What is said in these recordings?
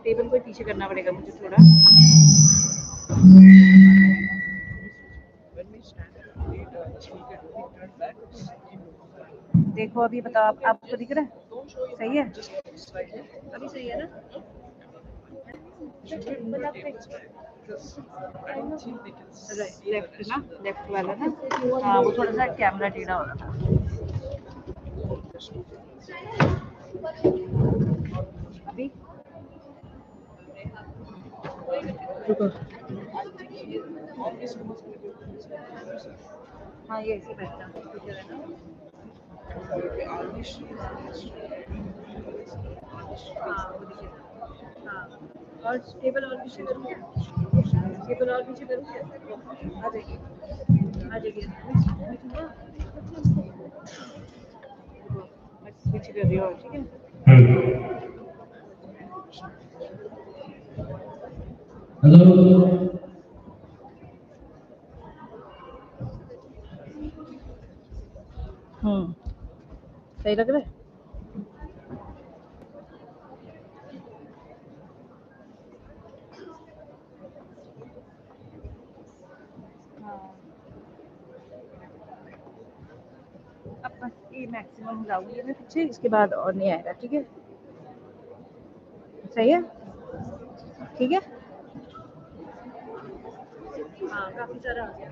Table को पीछे करना पड़ेगा मुझे थोड़ा। देखो अभी बताओ आपको दिख रहा है? सही है? अभी सही है ना? लेफ्ट ना, लेफ्ट वाला ना, हाँ वो थोड़ा सा कैमरा टेढ़ा हो रहा था अभी। हाँ ये ऐसे बैठना हाँ, और टेबल और पीछे करूँ क्या? टेबल और पीछे करूँ क्या? आ जाइए, आ जाइए। पीछे कर रही हो, ठीक है? हेलो सही लग रहा है? अब बस ये मैक्सिमम लाऊंगी मैं पीछे, इसके बाद और नहीं आएगा, ठीक है? सही है? ठीक है? हाँ काफी सारा आ गया,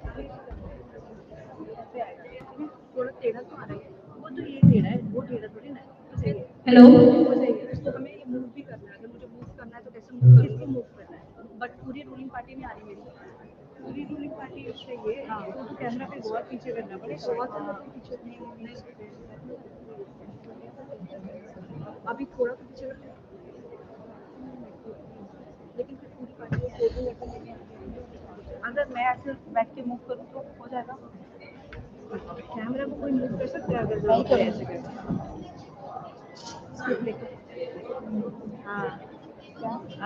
ऐसे आएगा, ठीक है? थोड़ा टेढ़ा तो आ रहा है, वो तो ये टेढ़ा है, वो टेढ़ा थोड़ी ना है। हेलो तो हमें ये मूव भी करना है, अगर मुझे मूव करना है तो कैसे मूव करूँ? इसको मूव करना है, बट पूरी रूलिंग पार्टी में आ रही मेरी, पूरी रूलिंग पार्टी चाहिए। हाँ तो कैमरा पे बहुत पीछे करना पड़ेगा, बहुत पीछे नहीं। अभी थोड़ा तो पीछे करते हैं, लेकिन फिर पूरी पार्टी को फोटो लेकर लेके अगर मैं ऐसे बैठ के मूव करूँ तो हो जाएगा। कैमरा को कोई मूव कर सकता है अगर नहीं करे ऐसे करके? हाँ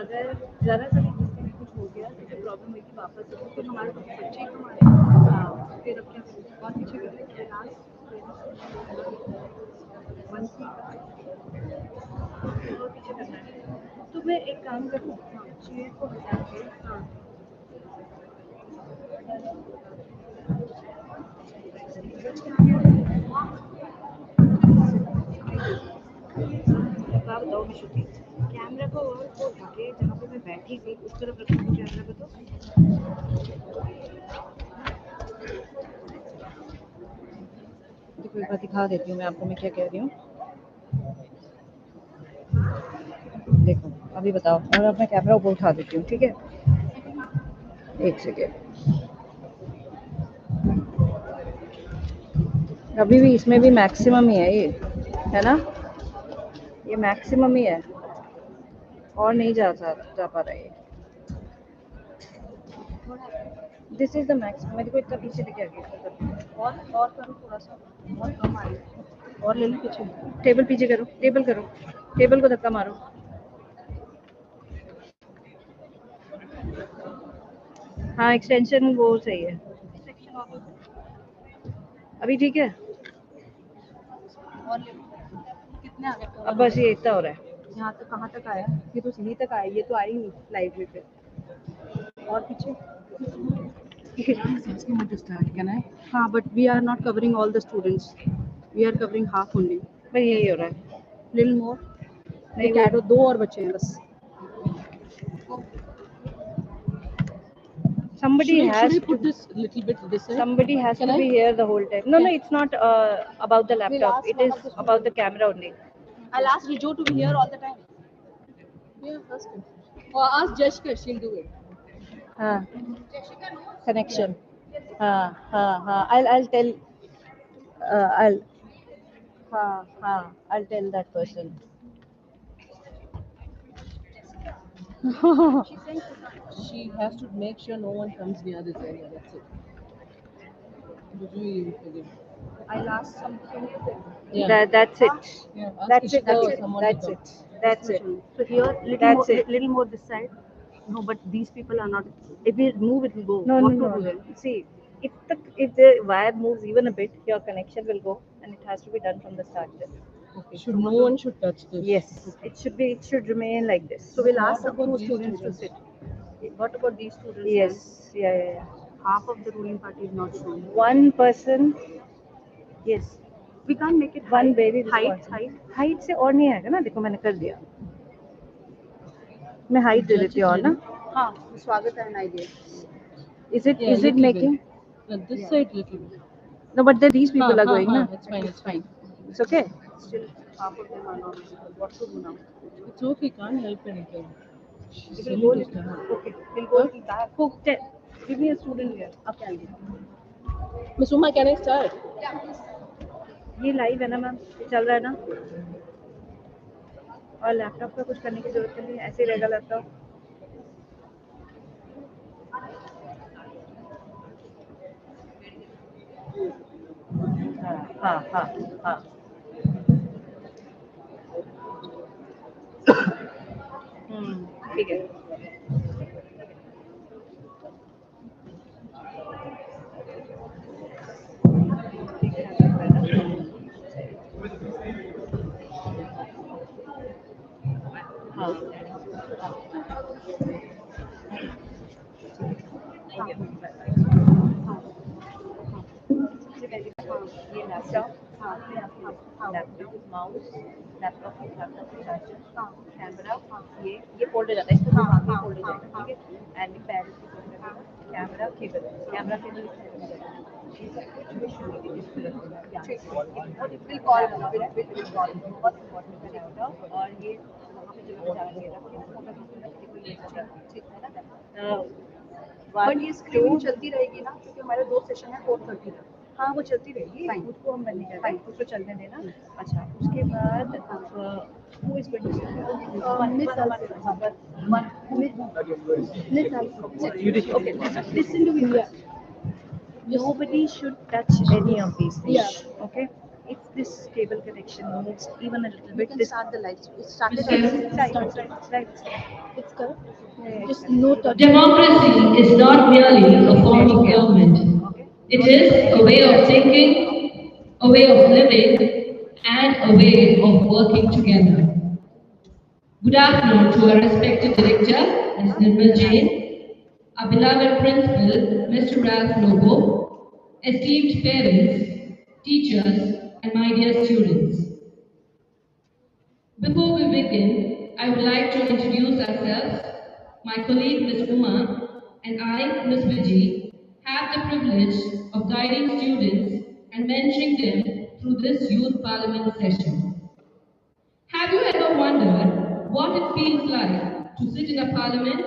अगर ज़रा सा भी कुछ हो गया तो फिर प्रॉब्लम होगी वापस से, फिर हमारे तो बच्चे ही हमारे। हाँ फिर अब क्या करें? और पीछे कर लेते लास्ट वन सी का और पीछे करना है। तो मैं एक काम करूँ, हाँ चेयर को हटा के, हाँ बताओ मैं श्रुति, कैमरा को और को उठा के जहाँ पे मैं बैठी थी उस तरफ रखूँ कैमरा को। तो देखो एक बार दिखा देती हूँ मैं आपको मैं क्या कह रही हूँ। देखो अभी बताओ, और अब मैं कैमरा ऊपर उठा देती हूँ, ठीक है? एक सेकेंड। अभी भी इसमें भी मैक्सिमम ही है ये, है ना? ये मैक्सिमम ही है और नहीं जा पा रहा है। This is the maximum. मेरे को इतना पीछे लेके आ गया और करो थोड़ा सा, और कम आ रही है, और ले लो पीछे। टेबल पीछे करो, टेबल करो, टेबल को धक्का मारो। हाँ एक्सटेंशन वो सही है, अभी ठीक है? और कितने आ गए? अब बस ये इतना हो रहा है। यहाँ तक कहाँ तक आया? ये तो सीधी तक आया, ये तो आई नहीं लाइव में फिर। और पीछे हाँ but we are not covering all the students, we are covering half only. भाई यही हो रहा है, लिटिल मोर। नहीं वो दो और बच्चे हैं बस। Somebody has to put this little bit this way. Somebody has to be here the whole time. No, it's not about the laptop. It is about the camera only. I'll ask Rijo to be here all the time. Yeah, ask her. Or ask Jessica, she'll do it. Connection. I'll tell. I'll tell that person. she has to make sure no one comes near this area, that's it. I'll ask something. Yeah. That's it. Yeah, ask That's it. Ishita or That's it. someone That's to it. That's it. So here, little more this side. No, but these people are not. If we move, it will go. No, what to do then? See, if the wire moves even a bit, your connection will go, and and it has to be done from the start. Okay. No one should touch this. Yes, it should be. It should remain like this. So we'll ask the two students to sit. What about these students? Yes, yeah. Half of the ruling party is not showing. One person. Yes. We can't make it One height. very Height से और नहीं आएगा ना, देखो मैंने कर दिया. मैं height दे देती हूँ और ना. हाँ, स्वागत है an idea. Is it making? This side little bit. No, but then these people are going, na. It's fine. It's okay. Still, half of them are not visible. What to do now? It's okay. Can't help anything. It will go. Okay, we'll go back. Give me a student here. Okay, I'll give. Miss Uma, can I start? ये live है ना ma'am, चल रहा है ना. और laptop पे कुछ करने की जरूरत नहीं है, ऐसे ही रहेगा लैपटॉप. हाँ. ठीक है. ये लैपटॉप, माउस, लैपटॉप के चार्जर, कैमरा, ये फोल्ड हो जाता है, इसको आगे फोल्ड हो जाएगा, ठीक है. एंड पैड कैमरा केबल इस We'll call. बहुत इम्पोर्टेंट है लैपटॉप. और ये वहाँ पे जो बट ये स्क्रीन चलती रहेगी ना, क्योंकि हमारे 2 सेशन है 4:30 तक. हाँ वो चलती रहेगी, उसको हम बंद नहीं कर रहे, उसको चलने देना. अच्छा, उसके बाद who is going to okay, listen to me. Nobody should touch any of these things. Okay, if this cable connection moves even a little bit, Start the lights. It started. Right. It's correct. Just no touch. Democracy is not merely a form of government. It is a way of thinking, a way of living, and a way of working together. Good afternoon to our respected director, Ms. Nirmal Jain, our beloved principal, Mr. Ralph Lobo, esteemed parents, teachers, and my dear students. Before we begin, I would like to introduce ourselves. My colleague, Ms. Uma, and I, Ms. Vijay, have the privilege of guiding students and mentoring them through this youth parliament session. Have you ever wondered what it feels like to sit in a parliament,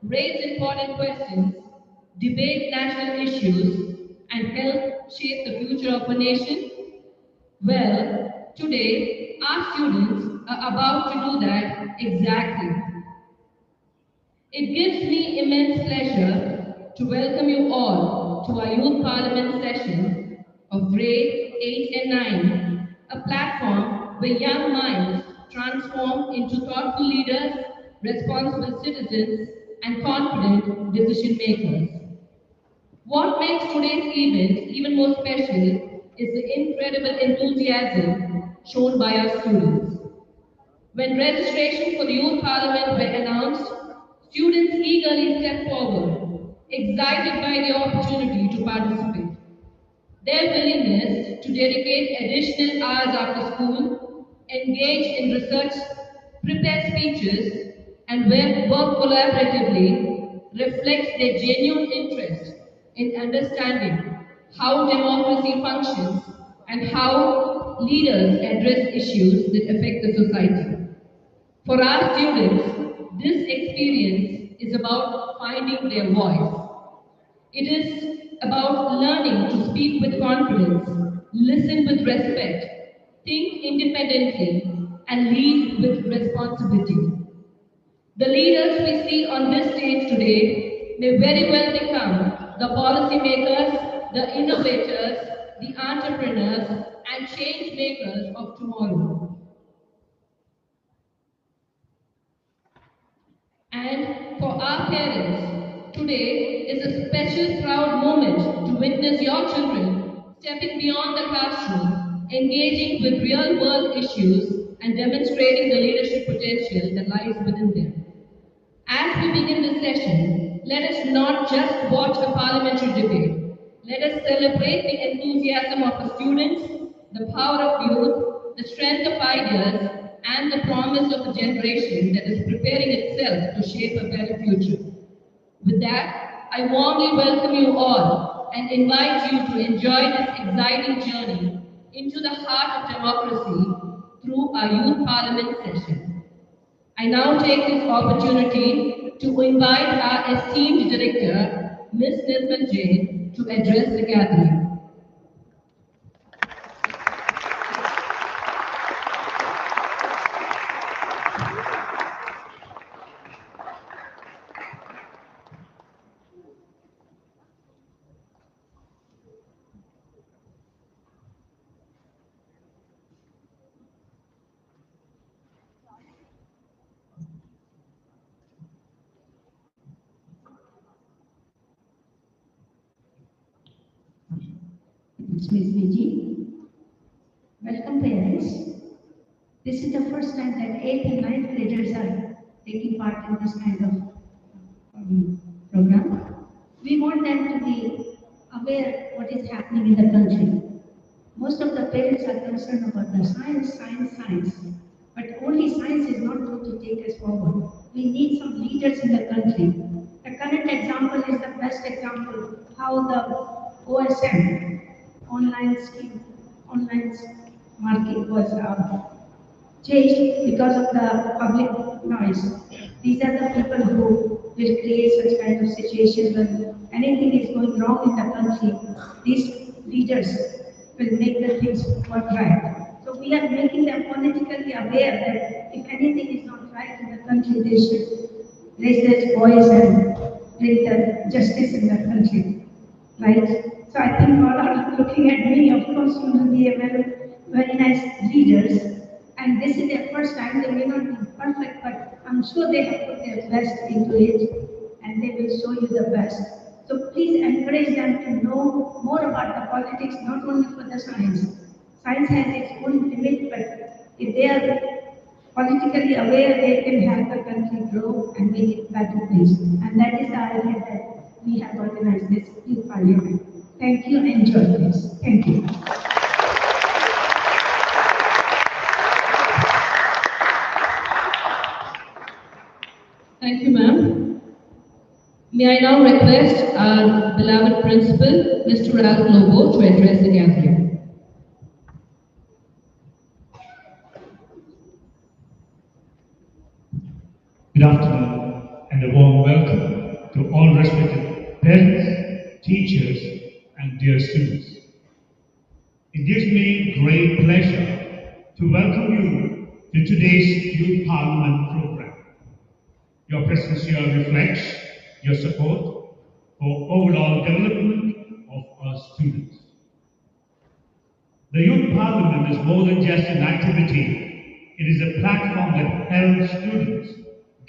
raise important questions, debate national issues, and help shape the future of a nation? Well, today, our students are about to do that exactly. It gives me immense pleasure to welcome you all to our Youth Parliament session of grade 8 and 9, a platform where young minds transform into thoughtful leaders, responsible citizens, and confident decision makers. What makes today's event even more special is the incredible enthusiasm shown by our students. When registration for the Youth Parliament were announced, students eagerly stepped forward, excited by the opportunity to participate. Their willingness to dedicate additional hours after school, engage in research, prepare speeches, and work collaboratively reflects their genuine interest in understanding how democracy functions and how leaders address issues that affect the society. For our students, this experience is about finding their voice. It is about learning to speak with confidence, listen with respect, think independently, and lead with responsibility. The leaders we see on this stage today may very well become the policymakers, the innovators, the entrepreneurs, and change makers of tomorrow. And for our parents, today is a special proud moment to witness your children stepping beyond the classroom engaging with real-world issues and demonstrating the leadership potential that lies within them. As we begin this session, let us not just watch a parliamentary debate. Let us celebrate the enthusiasm of the students, the power of youth, the strength of ideas, and the promise of a generation that is preparing itself to shape a better future. With that, I warmly welcome you all and invite you to enjoy this exciting journey into the heart of democracy through our Youth Parliament session. I now take this opportunity to invite our esteemed director, Ms. Nirmal Jain, to address the gathering. It's Ms. Viji. Welcome, parents. This is the first time that 8th and 9th graders are taking part in this kind of program. We want them to be aware what is happening in the country. Most of the parents are concerned about the science. But only science is not going to take us forward. We need some leaders in the country. The current example is the best example how the OSM online scheme, online market was changed because of the public noise. These are the people who will create such kind of situations when anything is going wrong in the country. These leaders will make the things work right. So we are making them politically aware that if anything is not right in the country, they should raise their voice and bring the justice in the country. Right? So I think all are looking at me, of course, you will be a very nice leaders. And this is their first time, they may not be perfect, but I'm sure they have put their best into it and they will show you the best. So please encourage them to know more about the politics, not only for the science. Science has its own limit, but if they are politically aware, they can help the country grow and make it better place. And that is the idea that we have organized this youth parliament. Thank you and enjoy this. Thank you. Thank you, ma'am. May I now request our beloved principal, Mr. Ralph Lobo, to address the gathering. Good afternoon and a warm welcome to all respected parents, teachers, and dear students. It gives me great pleasure to welcome you to today's Youth Parliament program. Your presence here reflects your support for overall development of our students. The Youth Parliament is more than just an activity. It is a platform that helps students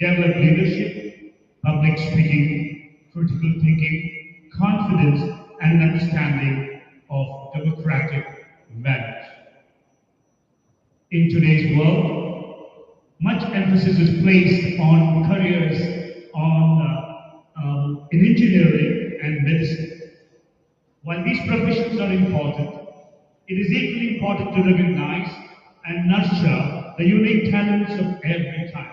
develop leadership, public speaking, critical thinking, confidence, and an understanding of democratic values. In today's world, much emphasis is placed on careers in engineering and medicine. While these professions are important, it is equally important to recognize and nurture the unique talents of every type.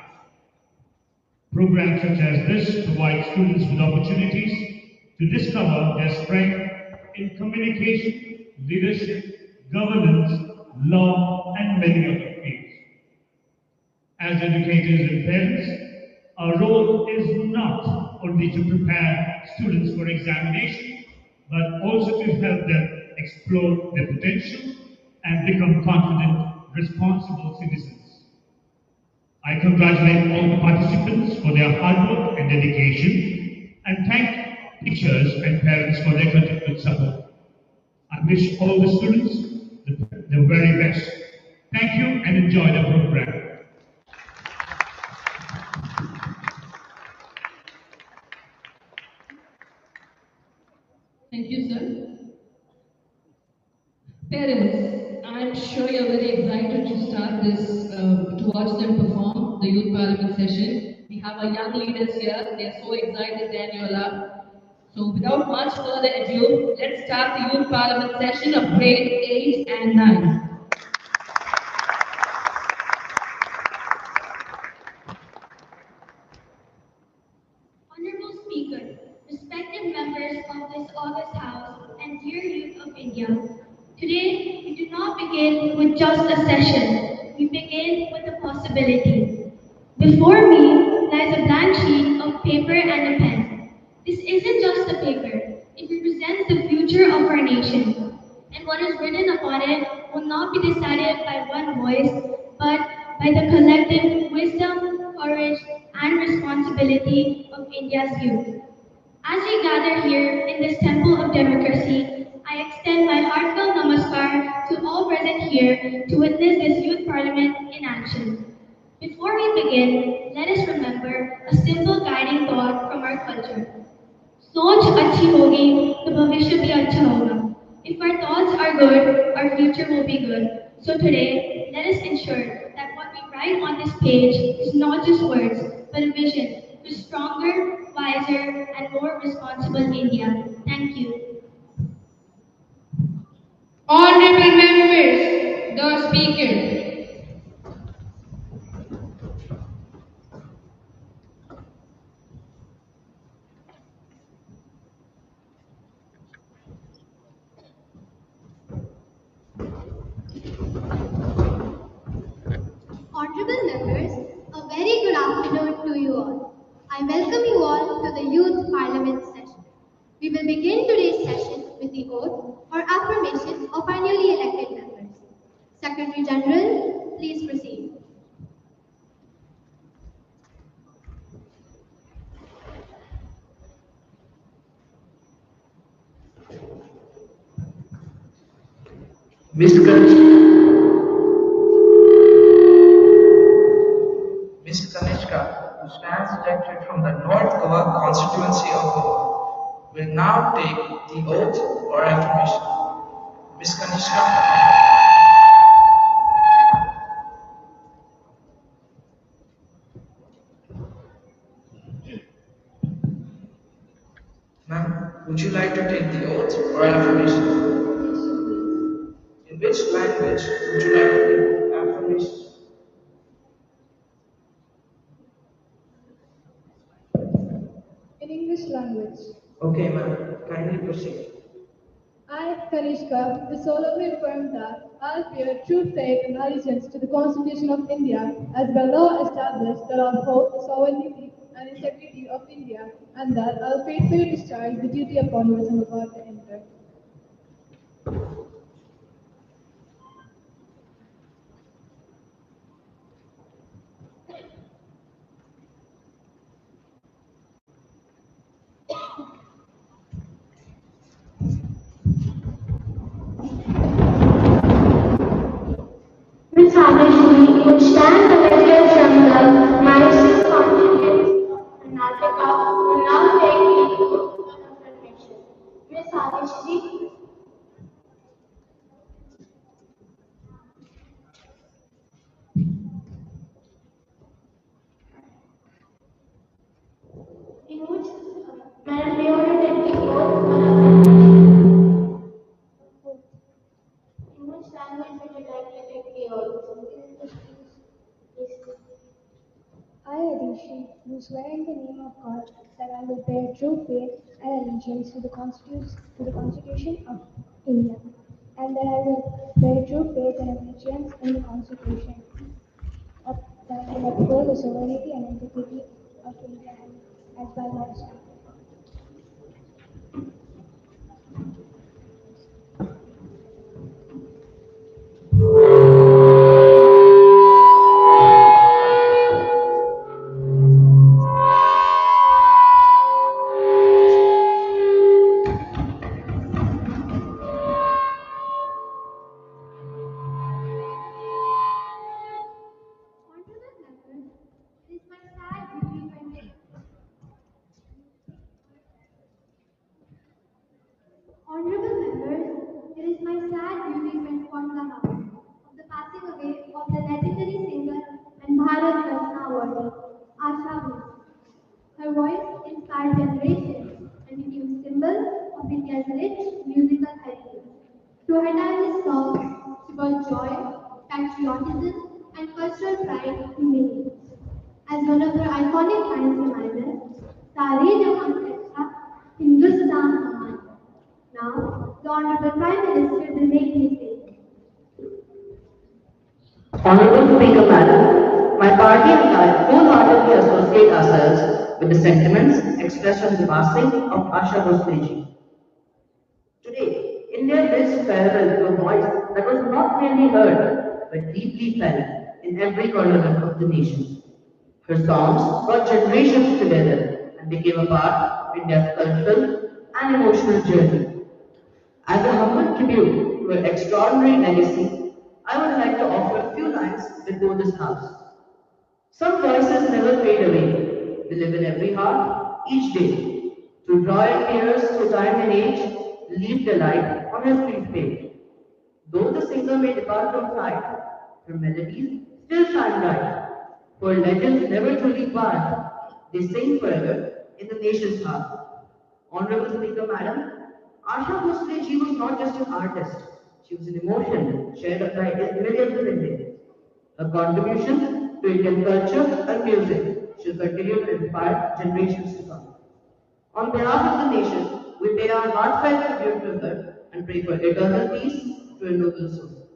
Programs such as this provide students with opportunities to discover their strength in communication, leadership, governance, law, and many other fields. As educators and parents, our role is not only to prepare students for examination, but also to help them explore their potential and become confident, responsible citizens. I congratulate all the participants for their hard work and dedication, and thank teachers and parents for their continued support. I wish all the students the very best. Thank you and enjoy the program. Thank you, sir. Parents, I am to watch them perform the Youth Parliament session. We have our young leaders here. They are so excited, Daniela. So without much further ado, let's start the Youth Parliament session of grade 8 and 9. Honorable Speaker, respected members of this august House, and dear youth of India, today we do not begin with just a session, we begin with a possibility. Before me lies a blank sheet of paper and a pen. This isn't just a paper, it represents the future of our nation. And what is written upon it will not be decided by one voice, but by the collective wisdom, courage, and responsibility of India's youth. As we gather here in this temple of democracy, I extend my heartfelt namaskar to all present here to witness this youth parliament in action. Before we begin, let us remember a simple guiding thought from our culture. सोच अच्छी होगी तो भविष्य भी अच्छा होगा. If our thoughts are good, our future will be good. So today, let us ensure that what we write on this page is not just words, but a vision for stronger, wiser, and more responsible India. Thank you. Honorable members, the Speaker. Honorable members, a very good afternoon to you all. I welcome you all to the Youth Parliament session. We will begin today's session with the oath or affirmation of our newly elected members. Secretary General, please proceed. Miss Kanishka, who stands elected from the North Goa constituency of Goa, will now take the oath or affirmation. Miss Kanishka. Ma'am, would you like to take the oath or affirmation? In which language would you like to give the affirmation? In English language. Okay, ma'am. Kindly proceed. I, Kanishka, do solemnly affirm that I will bear true faith and allegiance to the Constitution of India as by law established that I will uphold the sovereignty and integrity of India, and that I will faithfully discharge the duty upon which I am about to enter. Ms. Adeshri would stand elected from the Mysore constituency of Karnataka will now take the oath of affirmation. Ms. Adeshri. In which, Madam, may I take the oath or affirmation? In which language would you like to take the oath? I, Adeshri, do swear in the name of God that I will bear true faith and allegiance to the Constitution of India, and that I will bear true faith and allegiance in the Constitution of that I will uphold the sovereignty and integrity of India as by law established. Honorable members, it is my sad duty and Bharat Ratna awardee, Asha Bhosle. Her voice inspired generations and became a symbol of India's rich musical heritage. Through her timeless songs, she brought joy, patriotism, and cultural pride to millions. As one of her iconic lines reminds us, Sare Jahan Se Acha, Hindustan Mahan. Now, the Honorable Prime Minister will make his statement. Honorable Speaker Madam, my party and I wholeheartedly associate ourselves with the sentiments expressed on the passing of Asha Bhosle ji. Today, India bids farewell to a voice that was not merely heard but deeply felt in every corner of the nation. Her songs brought generations together and became a part of India's cultural and emotional journey. As a humble tribute to her extraordinary legacy, I would like to offer a few lines before this house. Some voices never fade away. They live in every heart, each day. Through joy and tears, through time and age, leave the light on her sweet page. Though the singer may depart from sight, her melodies still shine bright. For legends never truly part, they sing forever in the nation's heart. Honorable Speaker Madam, Asha Bhosle ji was not just an artist, she was an emotion shared by millions of Indians. Her contribution to Indian culture and music shall continue to inspire generations to come. On behalf of the nation, we pay our heartfelt tribute to her and pray for eternal peace to her noble soul.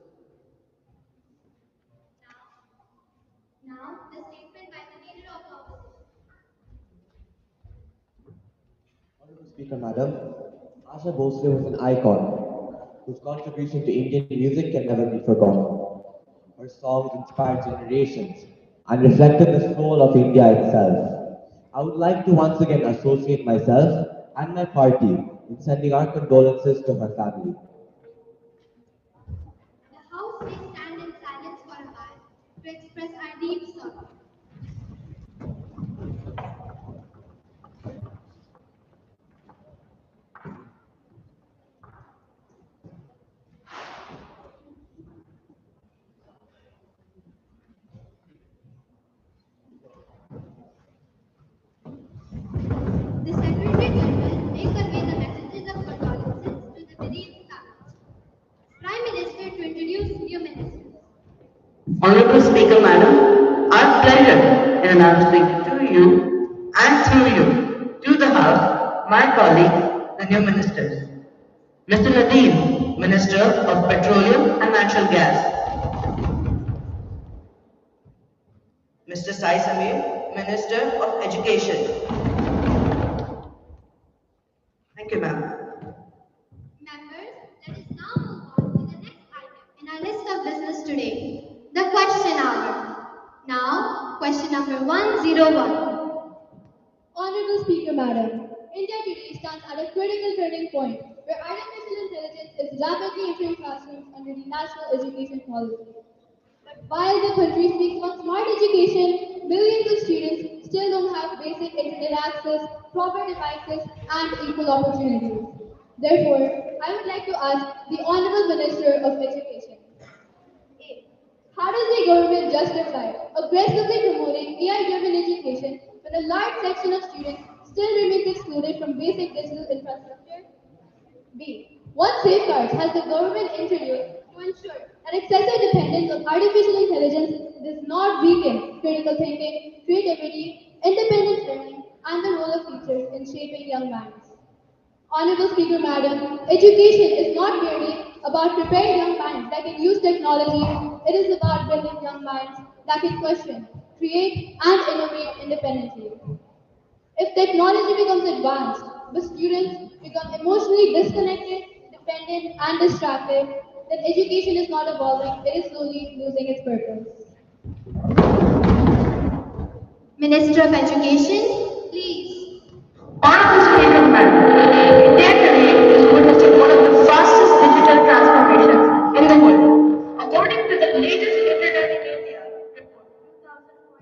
Now, the statement by the Leader of the Opposition. Honorable Speaker Madam, Asha Bhosle was an icon whose contribution to Indian music can never be forgotten. Her songs inspired generations and reflected the soul of India itself. I would like to once again associate myself and my party in sending our condolences to her family. The House may stand in silence for a while to express our deep sorrow. The Secretary General may convey the messages of condolences to the bereaved families. Prime Minister to introduce new ministers. Honorable Speaker Madam, our pleasure in announcing to you and through you to the House my colleagues, the new ministers. Mr. Nadeem, Minister of Petroleum and Natural Gas. Mr. Sai Samir, Minister of Education. Thank you, ma'am. Members, let us now move on to the next item in our list of business today, the question hour. Now, question number 101. Honorable Speaker Madam, India today stands at a critical turning point where artificial intelligence is rapidly entering classrooms under the National Education Policy. But while the country speaks about smart education, millions of students still don't have basic internet access, proper devices, and equal opportunities. Therefore, I would like to ask the Honorable Minister of Education. A. How does the government justify aggressively promoting AI-driven education when a large section of students still remains excluded from basic digital infrastructure? B. What safeguards has the government introduced to ensure that excessive dependence on artificial intelligence does not weaken critical thinking, creativity, independent learning, and the role of teachers in shaping young minds? Honorable Speaker Madam, education is not merely about preparing young minds that can use technology, it is about building young minds that can question, create, and innovate independently. If technology becomes advanced, but students become emotionally disconnected, dependent, and distracted, then education is not evolving, it is slowly losing its purpose. Minister of Education, please. Honorable Speaker Madam, India today is witnessing one of the fastest digital transformations in the world. According to the latest Internet in India report 2024,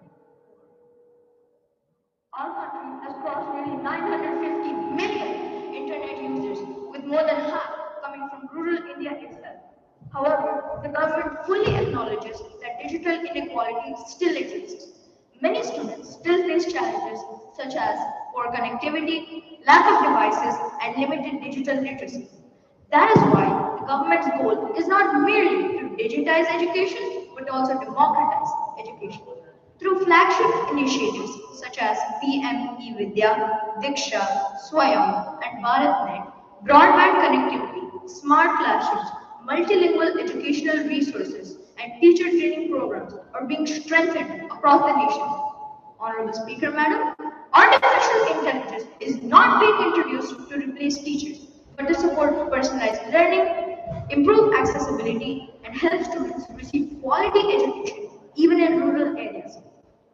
our country has crossed nearly 950 million internet users, with more than half coming from rural India itself. However, the government fully acknowledges that digital inequality still exists. Many students still face challenges such as poor connectivity, lack of devices, and limited digital literacy. That is why the government's goal is not merely to digitize education, but also democratize education. Through flagship initiatives such as PM eVidya, Diksha, Swayam, and BharatNet, broadband connectivity, smart classrooms, multilingual educational resources, and teacher training programs are being strengthened across the nation. Honorable Speaker, Madam, artificial intelligence is not being introduced to replace teachers, but to support personalized learning, improve accessibility, and help students receive quality education even in rural areas.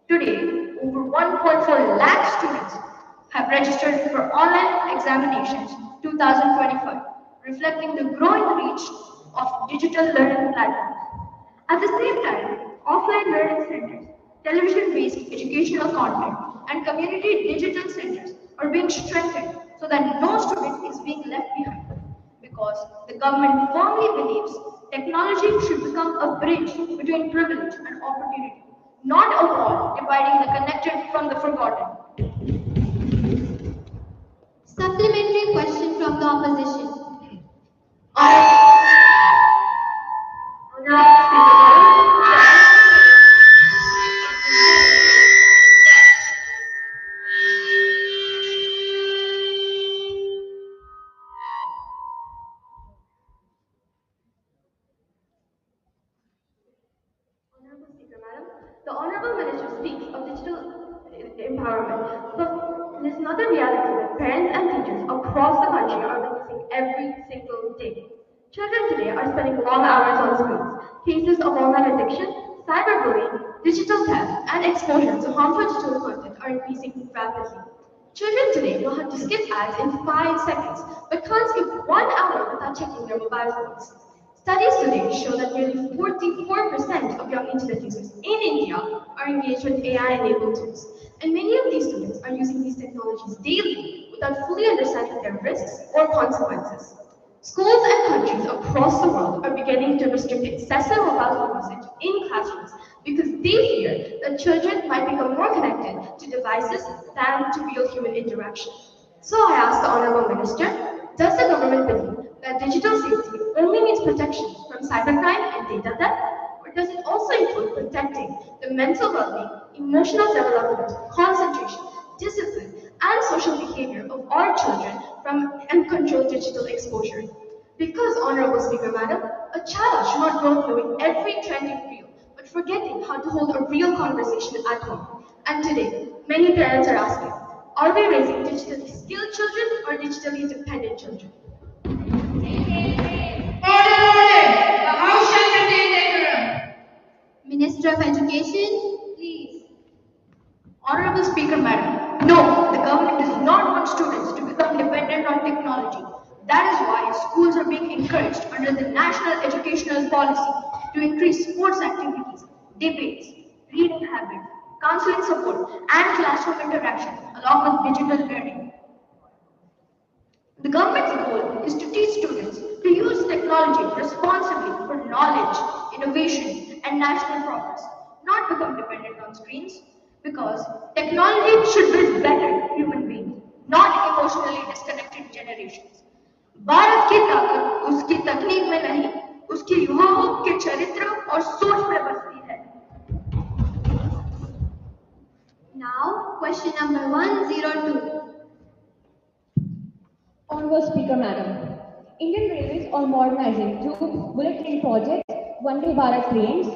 Today, over 1.4 lakh students have registered for online examinations 2025, reflecting the growing reach of digital learning platforms. At the same time, offline learning centers, television-based educational content, and community digital centers are being strengthened so that no student is being left behind. Because the government firmly believes technology should become a bridge between privilege and opportunity, not a wall dividing the connected from the forgotten. Supplementary question from the opposition. The Honorable Minister speaks of digital empowerment, but it is not a reality that parents and teachers across the country are witnessing every single day. Children today are spending long hours on screens. Cases of online addiction, cyberbullying, digital theft, and exposure to harmful digital content are increasing rapidly. Children today know how to skip ads in 5 seconds, but can't skip 1 hour without checking their mobile phones. Studies today show that nearly 44% of young internet users in India are engaged with AI-enabled tools, and many of these students are using these technologies daily without fully understanding their risks or consequences. Schools and countries across the world are beginning to restrict excessive mobile phone usage in classrooms because they fear that children might become more connected to devices than to real human interaction. So I ask the Honorable Minister, does the government believe that digital safety only means protection from cybercrime and data theft, or does it also include protecting the mental well-being, emotional development, concentration, discipline, and social behavior of our children from uncontrolled digital exposure? Because, Honorable Speaker, Madam, a child should not grow up knowing every trending reel, but forgetting how to hold a real conversation at home. And today, many parents are asking, are we raising digitally skilled children or digitally dependent children? Minister of Education, please. Honorable Speaker, Madam, no, the government does not want students to become dependent on technology. That is why schools are being encouraged under the National Educational Policy to increase sports activities, debates, reading habits, counseling support, and classroom interaction along with digital learning. The government's goal is to teach students to use technology responsibly for knowledge, innovation, and national progress, not become dependent on screens, because technology should build better human beings, not emotionally disconnected generations. Bharat की ताकत उसकी तकनीक में नहीं, उसके युवाओं के चरित्र और सोच में बसती है. Now, question number 102. Honorable Speaker, Madam. Indian Railways are modernizing through bullet train projects, Vande Bharat trains,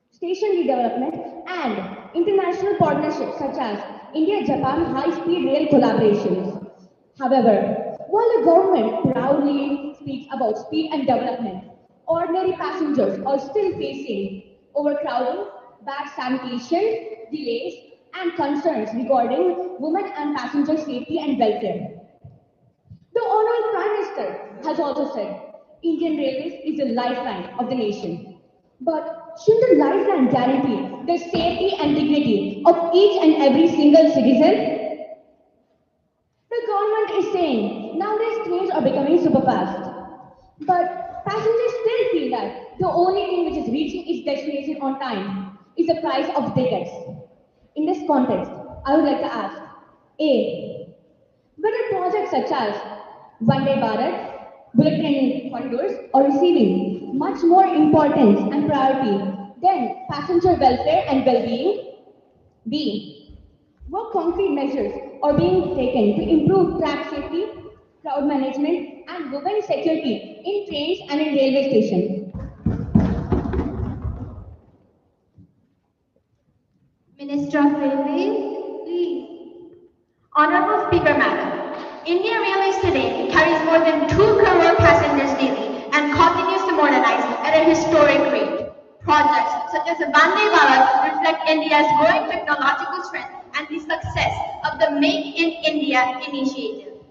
station redevelopment, and international partnerships such as India-Japan high-speed rail collaborations. However, while the government proudly speaks about speed and development, ordinary passengers are still facing overcrowding, bad sanitation, delays, and concerns regarding women and passenger safety and welfare. The Honorable Prime Minister has also said Indian Railways is the lifeline of the nation. But should the lifeline guarantee the safety and dignity of each and every single citizen? The government is saying nowadays trains are becoming super fast. But passengers still feel that the only thing which is reaching its destination on time is the price of tickets. In this context, I would like to ask, A, whether projects such as Vande Bharat, bullet train corridors are receiving much more importance and priority than passenger welfare and well-being. B, what concrete measures are being taken to improve track safety, crowd management, and women security in trains and in railway stations? Minister of Railways, please. Honorable Speaker, Madam, Indian Railways today carries more than 2 crore passengers daily and continues to modernize at a historic rate. Projects such as the Vande Bharat reflect India's growing technological strength and the success of the Make in India initiative.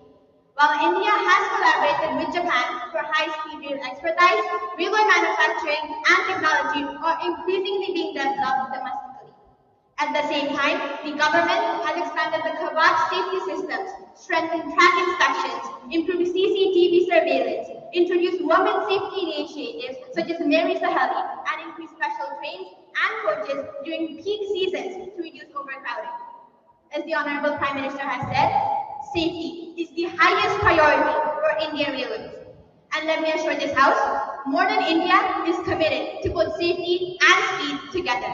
While India has collaborated with Japan for high-speed rail expertise, railway manufacturing and technology are increasingly being developed domestically. At the same time, the government has expanded the Kavach safety systems, strengthened track inspections, improved CCTV surveillance, introduced women safety initiatives such as Mary Saheli, and increased special trains and coaches during peak seasons to reduce overcrowding. As the Honorable Prime Minister has said, safety is the highest priority for Indian Railways. And let me assure this House, Modern India is committed to put safety and speed together.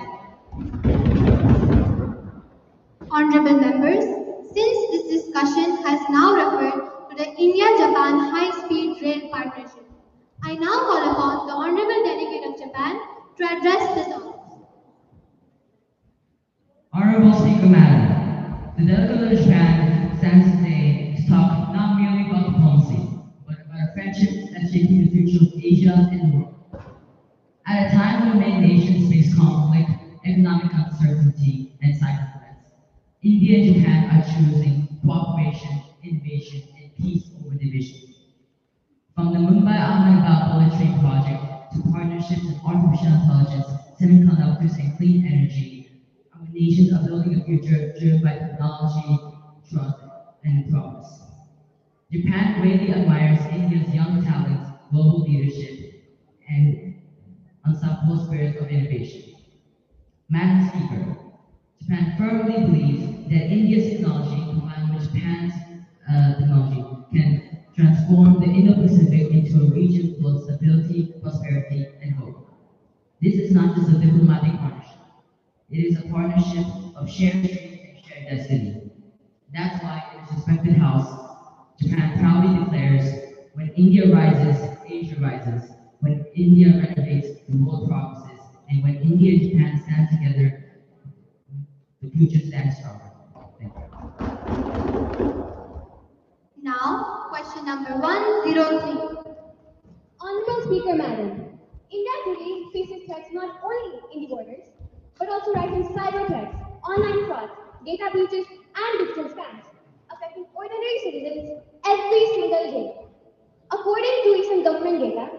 Honorable members, since this discussion has now referred to the India-Japan high-speed rail partnership, I now call upon the Honorable Delegate of Japan to address this honor. Honorable Speaker, Madam, the delegate of Japan stands today to talk not merely about diplomacy, but about a friendship that's shaping the future of Asia and the world. At a time when many nations face conflict, economic uncertainty, and cyber threats, India and Japan are choosing cooperation, innovation, and peace over division. From the Mumbai-Ahmedabad bullet train project to partnerships in artificial intelligence, semiconductors, and clean energy, our nations are building a future driven by technology, trust, and progress. Japan greatly admires India's young talent, global leadership, and unstoppable spirit of innovation. Madam Speaker, Japan firmly believes that India's technology, combined with Japan's technology, can transform the Indo-Pacific into a region full of stability, prosperity, and hope. This is not just a diplomatic partnership. It is a partnership of shared dreams and shared destiny. That's why in this respected House, Japan proudly declares, when India rises, Asia rises. When India renovates, the world progresses. And when India and Japan stand together, the future stands stronger. Thank you. Now, question number 103. Honorable Speaker, Madam, India today faces threats not only in the borders, but also rising cyber threats, online frauds, data breaches, and digital scams, affecting ordinary citizens every single day. According to recent government data,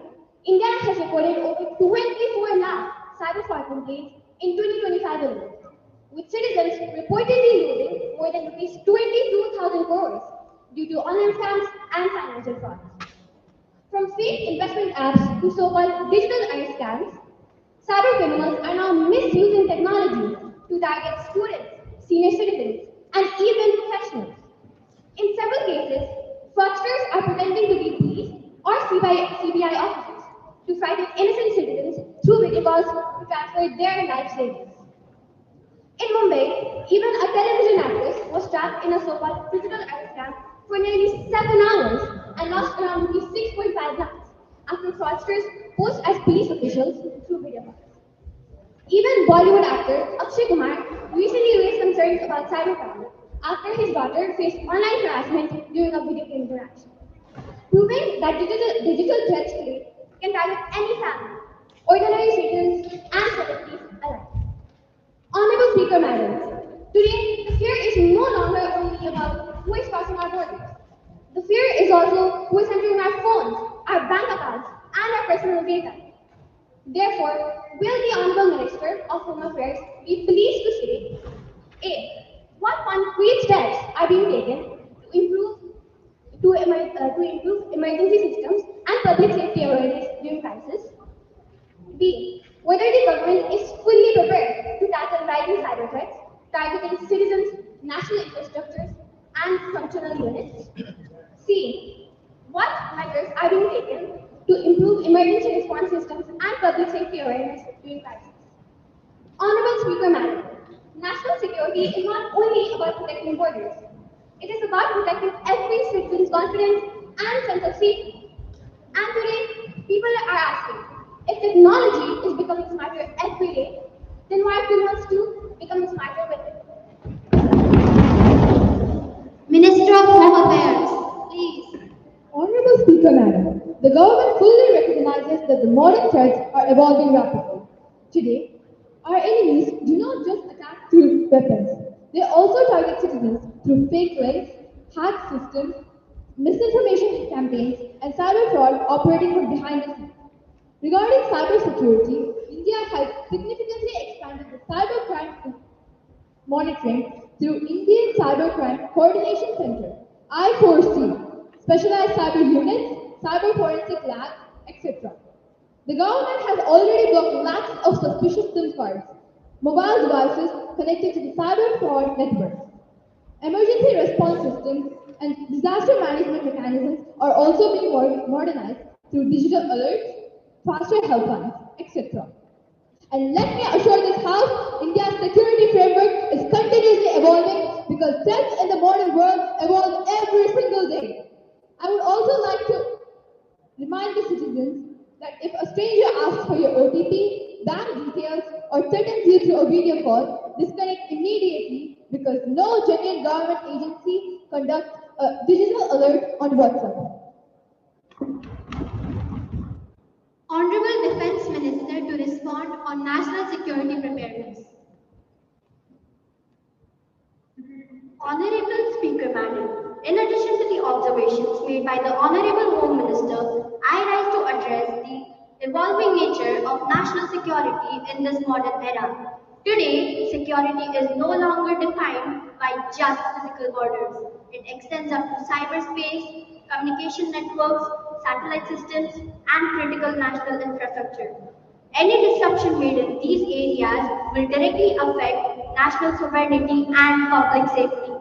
India has recorded over 24 lakh cyber fraud complaints in 2025 alone, with citizens reportedly losing more than rupees 22,000 crores due to online scams and financial frauds. From fake investment apps to so-called digital eye scams, cyber criminals are now misusing technology to target students, senior citizens, and even professionals. In several cases, fraudsters are pretending to be police or CBI officers to frighten innocent citizens through video calls to transfer their life savings. In Mumbai, even a television actress was trapped in a so-called digital eye scam for nearly 7 hours and lost around 6.5 lakhs after fraudsters posed as police officials through video calls. Even Bollywood actor Akshay Kumar recently raised concerns about cybercrime after his daughter faced online harassment during a video game interaction, proving that digital threats today can target any family, ordinary citizens, and celebrities alike. Honorable Speaker, Madam, today the fear is no longer only about who is crossing our borders. The fear is also who is entering our phones, our bank accounts, and our personal data. Therefore, will the Honorable Minister of Home Affairs be pleased to say, A, what concrete steps are being taken to improve to improve emergency systems and public safety awareness during crisis. B. Whether the government is fully prepared to tackle rising cyber threats, targeting citizens, national infrastructures, and functional units. C. What measures are being taken to improve emergency response systems and public safety awareness during crisis? Honorable Speaker Madam, national security is not only about protecting borders. It is about protecting every citizen's confidence and sense of safety. And today, people are asking, if technology is becoming smarter every day, then why are criminals too becoming smarter with it? Minister of Home Affairs, please. Honorable Speaker Madam, the government fully recognizes that the modern threats are evolving rapidly. Today, our enemies do not just attack through weapons. They also target citizens through fake links, hacked systems, misinformation campaigns, and cyber fraud operating from behind the scenes. Regarding cybersecurity, India has significantly expanded the cybercrime monitoring through Indian Cybercrime Coordination Center, I4C, specialized cyber units, cyber forensic labs, etc. The government has already blocked lakhs of suspicious SIM cards, mobile devices connected to the cyber fraud networks. Emergency response systems and disaster management mechanisms are also being modernized through digital alerts, faster helplines, etc. And let me assure this House, India's security framework is continuously evolving because threats in the modern world evolve every single day. I would also like to remind the citizens that if a stranger asks for your OTP, bank details, or threatens you through a video call, disconnect immediately because no genuine government agency conducts a digital alert on WhatsApp. Honorable Defense Minister to respond on national security preparedness. Honorable Speaker Madam, in addition to the observations made by the Honorable Home Minister, I rise to address the evolving nature of national security in this modern era. Today, security is no longer defined by just physical borders. It extends up to cyberspace, communication networks, satellite systems, and critical national infrastructure. Any disruption made in these areas will directly affect national sovereignty and public safety.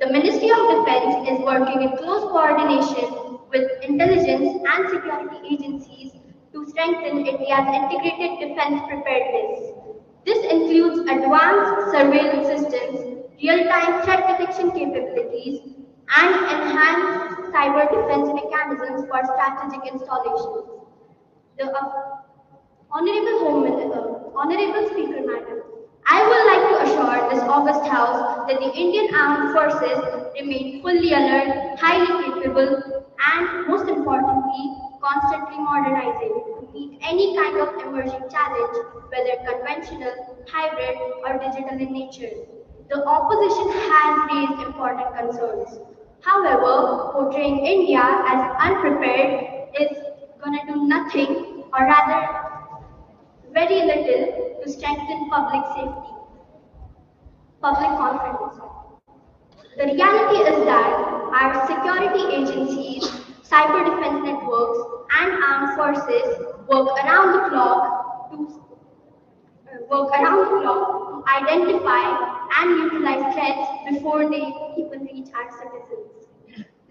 The Ministry of Defense is working in close coordination with intelligence and security agencies to strengthen India's integrated defense preparedness. This includes advanced surveillance systems, real-time threat detection capabilities, and enhanced cyber defense mechanisms for strategic installations. The Honorable Speaker Madam, I would like to assure this august House that the Indian Armed Forces remain fully alert, highly capable, and most importantly, constantly modernizing to meet any kind of emerging challenge, whether conventional, hybrid, or digital in nature. The opposition has raised important concerns. However, portraying India as unprepared is going to do nothing, or rather very little, to strengthen public safety, public confidence. The reality is that our security agencies, cyber defense networks, and armed forces work around the clock to identify and neutralize threats before they even reach our citizens.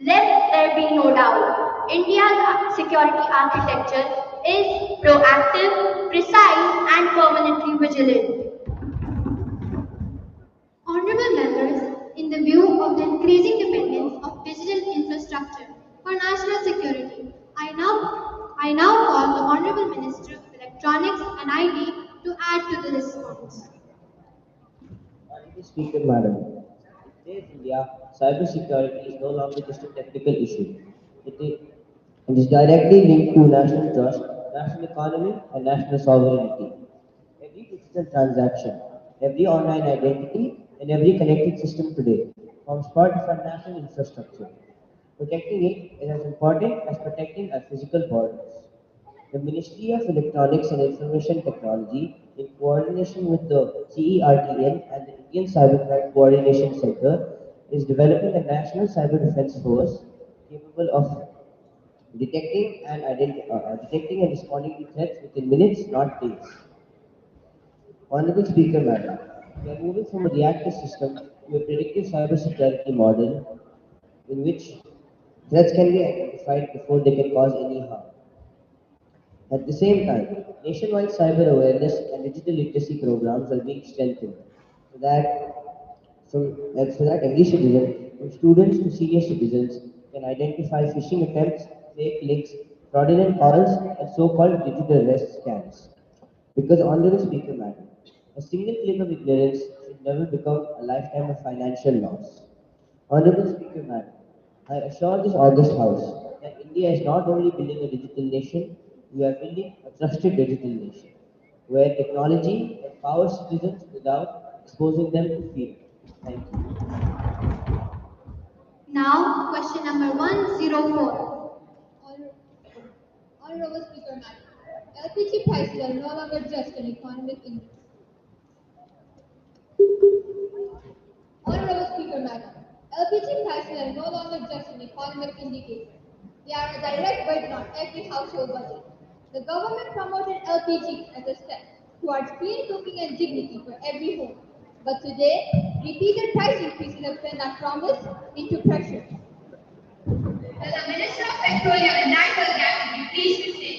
Let there be no doubt, India's security architecture is proactive, precise, and permanently vigilant. Honorable members, in the view of the increasing dependence of digital infrastructure for national security, I now call the Honorable Minister of Electronics and IT to add to the response. Honorable Speaker Madam, in today's India, cybersecurity is no longer just a technical issue. It is directly linked to national trust, national economy, and national sovereignty. Every digital transaction, every online identity, and every connected system today forms part of our national infrastructure. Protecting it is as important as protecting our physical borders. The Ministry of Electronics and Information Technology, in coordination with the CERTN and the Indian Cybercrime Coordination Center, is developing a national cyber defense force capable of detecting and responding to threats within minutes, not days. Honorable Speaker, Madam, we are moving from a reactive system to a predictive cybersecurity model in which threats can be identified before they can cause any harm. At the same time, nationwide cyber awareness and digital literacy programs are being strengthened so that every citizen, from students to senior citizens, can identify phishing attempts, fake links, fraudulent calls, and so-called digital arrest scams. Because Honorable Speaker, Madam, a single click of ignorance should never become a lifetime of financial loss. Honorable Speaker, Madam, I assure this August House that India is not only building a digital nation, we are building a trusted digital nation, where technology empowers citizens without exposing them to fear. Thank you. Now, question number 104. Honorable Speaker, Madam, LPG prices are no longer just an economic index. Honorable Speaker, Madam, LPG prices are no longer just an economic indicator. They are a direct burden on every household budget. The government promoted LPG as a step towards clean cooking and dignity for every home. But today, repeated price increases have turned that promise into pressure. Will the Minister of Petroleum and Natural Gas be pleased to say,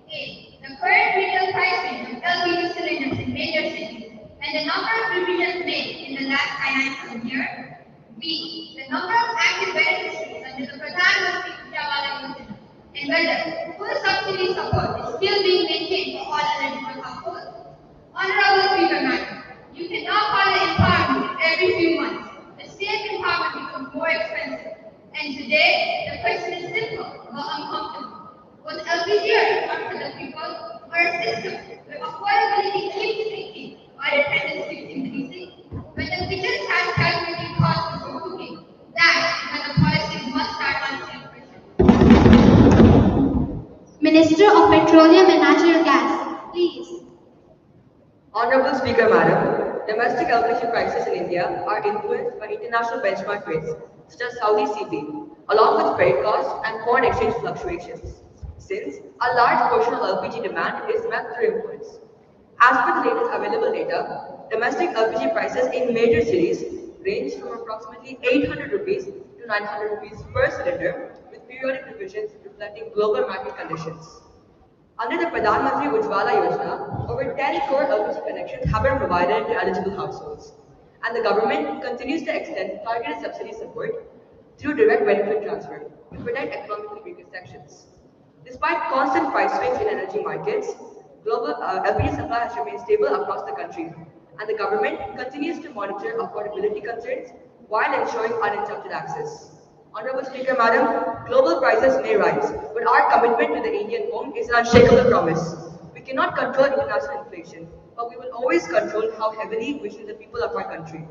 A. The current retail price range of LPG cylinders in major cities and the number of revisions made in the last financial year? B. The number of active beneficiaries under the Pradhan Mantri Ujjwala Yojana and whether full subsidy support is still being maintained for all eligible households? Honorable Speaker, Madam, you cannot call it empowerment every few months. The state empowerment becomes more expensive. And today, the question is simple but uncomfortable. Was LPG a reform for the people or a system where affordability keeps sinking or dependence keeps increasing? When the kitchen starts calculating costs for cooking, that is when the policies must start answering questions. Minister of Petroleum and Natural Gas, please. Honorable Speaker, Madam, domestic LPG prices in India are influenced by international benchmark rates such as Saudi CP, along with freight costs and foreign exchange fluctuations, since a large portion of LPG demand is met through imports. As per the latest available data, domestic LPG prices in major cities range from approximately 800 rupees to 900 rupees per cylinder, with periodic revisions reflecting global market conditions. Under the Pradhan Mantri Ujjwala Yojana, over 10 crore LPG connections have been provided to eligible households, and the government continues to extend targeted subsidy support through direct benefit transfer to protect economically weaker sections. Despite constant price swings in energy markets, global LPG supply has remained stable across the country, and the government continues to monitor affordability concerns while ensuring uninterrupted access. Honorable Speaker, Madam, global prices may rise, but our commitment to the Indian home is an unshakable promise. We cannot control international inflation, but we will always control how heavily we treat the people of our country.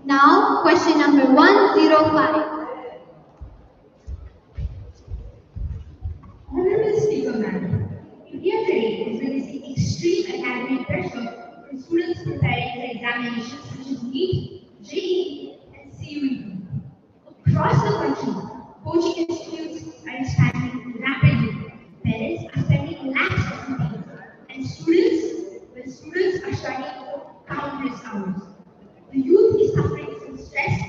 Now, question number 105. Honorable Speaker, Madam, India today is witnessing extreme academic pressure from students preparing for examinations such as NEET, JEE, and CUET. Across the country, coaching institutes are expanding rapidly. Parents are spending lakhs of rupees, and students are studying for countless hours. The youth is suffering from stress,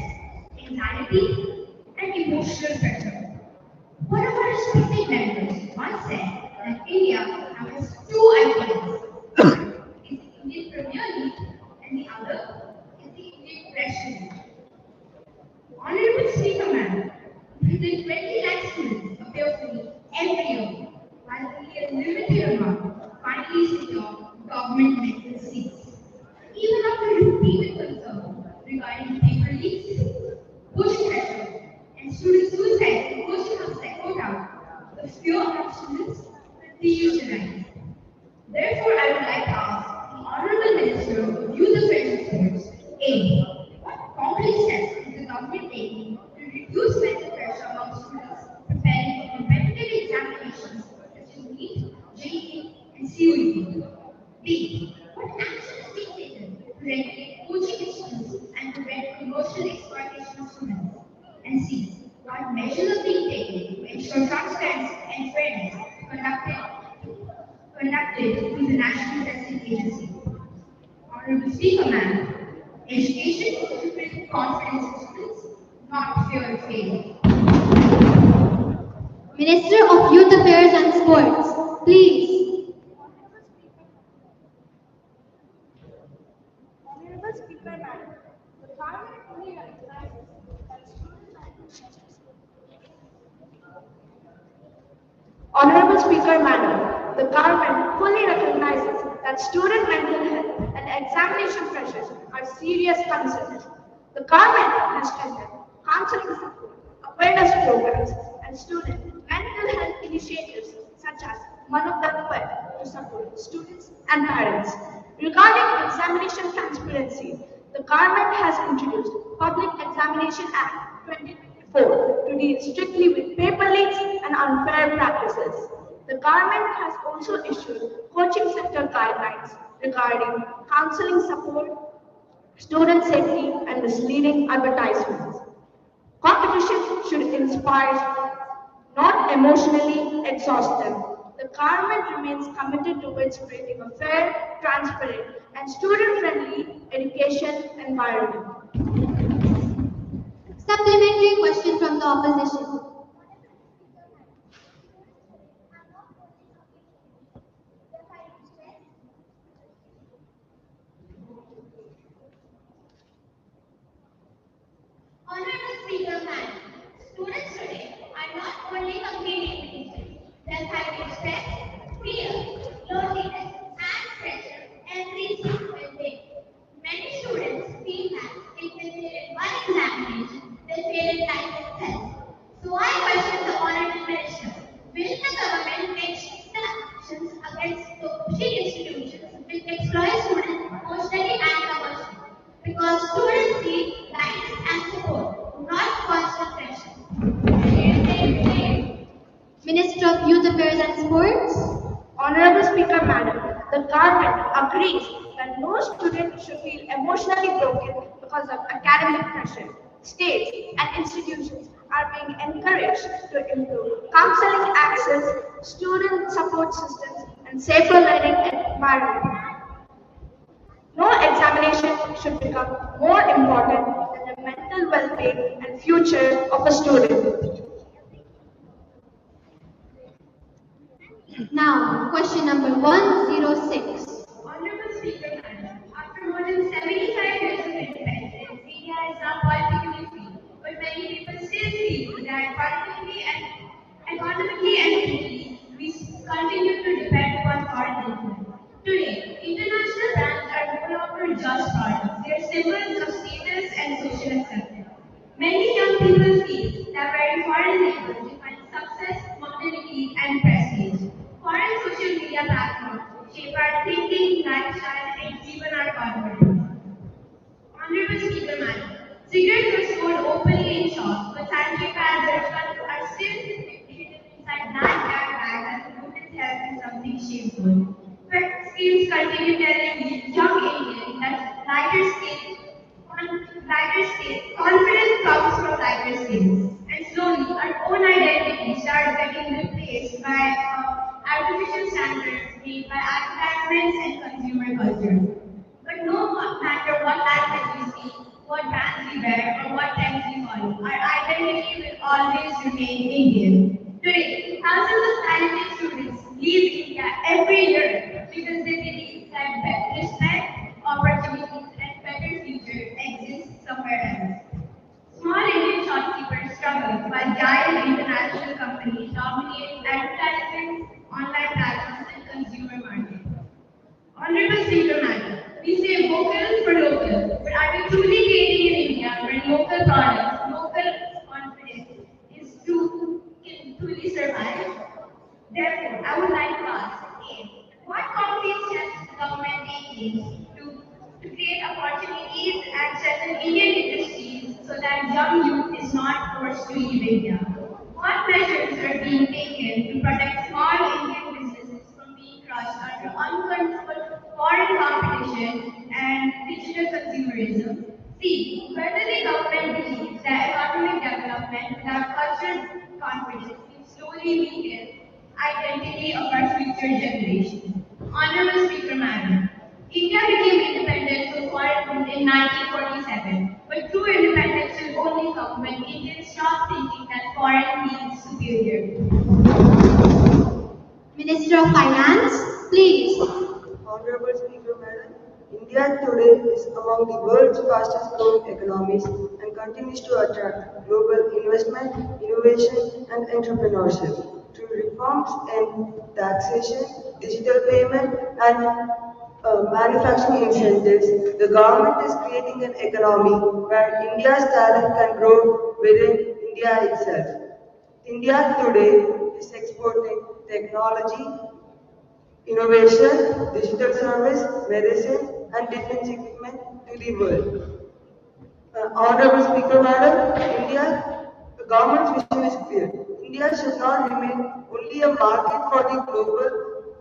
anxiety, and emotional pressure. One of our respected members once said that India has two icons. It's the Indian Premier League and the other is the Indian Pressure League. Honorable Speaker, Madam, more than 20 lakh students appear for me every year, while only a limited amount finally secure government medical seats. Even after repeated concerns regarding paper leaks, coaching pressure, and student suicide in coaching houses like Kota, the fear of students continues to rise. Therefore, I would like to ask the Honorable Minister of Youth Affairs and Sports, A. What concrete steps is the government taking to reduce mental pressure among students preparing for competitive examinations such as NEET, JEE, and CUET? B. What action is being taken to regulate coaching institutes and prevent commercial exploitation of students? And C. Speaker Ma'am, education should bring confidence to students, not fear of failure. Minister of Youth Affairs and Sports, please. Honorable Speaker Madam, the Parliament only recognizes that Honorable Speaker Madam, the government fully recognizes that student mental health and examination pressures are serious concerns. The government has strengthened counseling support, awareness programs, and student mental health initiatives such as Manavdar Web to support students and parents. Regarding examination transparency, the government has introduced Public Examination Act 2024 to deal strictly with paper leaks and unfair practices. The government has also issued coaching sector guidelines regarding counseling support, student safety, and misleading advertisements. Competition should inspire, not emotionally exhaust them. The government remains committed towards creating a fair, transparent, and student-friendly education environment. Supplementary question from the opposition. Honorable Speaker Madam, students today are not only competing with each other, they're having stress, fear, loneliness, and pressure every single day. Many students feel that if they fail in one examination, they fail in life itself. So I question the Honorable Minister, will the government take strict actions against the pushing institutions which exploit students emotionally and commercially? Because students need guidance and support, not constant pressure. Minister of Youth Affairs and Sports. Honorable Speaker Madam, the government agrees that no student should feel emotionally broken because of academic pressure. States and institutions are being encouraged to improve counseling access, student support systems, and safer learning environment. No examination should become more important than the mental well-being and future of a student. Now, question number 106. Honorable Speaker Madam, after more than 75 years of independence, India is now politically free, but many people still feel that politically and economically and politically, we continue to depend upon foreign influence. Today, international brands are no longer just products, they are symbols of status and social acceptance. Many young people feel that wearing foreign labels defines success, modernity, and prestige. Foreign social media platforms shape our thinking, lifestyle, and even our confidence. Honorable Speaker Madam, cigarettes are sold openly in shops, but sanitary pads are still hidden inside black bags as if women's health is something shameful. But schemes continue telling young Indians that confidence comes from lighter skins. And slowly, our own identity starts getting replaced by artificial standards made by advertisements and consumer culture. But no matter what language we speak, what brands we wear, or what trends we follow, our identity will always remain Indian. Today, thousands of talented students leave India every year because they believe that respect, opportunities, and better future exist somewhere else. Small Indian shopkeepers struggle while giant international companies dominate advertisements, online platforms, and consumer markets. Honorable Speaker Madam, we say vocal for local, but are we truly creating in India where local products, local confidence can truly survive? Therefore, I would like to ask, A, what concrete steps is the government taking to create opportunities and strengthen Indian industries so that young youth is not forced to leave India? What measures are being taken to protect small Indian businesses from being crushed under uncontrolled foreign competition and digital consumerism? C, whether the government believes that economic development without cultural confidence will slowly weaken identity of our future generations. Honorable Speaker Madam, India became independent through in 1947, but true independence will only come when Indians stop thinking that foreign means superior. Minister of Finance, please. Honorable Speaker, Madam, India today is among the world's fastest growing economies and continues to attract global investment, innovation, and entrepreneurship. Through reforms in taxation, digital payment, and manufacturing incentives, the government is creating an economy where India's talent can grow within India itself. India today is exporting technology, innovation, digital service, medicine, and defense equipment to the world. Honorable Speaker, Madam, the government's vision is clear. India should not remain only a market for the global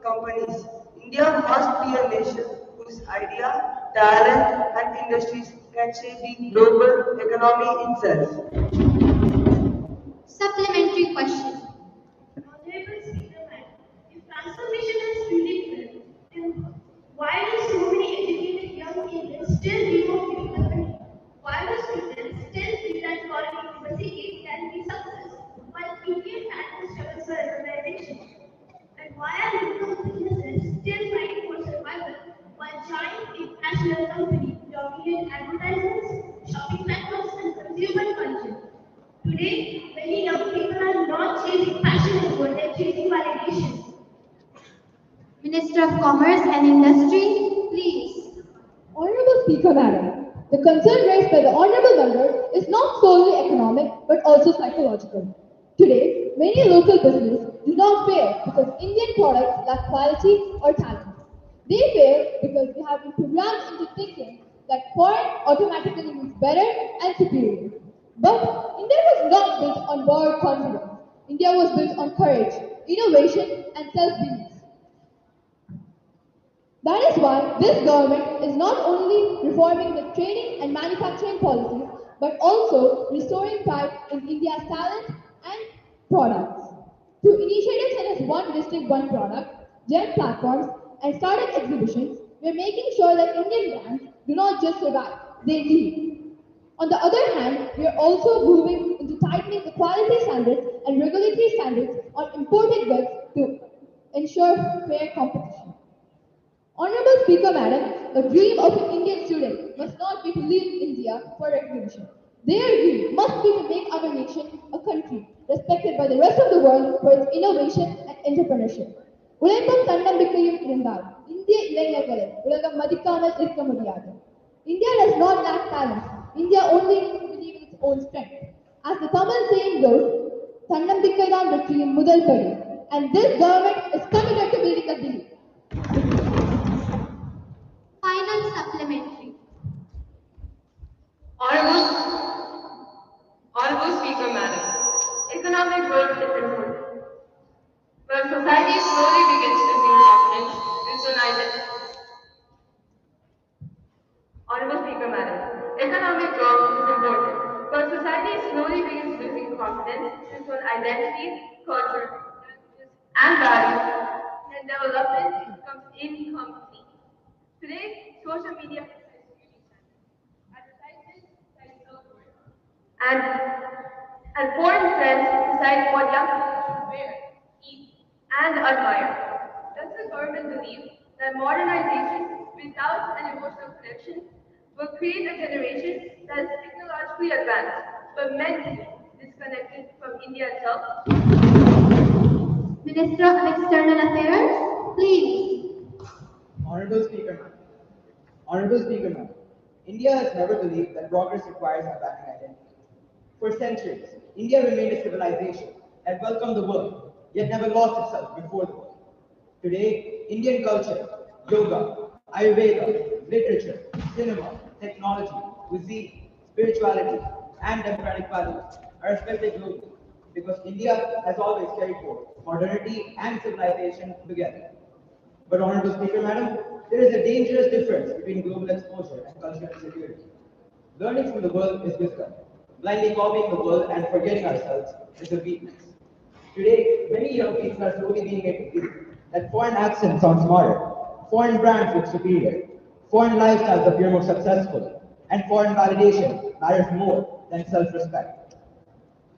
companies. India must be a nation whose idea, talent, and industries can shape the global economy itself. Supplementary question. Honorable Speaker, Madam, if transformation is truly clear, then why do so many educated young Indians still dream of leaving the country? Why do students still feel that foreign university can be success, while Indian talent struggles for recognition? And why are local businesses still fighting for survival, while giant international companies dominate advertisements, shopping platforms, and consumer culture? Today, many young people are not chasing passion anymore, they're chasing validation. Minister of Commerce and Industry, please. Honorable Speaker, Madam, the concern raised by the Honorable Member is not solely economic but also psychological. Today, many local businesses do not fail because Indian products lack quality or talent. They fail because they have been programmed into thinking that foreign automatically means better and superior. But India was not built on borrowed confidence. India was built on courage, innovation, and self-belief. That is why this government is not only reforming the training and manufacturing policies, but also restoring pride in India's talent and products. Through initiatives such as One District, One Product, GEM platforms, and startup exhibitions, we are making sure that Indian brands do not just survive, they lead. On the other hand, we are also moving into tightening the quality standards and regulatory standards on imported goods to ensure fair competition. Honorable Speaker, Madam, the dream of an Indian student must not be to leave India for recognition. Their dream must be to make our nation a country respected by the rest of the world for its innovation and entrepreneurship. உழைப்பும் தன்னம்பிக்கையும் இருந்தால் இந்திய இளைஞர்களை உலகம் மதிக்காமல் இருக்க முடியாது. India does not lack talent. India only needs to believe in its own strength. As the Tamil saying goes, தன்னம்பிக்கைதான் வெற்றியின் முதல் படி. And this government is committed to building a belief. Final supplementary. Honorable Speaker, Madam, economic growth is important. But society slowly begins to lose confidence in its own identity. Honorable Speaker, Madam, economic growth is important, but society slowly begins losing confidence in its own identity, culture, and values, and development becomes incomplete. Today, social media and foreign trends decide what young people should wear, eat, and admire. Does the government believe that modernization without an emotional connection will create a generation that is technologically advanced but mentally disconnected from India itself? Minister of External Affairs, please. Honorable Speaker, Ma'am. Honorable Speaker, Ma'am. India has never believed that progress requires abandoning identity. For centuries, India remained a civilization that welcomed the world, yet never lost itself before the world. Today, Indian culture, yoga, Ayurveda, literature, cinema, technology, cuisine, spirituality, and democratic values are respected globally because India has always carried forth modernity and civilization together. But Honorable Speaker, Madam, there is a dangerous difference between global exposure and cultural security. Learning from the world is wisdom. Blindly copying the world and forgetting ourselves is a weakness. Today, many young people are slowly being made to believe that foreign accents sound smarter, foreign brands look superior, foreign lifestyles appear more successful, and foreign validation matters more than self-respect.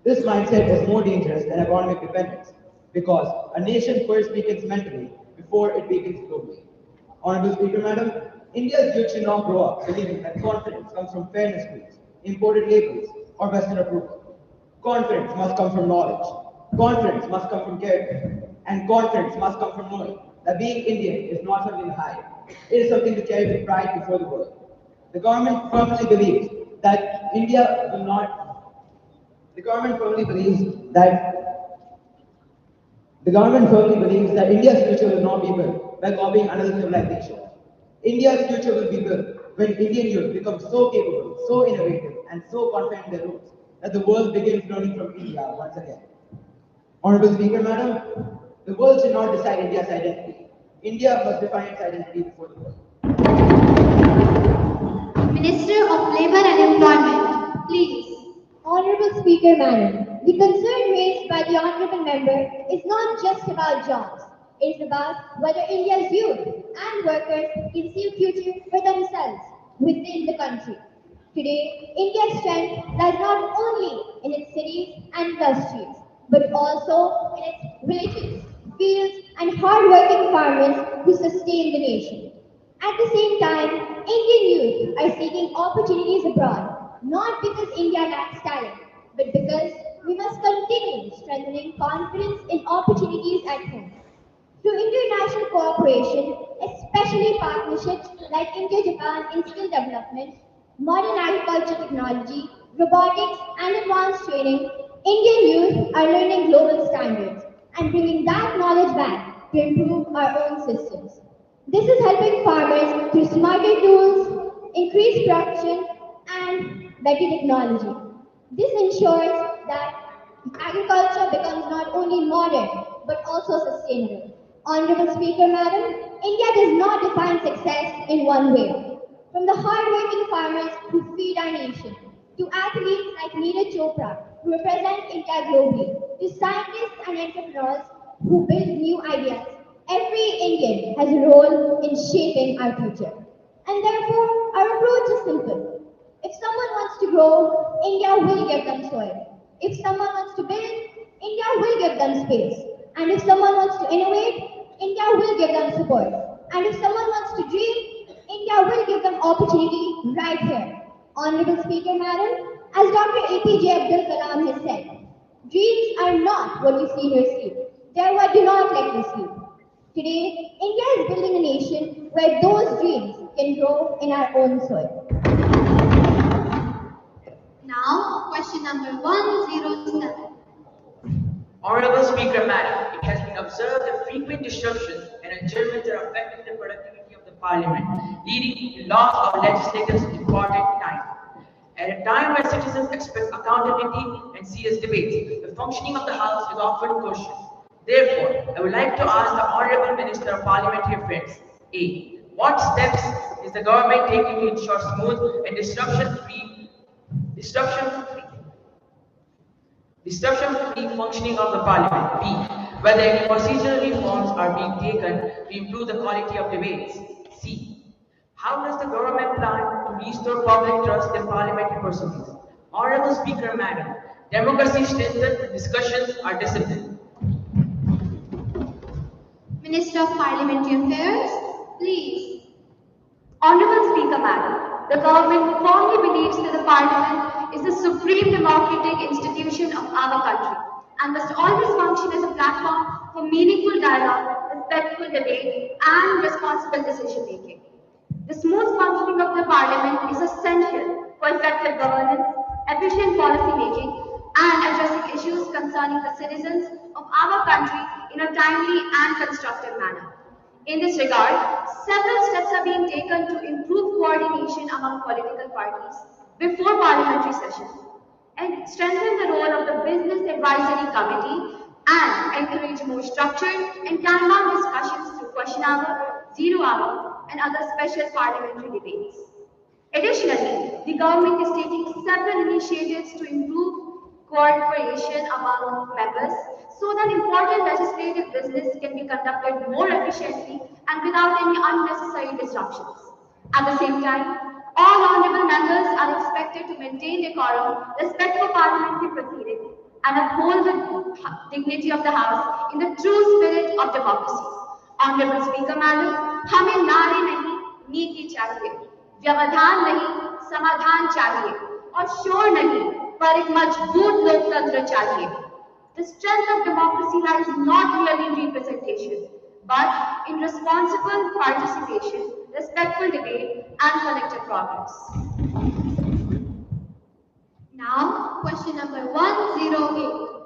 This mindset is more dangerous than economic dependence because a nation first weakens mentally before it weakens globally. Honorable Speaker, Madam, India's youth should not grow up believing that confidence comes from fairness grades, imported labels, or Western approval. Confidence must come from knowledge. Confidence must come from character. And confidence must come from knowing that being Indian is not something to hide. It is something to carry with pride before the world. The government firmly believes that India will not. The government firmly believes that India's future will not be built by copying another civilization. India's future will be built when Indian youth become so capable, so innovative, and so confident in their roots that the world begins learning from India once again. Honorable Speaker, Madam, the world should not decide India's identity. India must define its identity before the world. Minister of Labour and Employment, please. Honorable Speaker, Madam, the concern raised by the Honorable Member is not just about jobs. It is about whether India's youth and workers can see a future for themselves within the country. Today, India's strength lies not only in its cities and industries, but also in its villages, fields, and hard-working farmers who sustain the nation. At the same time, Indian youth are seeking opportunities abroad, not because India lacks talent, but because we must continue strengthening confidence in opportunities at home. Through international cooperation, especially partnerships like India-Japan in skill development, modern agriculture technology, robotics, and advanced training, Indian youth are learning global standards and bringing that knowledge back to improve our own systems. This is helping farmers through smarter tools, increased production, and better technology. This ensures that agriculture becomes not only modern but also sustainable. Honorable Speaker, Madam, India does not define success in one way. From the hard-working farmers who feed our nation, to athletes like Neeraj Chopra, who represent India globally, to scientists and entrepreneurs who build new ideas, every Indian has a role in shaping our future. And therefore, our approach is simple. If someone wants to grow, India will give them soil. If someone wants to build, India will give them space. And if someone wants to innovate, India will give them support. And if someone wants to dream, India will give them opportunity right here. Honorable Speaker, Madam, as Dr. APJ Abdul Kalam has said, dreams are not what you see in your sleep. They are what do not let you sleep. Today, India is building a nation where those dreams can grow in our own soil. Now, question number 107. Honorable Speaker, Madam, it has been observed that frequent disruptions and adjournments are affecting the productivity of the Parliament, leading to loss of legislators' important time. At a time where citizens expect accountability and serious debates, the functioning of the House is often questioned. Therefore, I would like to ask the Honorable Minister of Parliamentary Affairs, A. What steps is the government taking to ensure smooth and disruption-free functioning of the Parliament? B. Whether any procedural reforms are being taken to improve the quality of debates? C. How does the government plan to restore public trust in parliamentary proceedings? Honorable Speaker, Madam, democracy strengthens when discussions are disciplined. Minister of Parliamentary Affairs, please. Honorable Speaker, Madam, the government firmly believes that the Parliament is the supreme democratic institution of our country and must always function as a platform for meaningful dialogue, respectful debate, and responsible decision-making. The smooth functioning of the Parliament is essential for effective governance, efficient policy-making, and addressing issues concerning the citizens of our country in a timely and constructive manner. In this regard, several steps are being taken to improve coordination among political parties before parliamentary sessions and strengthen the role of the Business Advisory Committee and encourage more structured and time-bound discussions through question hour, zero hour, and other special parliamentary debates. Additionally, the government is taking several initiatives to improve cooperation among members so that important legislative business can be conducted more efficiently and without any unnecessary disruptions. At the same time, All honorable members are expected to maintain decorum, respect for parliamentary proceedings, and uphold the dignity of the House in the true spirit of democracy. Honorable Speaker Madam, हमें नारे नहीं नीति चाहिए, व्यवधान नहीं समाधान चाहिए, और शोर नहीं पर एक मजबूत लोकतंत्र चाहिए. The strength of democracy lies not merely in representation, but in responsible participation, respectful debate, and collective progress. Now, question number 108.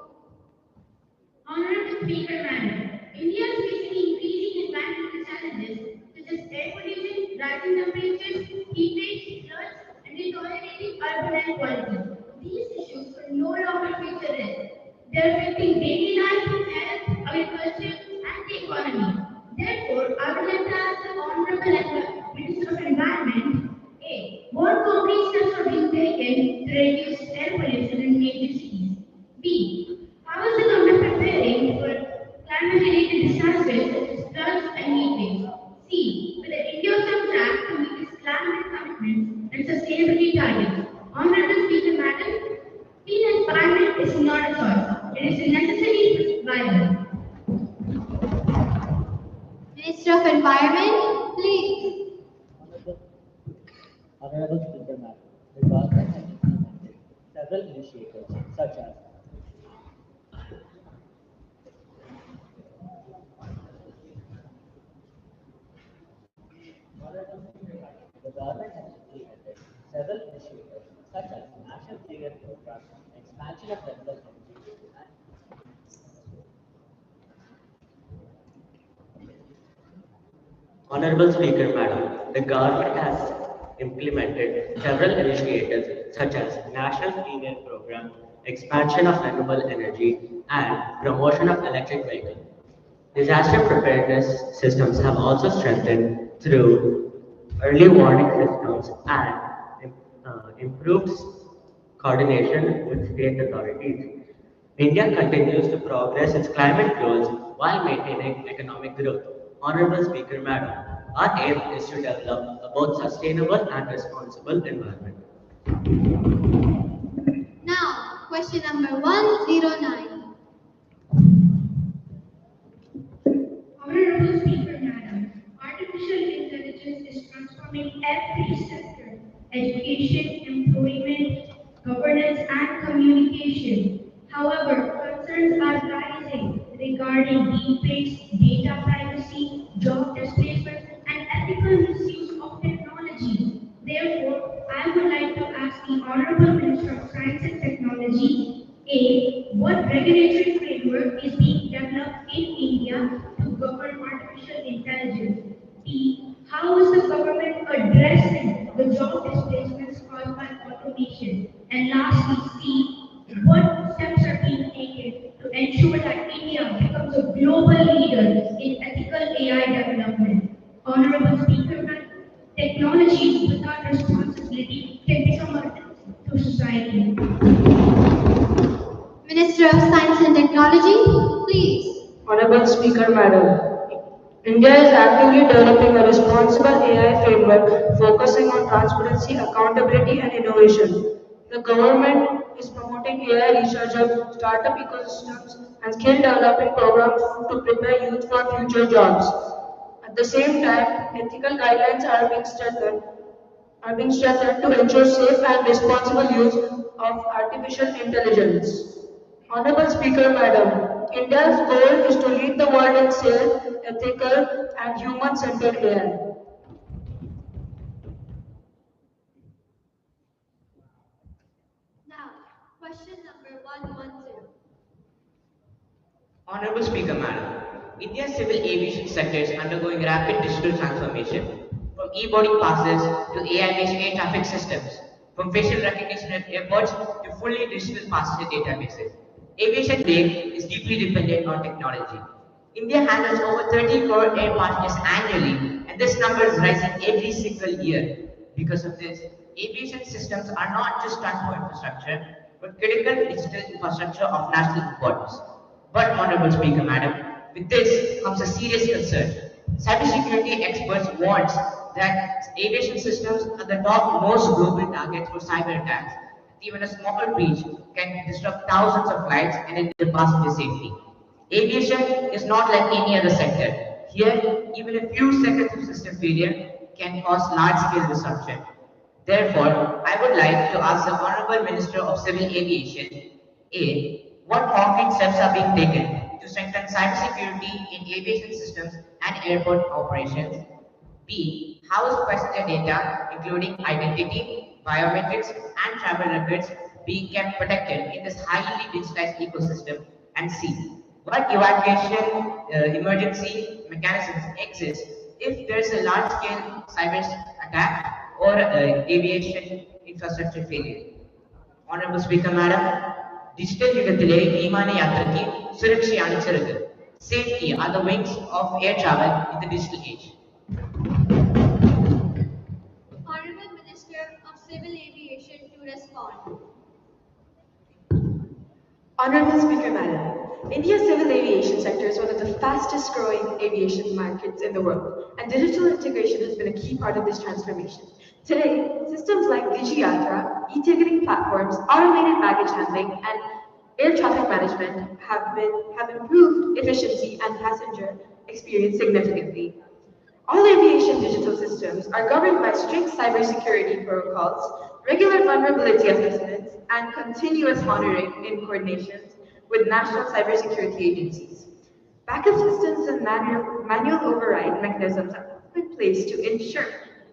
Honorable Speaker Madam, India is facing increasing environmental challenges such as air pollution, rising temperatures, heat waves, floods, and deteriorating urban air quality. These issues are no longer future-ready. They are affecting daily life, health, agriculture, and the economy. Therefore, I would like to ask the Honorable Minister of Environment, A. What concrete steps are being taken to reduce air pollution in major cities? B. How is the government preparing for climate-related disasters such as floods and heat waves? C. Whether India is on track to meet its climate commitments and sustainability targets? Honorable Speaker Madam, clean environment is not a choice. It is a necessary survival. Minister of Environment, please. Honorable Speaker Madam, the government has implemented several initiatives such as the government has implemented several initiatives such as National Clean Program, expansion of renewable energy, and Honorable Speaker Madam, the government has implemented several initiatives such as National Clean Air Program, expansion of renewable energy, and promotion of electric vehicles. Disaster preparedness systems have also strengthened through early warning systems and improved coordination with state authorities. India continues to progress its climate goals while maintaining economic growth. Honorable Speaker Madam, our aim is to develop a both sustainable and responsible environment. Now, question number 109. Honorable Speaker Madam, artificial intelligence is transforming every sector: education, employment, governance, and communication. However, concerns are rising regarding deepfakes, data privacy, job displacement, and ethical misuse of technology. Therefore, I would like to ask the Honorable Minister of Science and Technology, A. What regulatory framework is being developed in India to govern artificial intelligence? B. How is the government addressing the job displacements caused by automation? And lastly, C. What steps are being taken to ensure that India becomes a global leader in ethical AI development? Honorable Speaker, Madam, technology without responsibility can become a threat to society. Minister of Science and Technology, please. Honorable Speaker Madam, India is actively developing a responsible AI framework focusing on transparency, accountability, and innovation. The government is promoting AI research of startup ecosystems and skill development programs to prepare youth for future jobs. At the same time, ethical guidelines are being strengthened to ensure safe and responsible use of artificial intelligence. Honorable Speaker Madam, India's goal is to lead the world in safe, ethical, and human-centered AI. Now, question number 110. Honorable Speaker Madam, India's civil aviation sector is undergoing rapid digital transformation from e-boarding passes to AI-based air traffic systems, from facial recognition at airports to fully digital passenger databases. Aviation today is deeply dependent on technology. India handles over 30 crore air passengers annually, and this number is rising every single year. Because of this, aviation systems are not just transport infrastructure, but critical digital infrastructure of national importance. But, Honorable Speaker Madam, with this comes a serious concern. Cybersecurity experts warn that aviation systems are the top most global targets for cyber attacks. Even a small breach can disrupt thousands of flights and endanger passenger safety. Aviation is not like any other sector. Here, even a few seconds of system failure can cause large-scale disruption. Therefore, I would like to ask the Honorable Minister of Civil Aviation, A, what concrete steps are being taken to strengthen cybersecurity in aviation systems and airport operations? B, how is passenger data, including identity, biometrics, and travel records, being kept protected in this highly digitalized ecosystem? And C, what evacuation emergency mechanisms exist if there is a large-scale cyber attack or aviation infrastructure failure? Honorable Speaker, Madam, digital യുഗത്തിലെ വിമാനയാത്രയ്ക്ക് സുരക്ഷയാണ് ചിറക്. Safety are the wings of air travel in the digital age. Honorable Minister of Civil Aviation to respond. Honorable Speaker, Madam, India's civil aviation sector is one of the fastest growing aviation markets in the world, and digital integration has been a key part of this transformation. Today, systems like DigiYatra, e-ticketing platforms, automated baggage handling, and air traffic management have improved efficiency and passenger experience significantly. All aviation digital systems are governed by strict cybersecurity protocols, regular vulnerability assessments, and continuous monitoring in coordination with national cybersecurity agencies. Backup systems and manual override mechanisms are put in place to ensure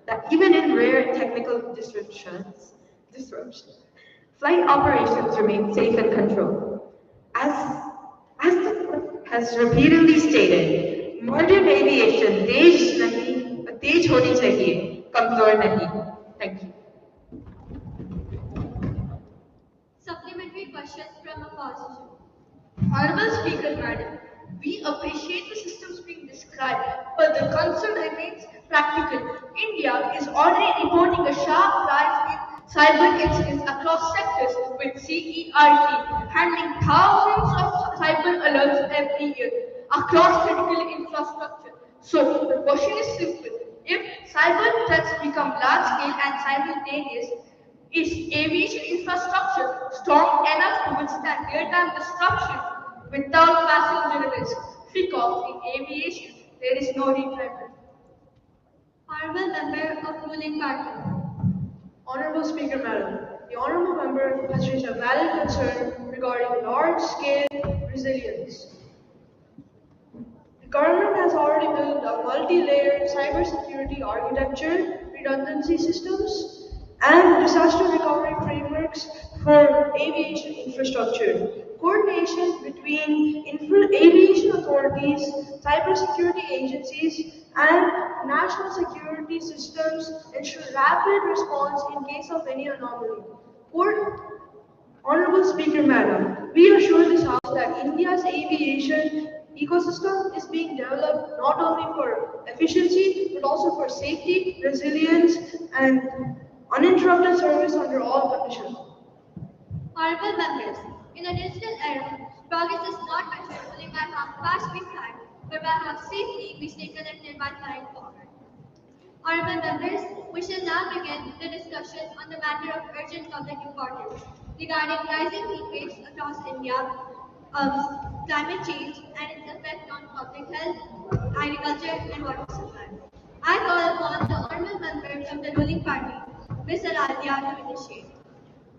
that even in rare technical disruptions, flight operations remain safe and controlled. As the court has repeatedly stated, modern aviation तेज होनी चाहिए, कमजोर नहीं. Thank you. Supplementary questions from opposition. Honorable Speaker, Madam, we appreciate the systems being described, but the concern remains practical. India is already reporting a sharp rise in cyber incidents across sectors, with CERT handling thousands of cyber alerts every year across critical infrastructure. So, the question is simple. If cyber threats become large-scale and simultaneous, is aviation infrastructure strong enough to withstand real-time disruption without passenger risk? Because in aviation, there is no retrieval. Honorable Member of ruling party. Honorable Speaker, Madam, the Honorable Member has raised a valid concern regarding large-scale resilience. The government has already built a multi-layered cybersecurity architecture, redundancy systems, and disaster recovery frameworks for aviation infrastructure. Coordination between aviation authorities, cybersecurity agencies, and national security systems ensure rapid response in case of any anomaly. Honorable Speaker, Madam, we assure this House that India's aviation ecosystem is being developed not only for efficiency, but also for safety, resilience, and uninterrupted service under all conditions. Honorable members, in a digital era, progress is not measured only by how fast we fly, but by how safely we stay connected by flying forward. Honorable members, we shall now begin the discussion on the matter of urgent public importance regarding rising heat waves across India, climate change, and its effect on public health, agriculture, and water supply. I call upon the honorable member from the ruling party, Ms. Aradhya, to initiate.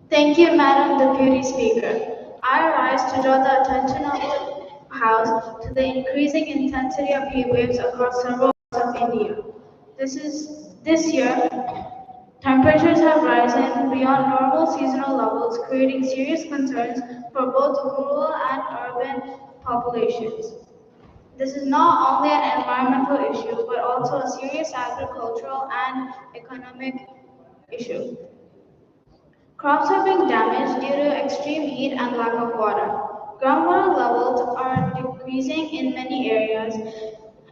Thank you, Madam Deputy Speaker. I rise to draw the attention of the House to the increasing intensity of heat waves across several parts of India. This year, temperatures have risen beyond normal seasonal levels, creating serious concerns for both rural and urban populations. This is not only an environmental issue, but also a serious agricultural and economic issue. Crops are being damaged due to extreme heat and lack of water. Groundwater levels are decreasing in many areas,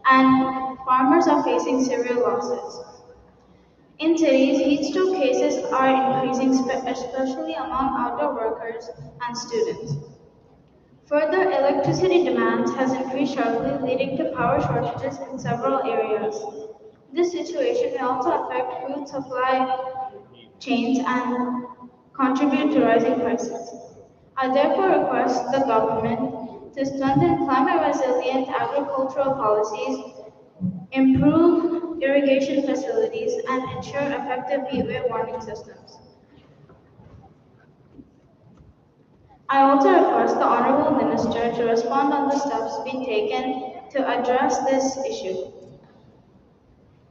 and farmers are facing severe losses. In cities, heat stroke cases are increasing, especially among outdoor workers and students. Further, electricity demand has increased sharply, leading to power shortages in several areas. This situation may also affect food supply chains and contribute to rising prices. I therefore request the government to strengthen climate resilient agricultural policies, improve irrigation facilities, and ensure effective heatwave warning systems. I also request the Honorable Minister to respond on the steps being taken to address this issue.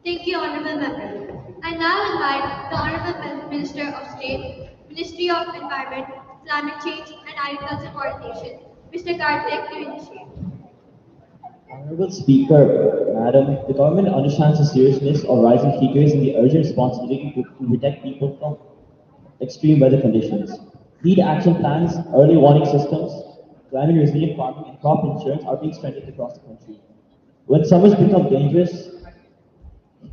Thank you, Honorable Member. I now invite the Honorable Minister of State, Ministry of Environment, Climate Change and Agriculture Coordination, Mr. Karthik, to initiate. Honorable Speaker, Madam, the government understands the seriousness of rising heat waves and the urgent responsibility to protect people from extreme weather conditions. Heat action plans, early warning systems, climate resilient farming, and crop insurance are being strengthened across the country. When summers become dangerous,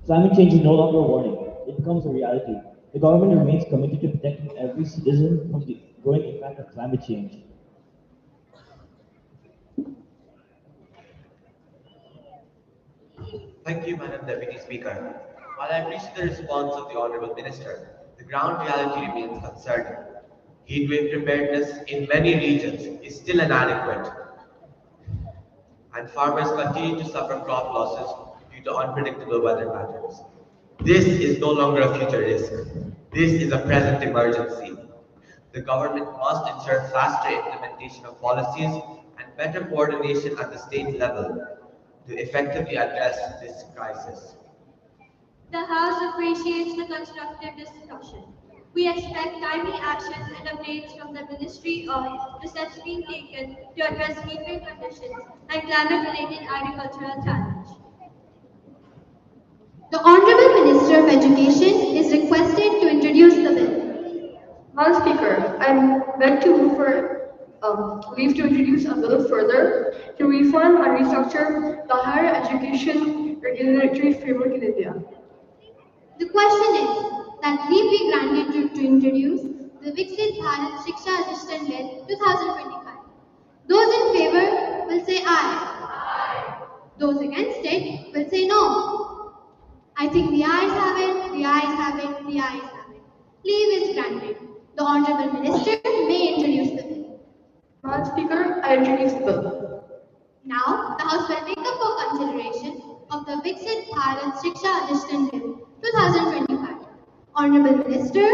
climate change is no longer a warning, it becomes a reality. The government remains committed to protecting every citizen from the growing impact of climate change. Thank you, Madam Deputy Speaker. While I appreciate the response of the Honorable Minister, the ground reality remains concerning. Heatwave preparedness in many regions is still inadequate, and farmers continue to suffer crop losses due to unpredictable weather patterns. This is no longer a future risk. This is a present emergency. The government must ensure faster implementation of policies and better coordination at the state level to effectively address this crisis. The House appreciates the constructive discussion. We expect timely actions and updates from the Ministry on the steps being taken to address heatwave conditions and climate-related agricultural challenges. The Honorable Minister of Education is requested to introduce the bill. Madam Speaker, I beg to move for leave to introduce a bill further to reform and restructure the higher education regulatory framework in India. The question is that leave be granted to introduce the Viksit Bharat Shiksha Adhishtan Bill 2025. Those in favor will say aye. Those against it will say no. I think the ayes have it, the ayes have it, the ayes have it. Leave is granted. The Honorable Minister may introduce the bill. Madam Speaker, I introduce the bill. Now, the House will take up for consideration of the Viksit Bharat Shiksha Adhishtan Bill 2025. Honorable Minister,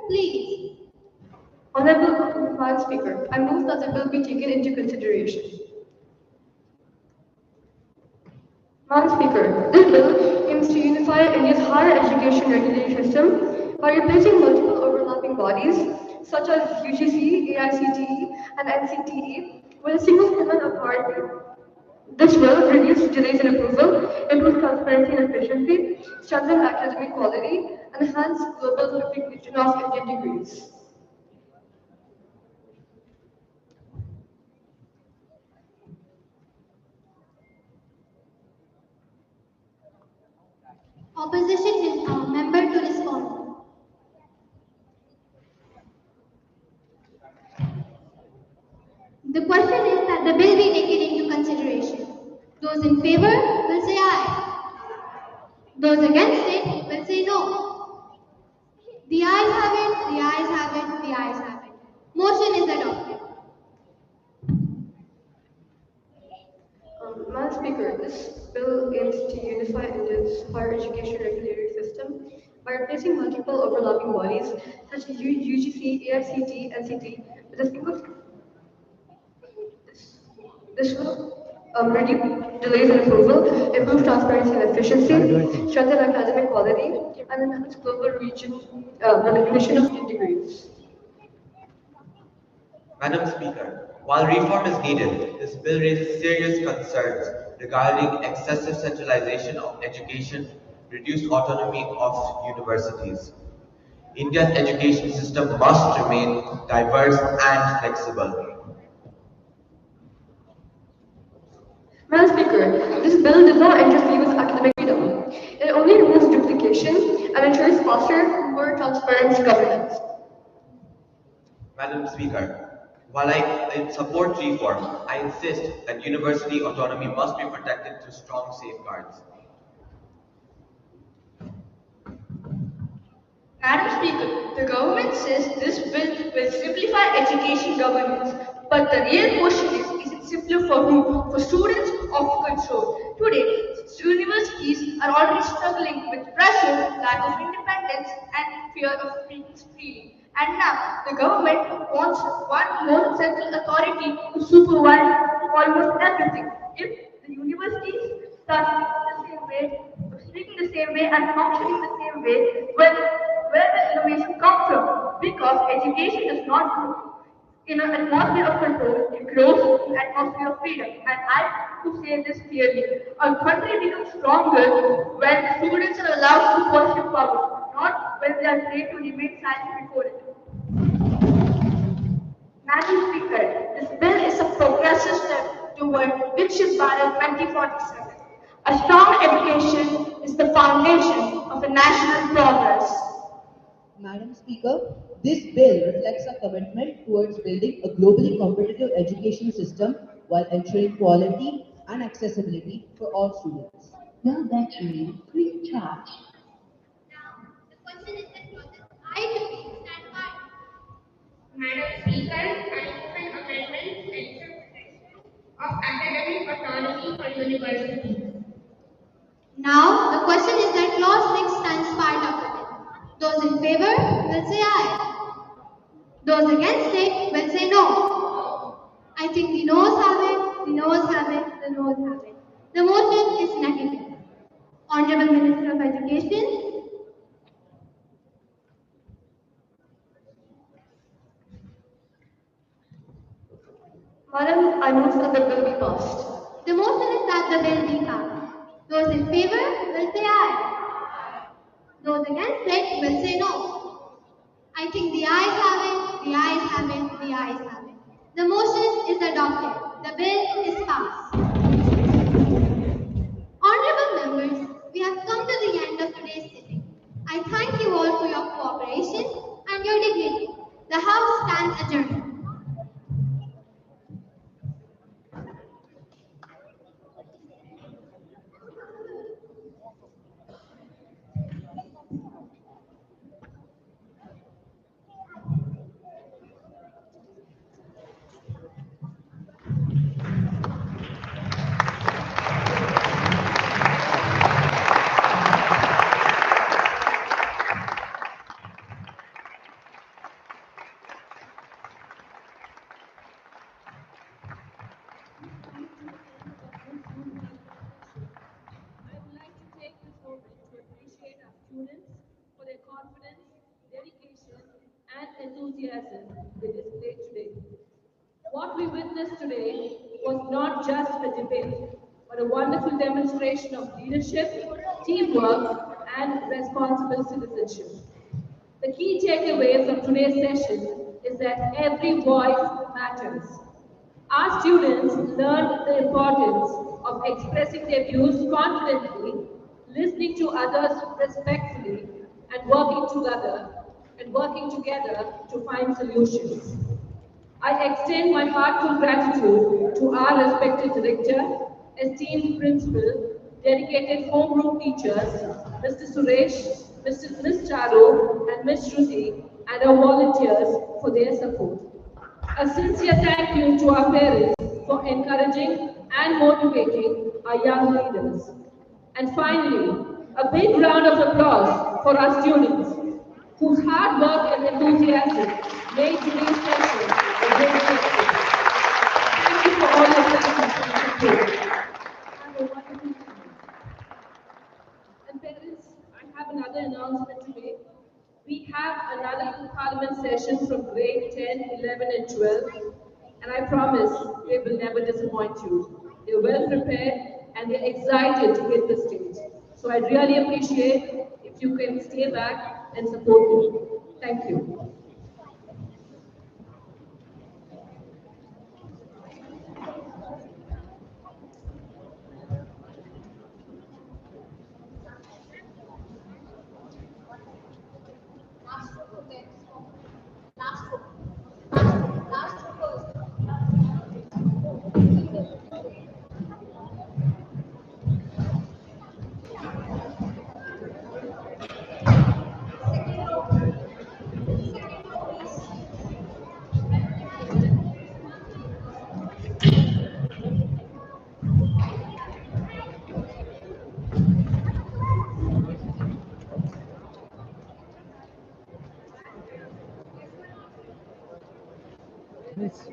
please. Honorable Madam Speaker, I move that the bill be taken into consideration. Madam Speaker, this bill aims to unify India's higher education regulatory system by replacing multiple overlapping bodies such as UGC, AICTE, and NCTE with a single common authority. This will reduce delays in approval, improve transparency and efficiency, strengthen academic quality, and enhance global recognition of Indian degrees. Opposition is a member to respond. The question is that the bill be taken into consideration. Those in favor will say aye. Those against it will say no. The ayes have it, the ayes have it, the ayes have it. Motion is adopted. Madam Speaker, this bill aims to unify India's higher education regulatory system by replacing multiple overlapping bodies such as UGC, AICTE, NCT with a single. This will reduce delays in approval, improve transparency and efficiency, strengthen academic quality, and enhance global recognition of Indian degrees. Madam Speaker, while reform is needed, this bill raises serious concerns regarding excessive centralization of education, reduced autonomy of universities. India's education system must remain diverse and flexible. Madam Speaker, this bill does not interfere with academic freedom. It only removes duplication and ensures faster, more transparent governance. Madam Speaker, while I support reform, I insist that university autonomy must be protected through strong safeguards. Madam Speaker, the government says this bill will simplify education governance. But the real question is it simpler for who? For students or for control? Today, universities are already struggling with pressure, lack of independence, and fear of speaking freely. And now, the government wants one more central authority to supervise almost everything. If the universities start speaking the same way and functioning the same way, where the innovation comes from? Because education does not grow in an atmosphere of control, it grows in an atmosphere of freedom. And I have to say this clearly. A country becomes stronger when students are allowed to question power, not when they are trained to remain silent before it. Madam Speaker, this bill is a progressive step toward Viksit Bharat 2047. A strong education is the foundation of a national progress. Madam Speaker, this bill reflects a commitment towards building a globally competitive education system while ensuring quality and accessibility for all students. No battery, free charge. The question is that I to be stand by. Madam Speaker, I move an amendment to ensure protection of academic autonomy for universities. Now, the question is that clause 6 stands part of the bill. Those in favor will say aye. Those against it will say no. I think the noes have it, the noes have it, the noes have it. The motion is negative. Honorable Minister of Education. Madam, I move that the bill be passed. The motion is that the bill be passed. Those in favor will say aye. Those against it will say no. I think the ayes have it, the ayes have it, the ayes have it. The motion is adopted. The bill is passed. Honorable members, we have come to the end of today's sitting. I thank you all for your cooperation and your dignity. The House stands adjourned. Enthusiasm they displayed today. What we witnessed today was not just a debate, but a wonderful demonstration of leadership, teamwork, and responsible citizenship. The key takeaway from today's session is that every voice matters. Our students learned the importance of expressing their views confidently, listening to others respectfully, and working together to find solutions. I extend my heartfelt gratitude to our respected director, esteemed principal, dedicated homeroom teachers, Mr. Suresh, Ms. Charu, and Ms. Shruti, and our volunteers for their support. A sincere thank you to our parents for encouraging and motivating our young leaders. And finally, a big round of applause for our students, whose hard work and enthusiasm made today's session a great success. Thank you for all your presence and support. Have a wonderful evening. And parents, I have another announcement today. We have another Parliament session from grade 10, 11, and 12, and I promise they will never disappoint you. They're well prepared and they're excited to hit the stage. So I'd really appreciate if you can stay back and support them. Thank you. Eighth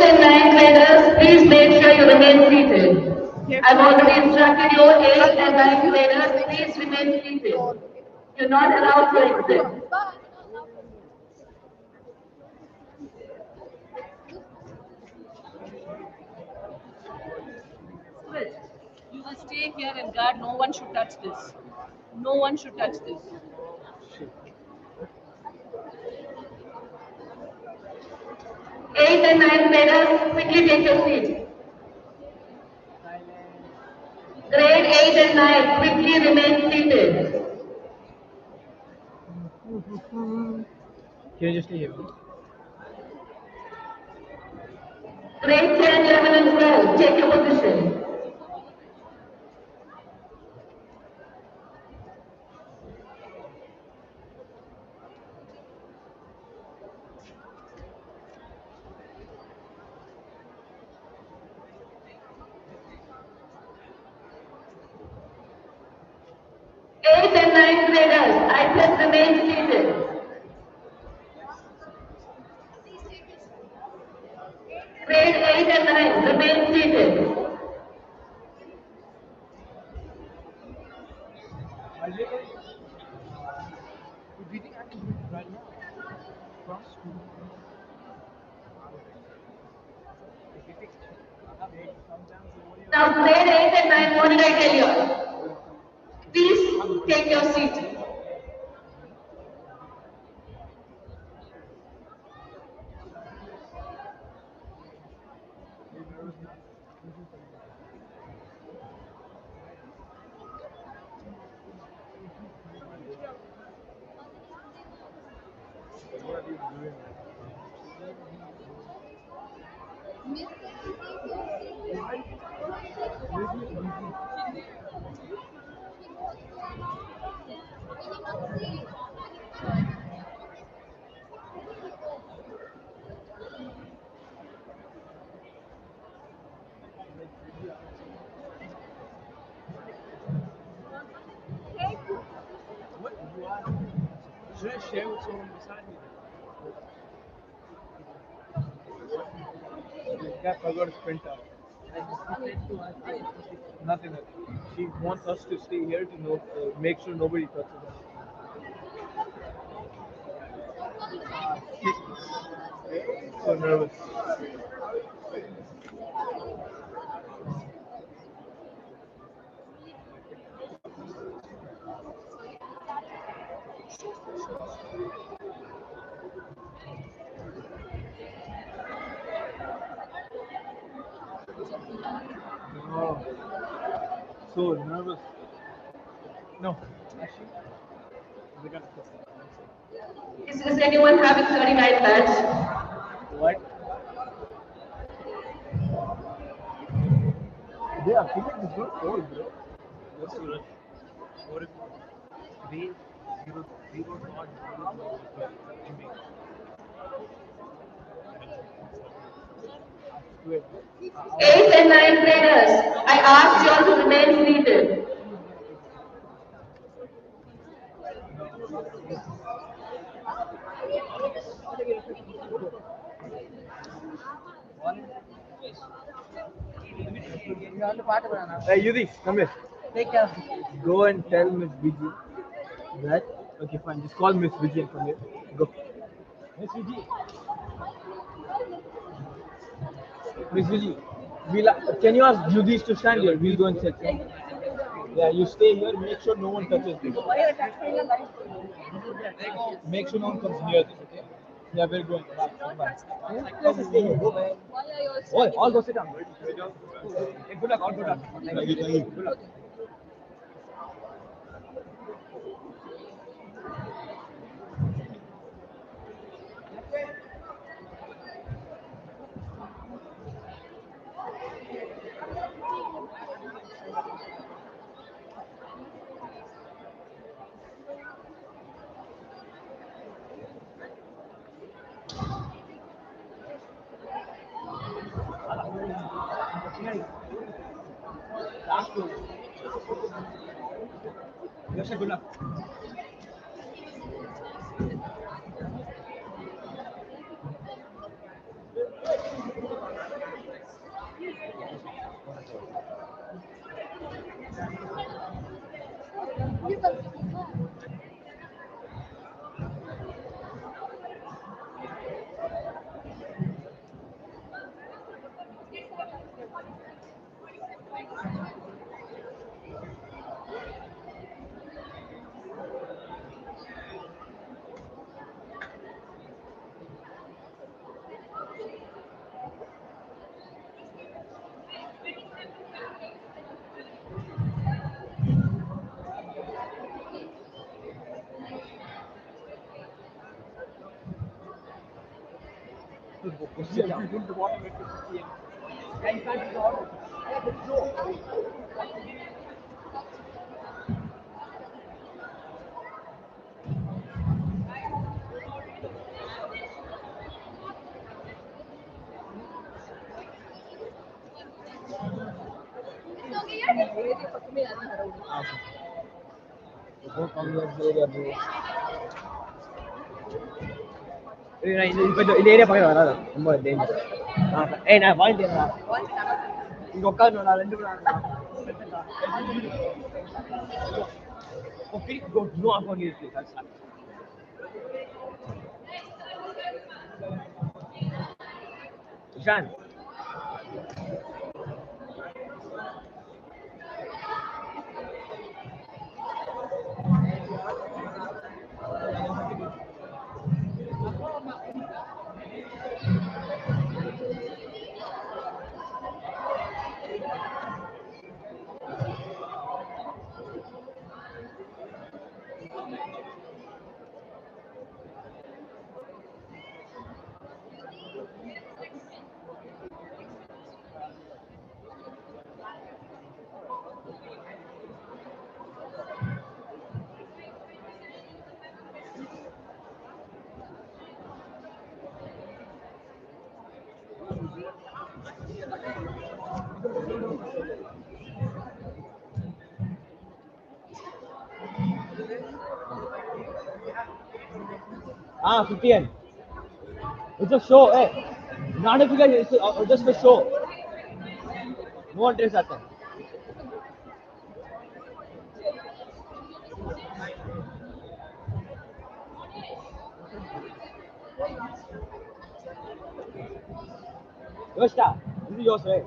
and ninth graders, please make sure you remain seated. I've already instructed you, eighth and ninth graders, please remain seated. You're not allowed to exit. Switch. You will stay here and guard. No one should touch this. No one should touch this. Eighth and ninth graders, quickly take your seat. Grade 8 and 9, quickly remain seated. Can you just stay here? Grade 10, 11 and 12, take your position. Eighth and ninth graders, I said remain seated. Grade 8 and 9, remain seated. Now, grade 8 and 9, what did I tell you? Please take your seat. Should I share with someone beside me? This guy forgot his printer. Nothing. She wants us to stay here to know, make sure nobody touches us. So nervous. Oh, so nervous. No, actually, they got Is anyone having 39 batch? what? They are keeping this good old, bro. What's the rush? What if 3 0 not Eighth and ninth graders, I asked you all to remain seated. Hey, Yudhi, come here. Take care. Go and tell Miss Vijay that. Okay, fine. Just call Miss Vijay and come here. Go. Miss Vijay. Miss Vijay, can you ask Judis to stand here? We'll go and check. Yeah, you stay here. Make sure no one touches this. Make sure no one comes near this. Okay? Yeah, we're going. Bye. Let's stay here. Go, man. Oh, all go sit down. Hey, good luck. All good luck. Thank you. Good luck. Last two. Yosha, good luck. இந்த area பக்கம் வராது ரொம்ப danger ஏய் நான் வாங்கிட்டேன்டா இங்க உட்காந்து நான் 2 மணி Okay, go. No, I'm going to use this. That's fine. Ishan. Ah, 15. It's a show, eh? Not if you guys, it's just a show. No one trace आता है. Yoshta, this is yours, right?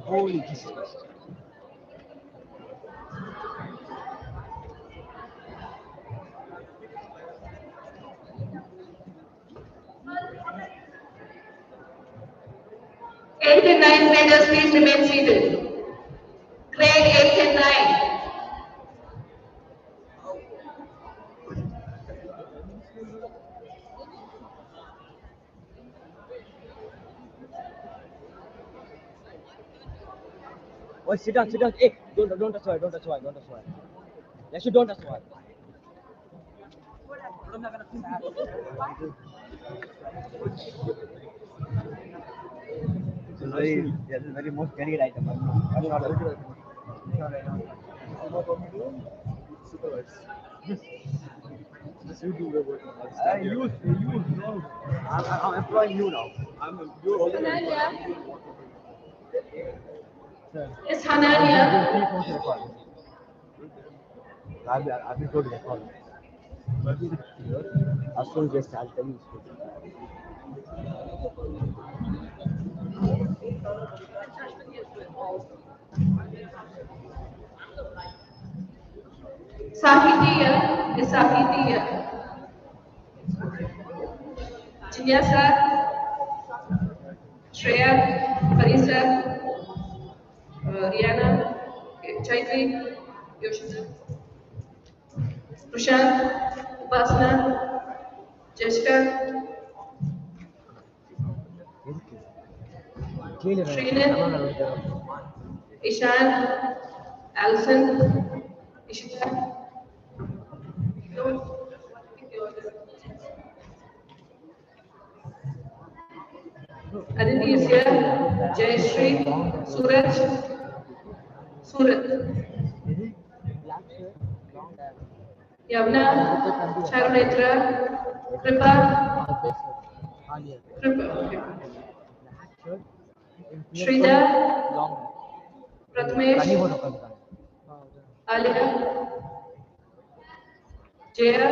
Holy Jesus. Eighth and ninth graders, please remain seated. Grade 8 and 9. Oh, sit down, sit down. Hey, don't touch wire, don't touch wire, don't touch wire. Yes, you don't touch wire. This is very most carried item. I'm not Just you do the work. You, no. I'm employing you now. It's Hanania. I've been told to record. As soon as I'll tell you. Sahitiya is Sahitiya. Chinya sir, Shreya, Parisa, Rihanna, Chaitri, Yoshita, Prashant, Upasana, Jessica, Srinath, Ishan, Alison, Ishita. Aditi is here. Jayashree, Suraj, Surat, Yavna, Charunetra, Kripa, Shrida, Pratmesh, Alia, Jaya,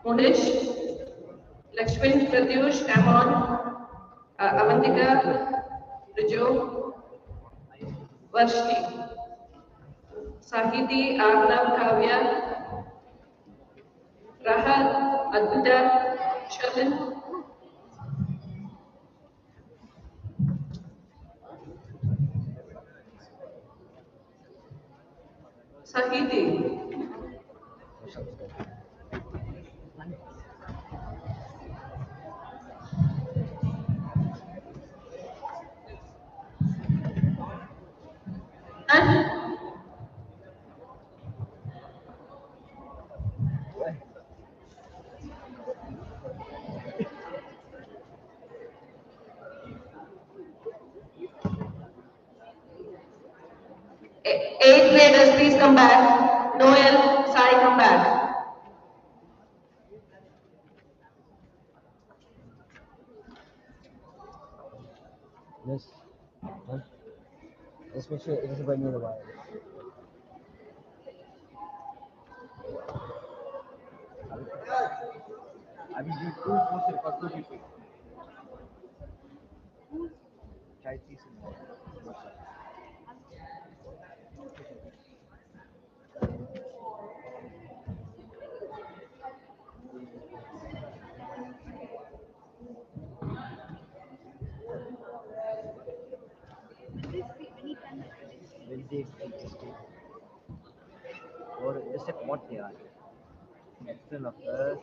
Monish, Lakshmin, Pratyush, Amon, Avantika, Rijo, Varshni, Sahiti, Arnav, Kavya, Rahal, Advita, Shalin, Sahiti, and 8th graders, please come back. Noel, Sai, come back. Yes. Especially if it's by me. I mean, you two posted for 2 people. Try to see some. Will they exist? Or just like what they are? External affairs.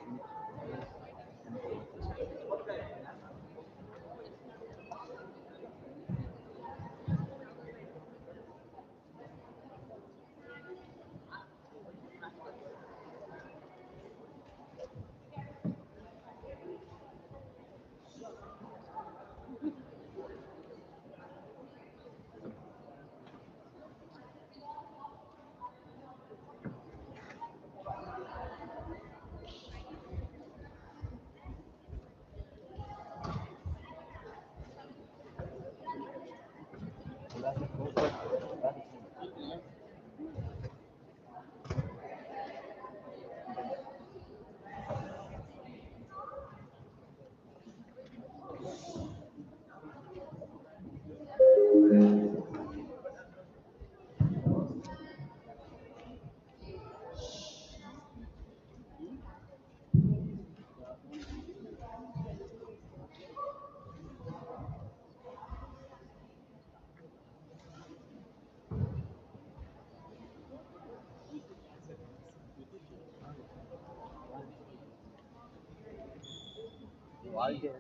Volunteer.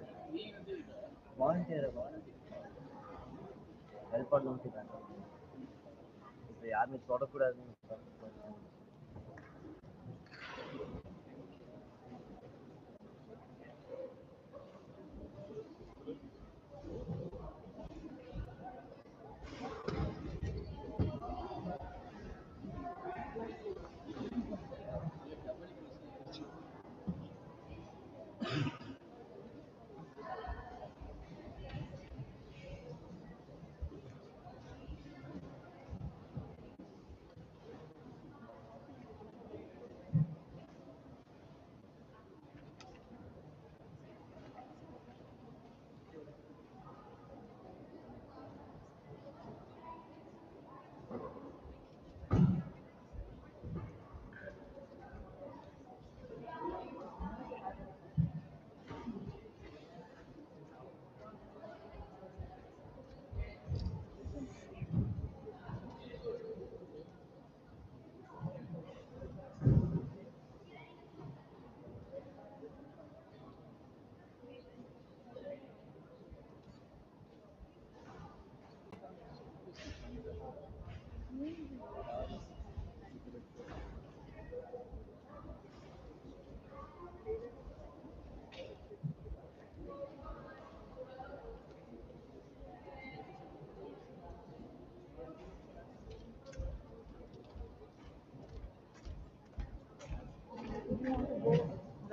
Volunteer. Help out don't think. यार मैं छोटा पूरा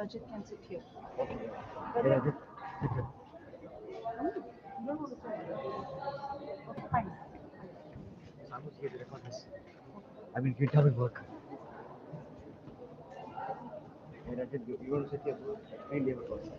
Rajat can sit here. Hey, Rajat, sit here. You don't want to say. Okay, fine. Samu's here to record this. I mean, guitar will work. Hey, Rajat, you want to sit here? Main labor first.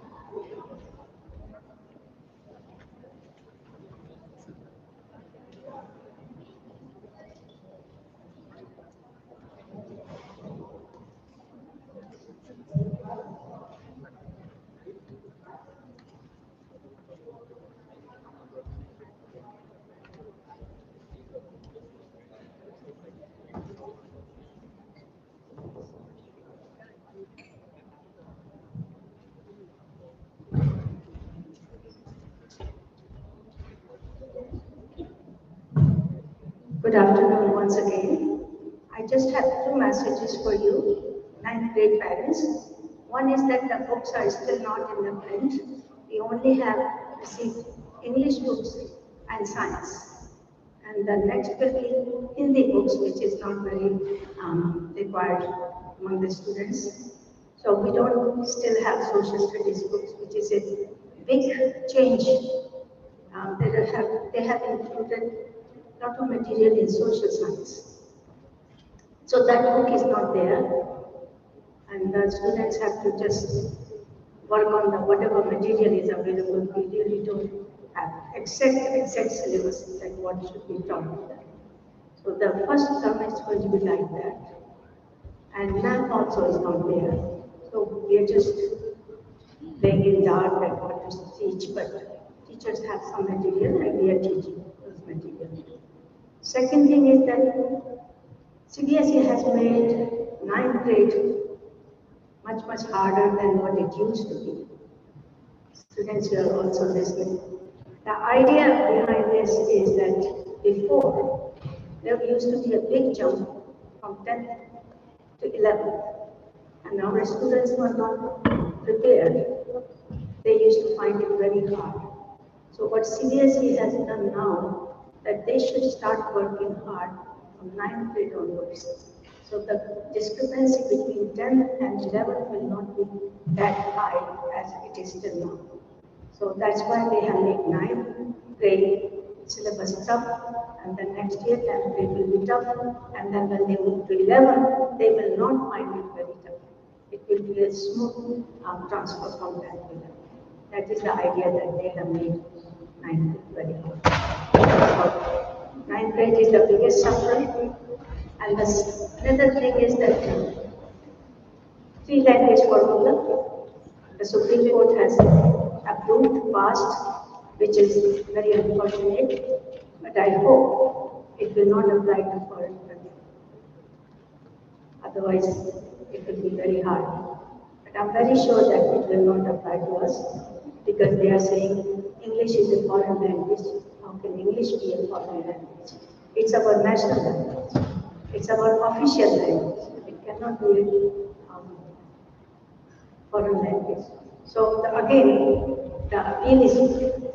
Good afternoon once again. I just have two messages for you, ninth grade parents. One is that the books are still not in the print. We only have received English books and science. And the next will be Hindi books, which is not very required among the students. So we don't still have social studies books, which is a big change. They have included a lot of material in social science. So that book is not there, and the students have to just work on the whatever material is available. We really don't have exact syllabus that what should be taught. So the first term is going to be like that, and math also is not there. So we are just playing in dark at what to teach, but teachers have some material and we are teaching those materials. Second thing is that CBSE has made ninth grade much harder than what it used to be. Students are also listening. The idea behind this is that before, there used to be a big jump from 10th to 11th, and our students were not prepared. They used to find it very hard. So what CBSE has done now, that they should start working hard from 9th grade onwards. So the discrepancy between 10th and 11th will not be that high as it is still now. So that's why they have made 9th grade syllabus tough, and the next year 10th grade will be tough, and then when they move to 11th, they will not find it very tough. It will be a smooth transfer from 10th to 11th. That is the idea that they have made 9th grade very hard. So 9th grade is the biggest suffering. And another thing is that three language formula, the Supreme Court has approved, passed, which is very unfortunate, but I hope it will not apply to foreign countries. Otherwise, it will be very hard. But I'm very sure that it will not apply to us, because they are saying English is a foreign language. How can English be a foreign language? It's our national language. It's our official language. It cannot be a foreign language. So again, the appeal is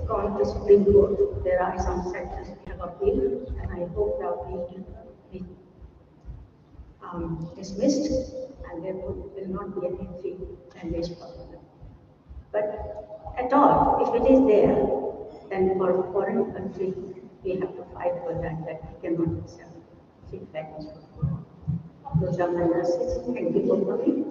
gone to Supreme Court. There are some sectors we have appealed, and I hope the appeal will be dismissed, and there will not be any three language problem. But at all, if it is there, then for a foreign country, we have to fight for that we cannot accept three language problem. Those are my messages. Thank you for coming.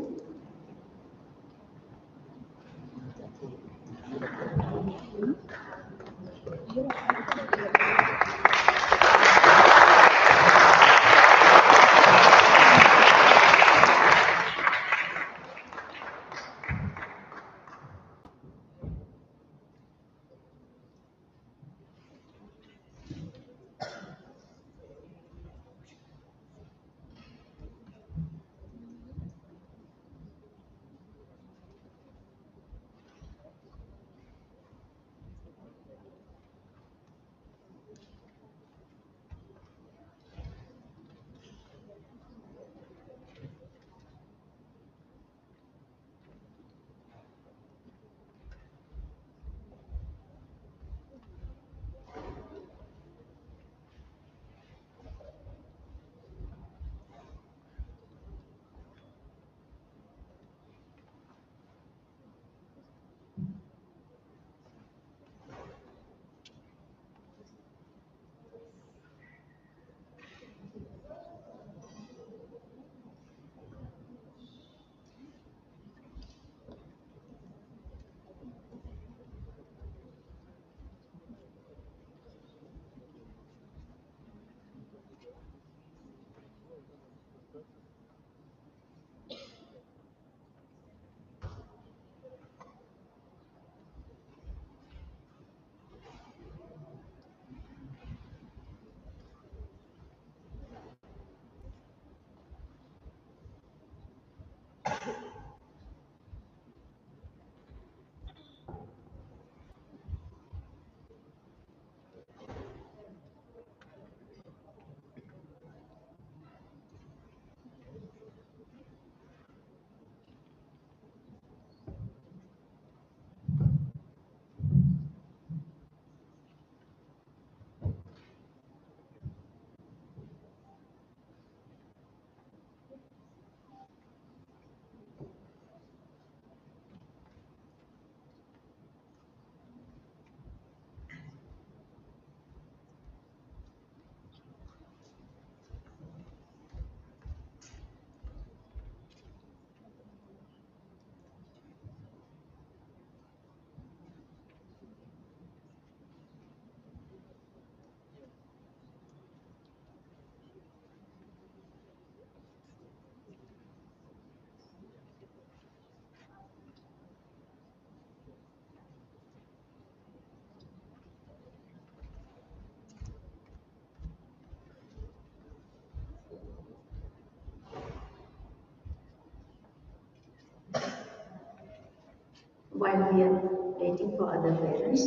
while we are waiting for other parents,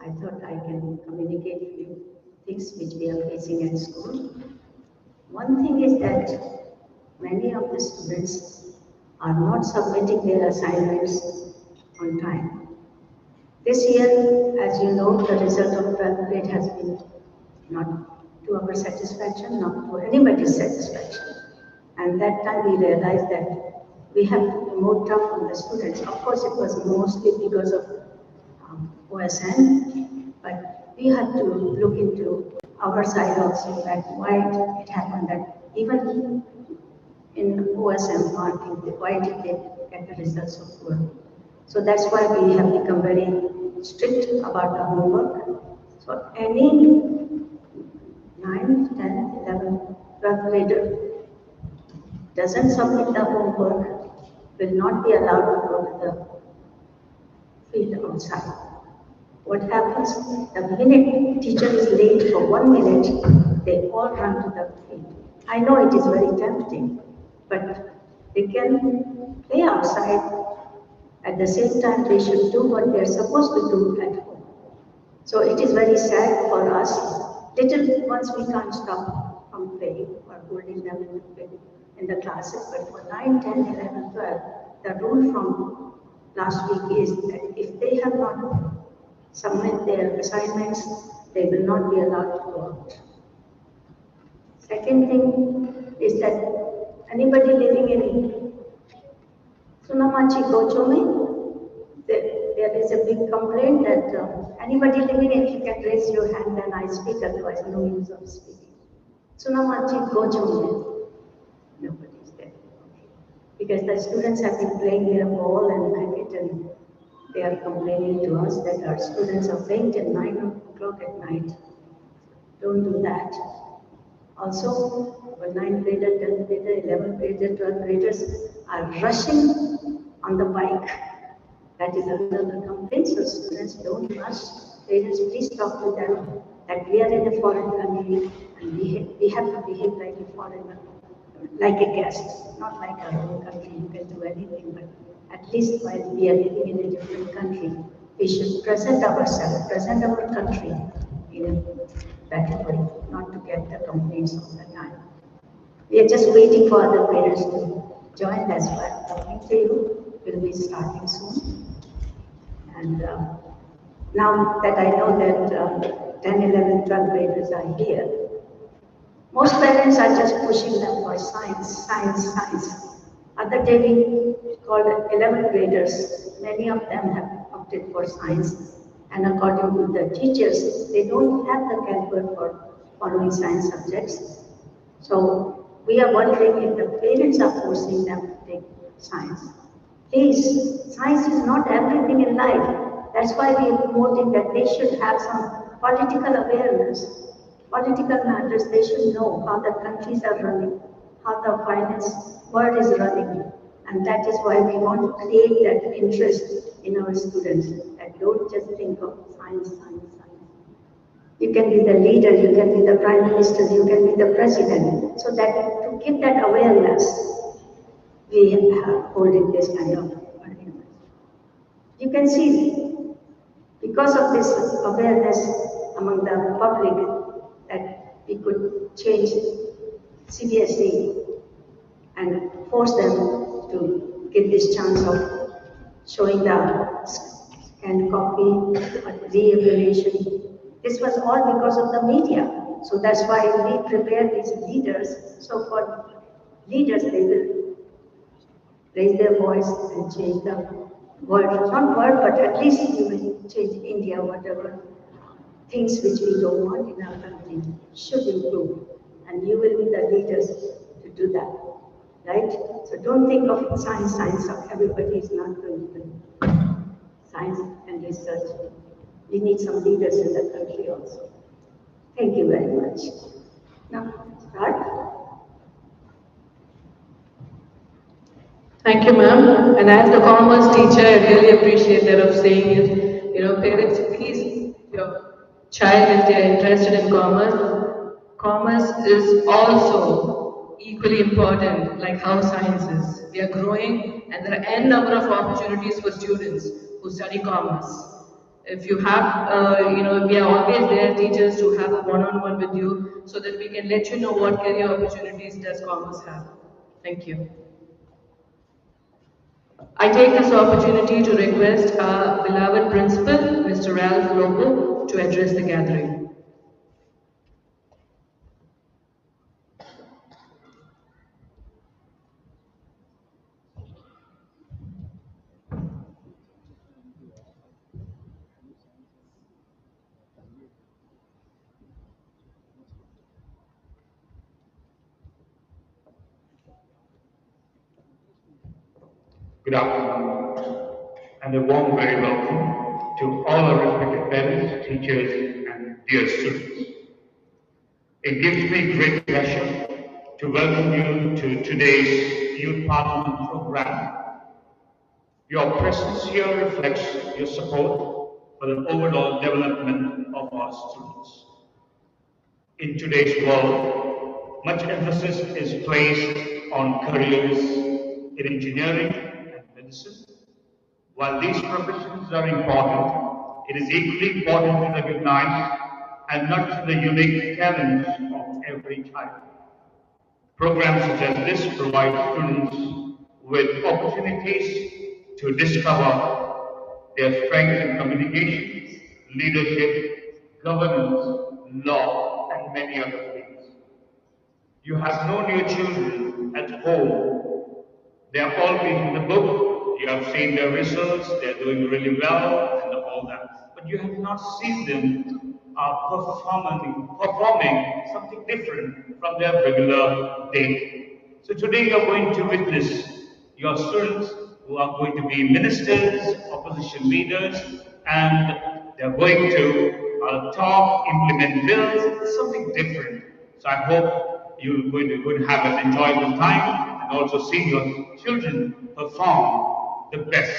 I thought I can communicate few things which we are facing at school. One thing is that many of the students are not submitting their assignments on time. This year, as you know, the result of 12th grade has been not to our satisfaction, not to anybody's satisfaction. And that time we realized that we have to be more tough on the students. Of course, it was mostly because of OSN, but we had to look into our side also, that why it happened that even in OSM marking, why did they get the results so poor? So that's why we have become very strict about the homework. So any 9th, 10th, 11th, 12th grader doesn't submit the homework will not be allowed to go to the field outside. What happens, the minute teacher is late for 1 minute, they all run to the field. I know it is very tempting, but they can play outside. At the same time, they should do what they are supposed to do at home. So it is very sad for us. Little ones we can't stop from playing or holding them in the classes, but for 9, 10, 11, 12, the rule from last week is that if they have not submit their assignments, they will not be allowed to go out. Second thing is that anybody living in Sunamachi Gochome, there is a big complaint that anybody living, if you can raise your hand, then I speak, otherwise no use of speaking. Sunamachi Gochome, nobody is there. Because the students have been playing their ball and cricket, and they are complaining to us that our students are playing till 9 o'clock at night. Don't do that. Also, our 9th grader, 10th grader, 11th grader, 12th graders are rushing on the bike. That is another complaint, so students don't rush. Parents, please talk to them that we are in a foreign country and we have to behave like a foreigner, like a guest, not like our own country. You can do anything, but at least while we are living in a different country, we should present ourselves, present our country in a better way, not to get the complaints all the time. We are just waiting for other parents to join us, but talking to you will be starting soon. And now that I know that 10, 11, 12 graders are here, most parents are just pushing them for science, science, science. Other day we called 11th graders. Many of them have opted for science. And according to the teachers, they don't have the caliber for following science subjects. So we are wondering if the parents are forcing them to take science. Please, science is not everything in life. That's why we are promoting that they should have some political awareness. Political matters, they should know how the countries are running, how the finance world is running. And that is why we want to create that interest in our students, that don't just think of science, science, science. You can be the leader, you can be the prime minister, you can be the president. So that to give that awareness, we are holding this kind of argument. You can see, because of this awareness among the public, that we could change CBSE and force them to get this chance of showing the scanned copy or re-evaluation. This was all because of the media. So that's why we prepare these leaders. So for leaders, they will raise their voice and change the world. Not world, but at least you will change India, whatever things which we don't want in our country should improve. And you will be the leaders to do that. Right? So don't think of science, science, everybody is not going to do science and research. We need some leaders in the country also. Thank you very much. Now, start. Thank you, ma'am. And as the commerce teacher, I really appreciate that of saying it. Parents, please, your child, if they are interested in commerce, commerce is also equally important, like how science is. We are growing, and there are n number of opportunities for students who study commerce. If you have, we are always there, teachers, to have a one-on-one with you so that we can let you know what career opportunities does commerce have. Thank you. I take this opportunity to request our beloved principal, Mr. Ralph Lobo, to address the gathering. Good afternoon, and a warm very welcome to all our respected parents, teachers, and dear students. It gives me great pleasure to welcome you to today's Youth Parliament program. Your presence here reflects your support for the overall development of our students. In today's world, much emphasis is placed on careers in engineering and medicine. While these professions are important, it is equally important to recognize and nurture the unique talents of every child. Programs such as this provide students with opportunities to discover their strengths in communication, leadership, governance, law, and many other fields. You have known your children at home. They are all reading the book. You have seen their results. They are doing really well and all that. But you have not seen them performing something different from their regular day. So today you are going to witness your students who are going to be ministers, opposition leaders, and they are going to talk, implement bills, something different. So I hope you're going to have an enjoyable time and also see your children perform the best.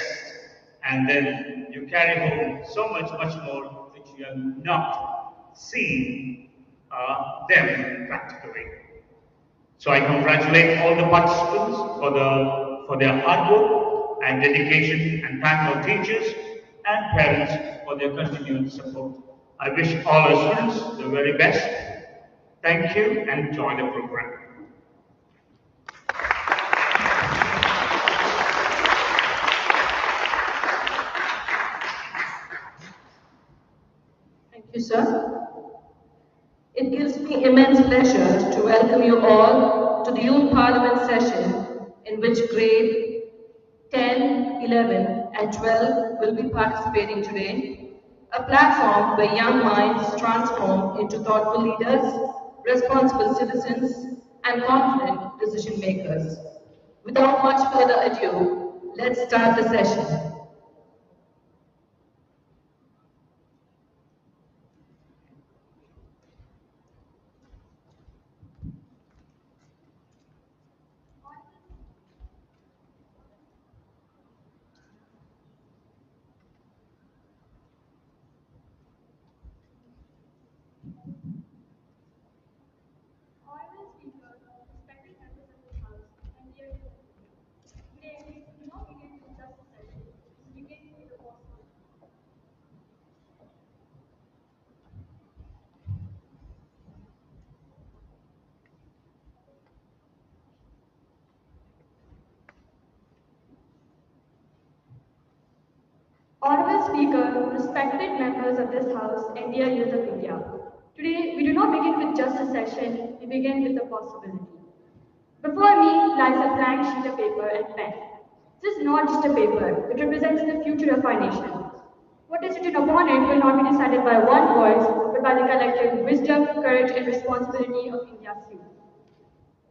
And then you carry home so much more which you have not seen them practically. So I congratulate all the participants for their hard work and dedication, and thank our teachers and parents for their continued support. I wish all our students the very best. Thank you and enjoy the program. Thank you, sir. It gives me immense pleasure to welcome you all to the Youth Parliament session in which grade 10, 11 and 12 will be participating today. A platform where young minds transform into thoughtful leaders, responsible citizens and confident decision makers. Without much further ado, let's start the session. Honorable Speaker, respected members of this House and dear youth of India. Today, we do not begin with just a session, we begin with a possibility. Before me lies a blank sheet of paper and pen. This is not just a paper, it represents the future of our nation. What is written upon it will not be decided by one voice, but by the collective wisdom, courage, and responsibility of India's youth.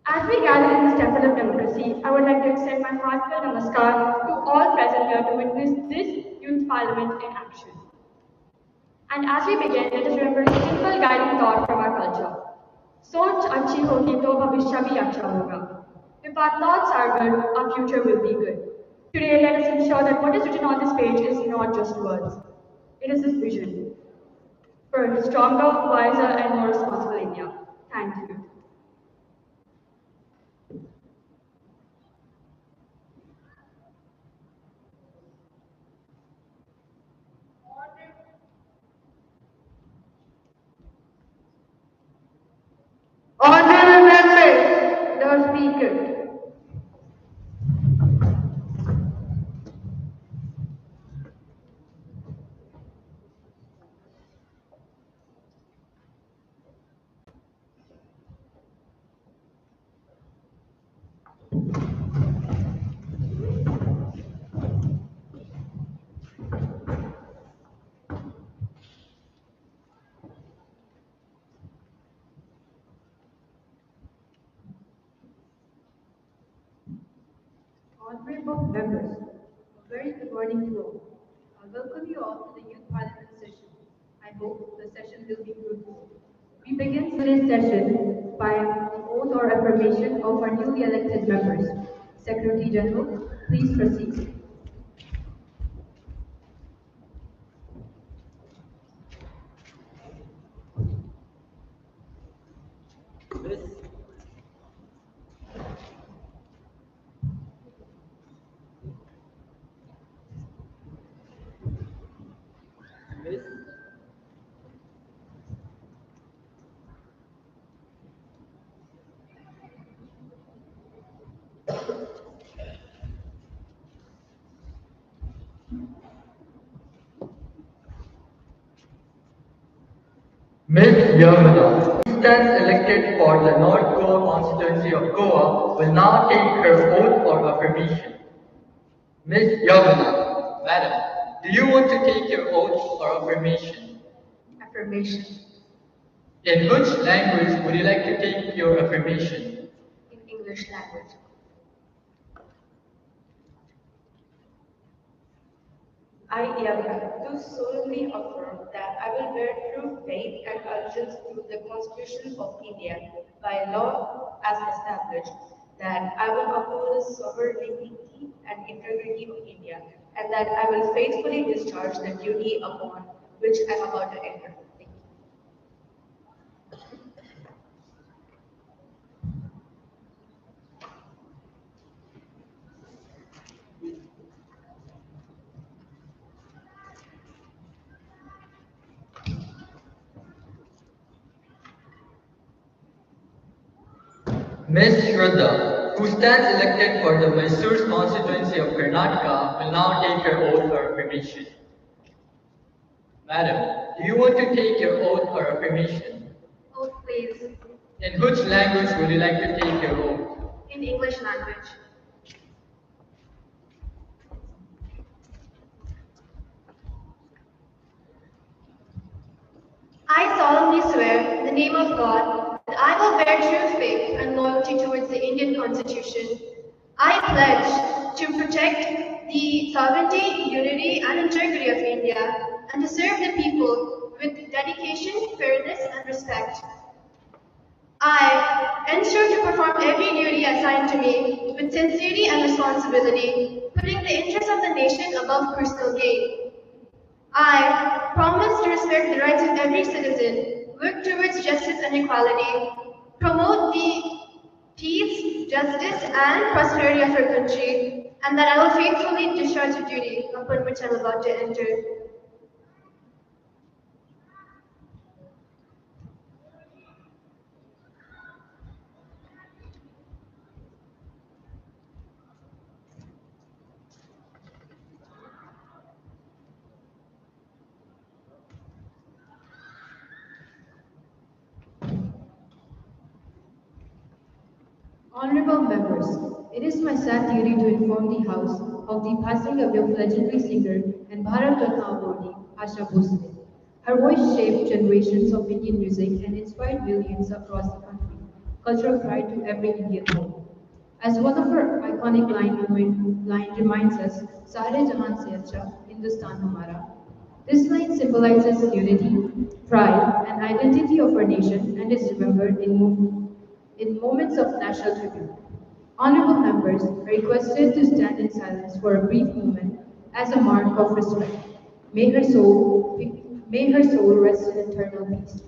As we gather in this temple of democracy, I would like to extend my heartfelt namaskar to all present here to witness this Youth Parliament in action. And as we begin, let us remember a simple guiding thought from our culture. Soch achhi hogi to bhavishya bhi acha hoga. If our thoughts are good, our future will be good. Today, let us ensure that what is written on this page is not just words. It is this vision for a stronger, wiser, and more responsible India. Thank you. Honorable members, a very good morning to all. I welcome you all to the Youth Parliament session. I hope the session will be fruitful. We begin today's session by the oath or affirmation of our newly elected members. Secretary General, please proceed. Ms. Yamuna, who stands elected for the North Goa constituency of Goa, will now take her oath or affirmation. Ms. Yamuna, Madam, do you want to take your oath or affirmation? Affirmation. In which language would you like to take your affirmation? In English language. I, Yamuna, do solemnly affirm that I will bear true faith and allegiance to the Constitution of India by law as established, that I will uphold the sovereignty and integrity of India, and that I will faithfully discharge the duty upon which I am about to enter. Thank you. Ms. Shraddha, who stands elected for the Mysore constituency of Karnataka, will now take her oath or affirmation. Madam, do you want to take your oath or affirmation? Oath, please. In which language would you like to take your oath? In English language. I solemnly swear in the name of God that I will bear true faith and loyalty towards the Indian Constitution. I pledge to protect the sovereignty, unity, and integrity of India and to serve the people with dedication, fairness, and respect. I ensure to perform every duty assigned to me with sincerity and responsibility, putting the interests of the nation above personal gain. I promise to respect the rights of every citizen, work towards justice and equality, promote the peace, justice, and prosperity of our country, and that I will faithfully discharge the duty upon which I am about to enter. Honorable members, it is my sad duty to inform the House of the passing of your legendary singer and Bharat Ratna awardee, Asha Bhosle. Her voice shaped generations of Indian music and inspired millions across the country, cultural pride to every Indian home. As one of her iconic line reminds us, Sare Jahan Se Acha, Hindustan Hamara. This line symbolizes unity, pride, and identity of our nation and is remembered in moments of national tribute. Honorable members are requested to stand in silence for a brief moment as a mark of respect. May her soul rest in eternal peace.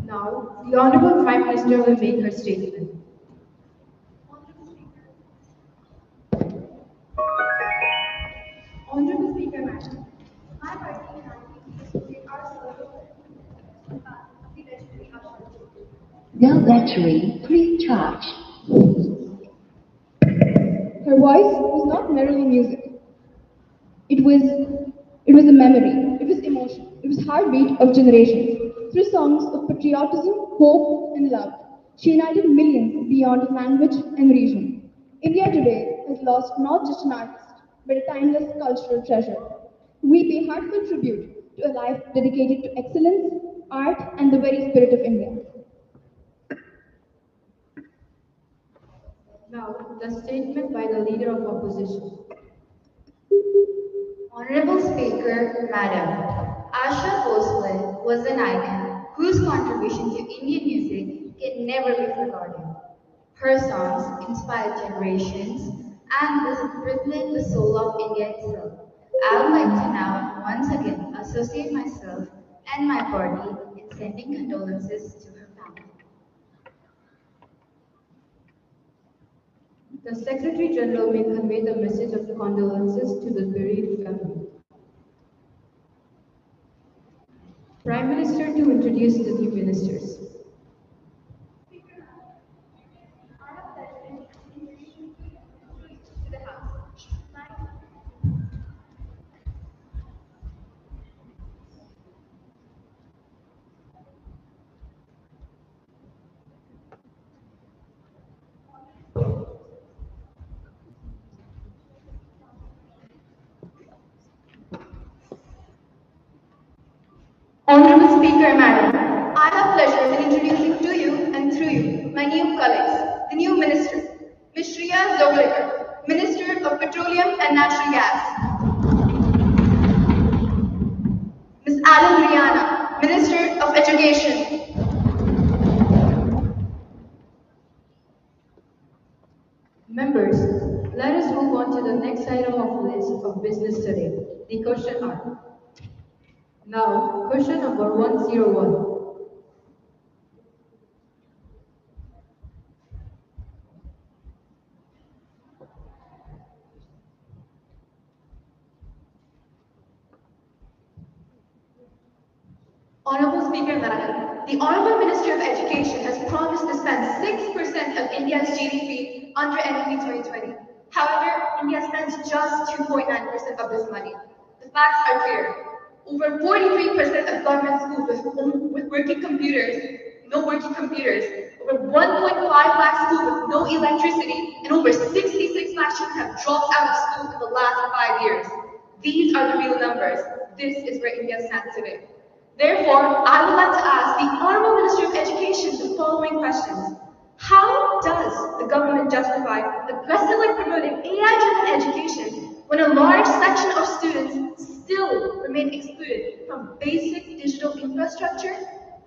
Now, the Honorable Prime Minister will make her statement. Honorable Speaker, Madam, my party and I take our service the legendary Asha. Now battery, please charge. Her voice was not merely music. It was a memory, it was emotion, it was heartbeat of generations. Through songs of patriotism, hope, and love, she united millions beyond language and region. India today has lost not just an artist, but a timeless cultural treasure. We pay heartfelt tribute to a life dedicated to excellence, art, and the very spirit of India. Now, the statement by the Leader of Opposition. Honorable Speaker, Madam, Asha Bhosle was an icon whose contribution to Indian music can never be forgotten. Her songs inspired generations and reflect the soul of India itself. I would like to now once again associate myself and my party in sending condolences to her family. The Secretary General may convey the message of condolences to the bereaved family. Prime Minister to introduce the new ministers. Honorable Speaker, Madam, I have pleasure in introducing to you and through you my new colleagues, the new minister, Ms. Shreya Zoglekar, Minister of Petroleum and Natural Gas, Ms. Alan Rihanna, Minister of Education, Members, let us move on to the next item of list of business today, the question hour. Now, question number 101. Honorable Speaker, Madam, the Honorable Minister of Education has promised to spend 6% of India's GDP under NEP 2020. However, India spends just 2.9% of this money. The facts are clear. Over 43% of government schools with working computers, no working computers, over 1.5 lakh schools with no electricity, and over 66 lakh children have dropped out of school in the last 5 years. These are the real numbers. This is where India stands today. Therefore, I would like to ask the Honorable Minister of Education the following questions. How does the government justify aggressively promoting AI-driven education when a large section of students still remain excluded from basic digital infrastructure?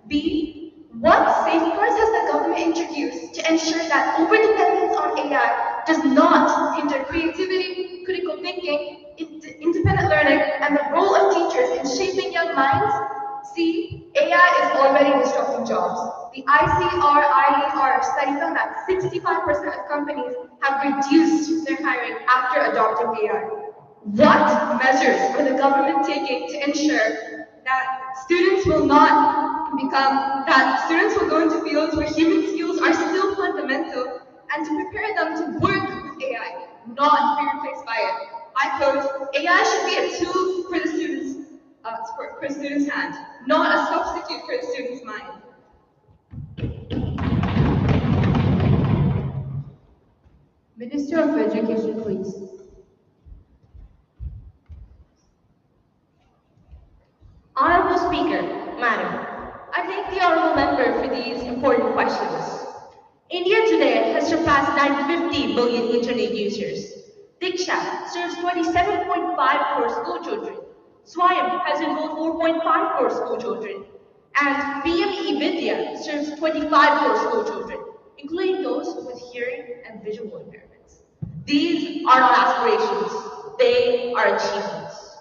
B, what safeguards has the government introduced to ensure that overdependence on AI does not hinder creativity, critical thinking, independent learning, and the role of teachers in shaping young minds? C, AI is already disrupting jobs. The ICR study found that 65% of companies have reduced their hiring after adopting AI. What measures are the government taking to ensure that students will go into fields where human skills are still fundamental and to prepare them to work with AI, not be replaced by it? I quote, AI should be a tool for the students' for students' hand, not a substitute for the student's mind. Minister of Education, please. Honorable Speaker, Madam, I thank the Honorable Member for these important questions. India today has surpassed 950 million internet users. Diksha serves 27.5 crore school children. Swayam has enrolled 4.5 crore school children. And PM Vidya serves 25 crore school children, including those with hearing and visual impairments. These are not aspirations, they are achievements.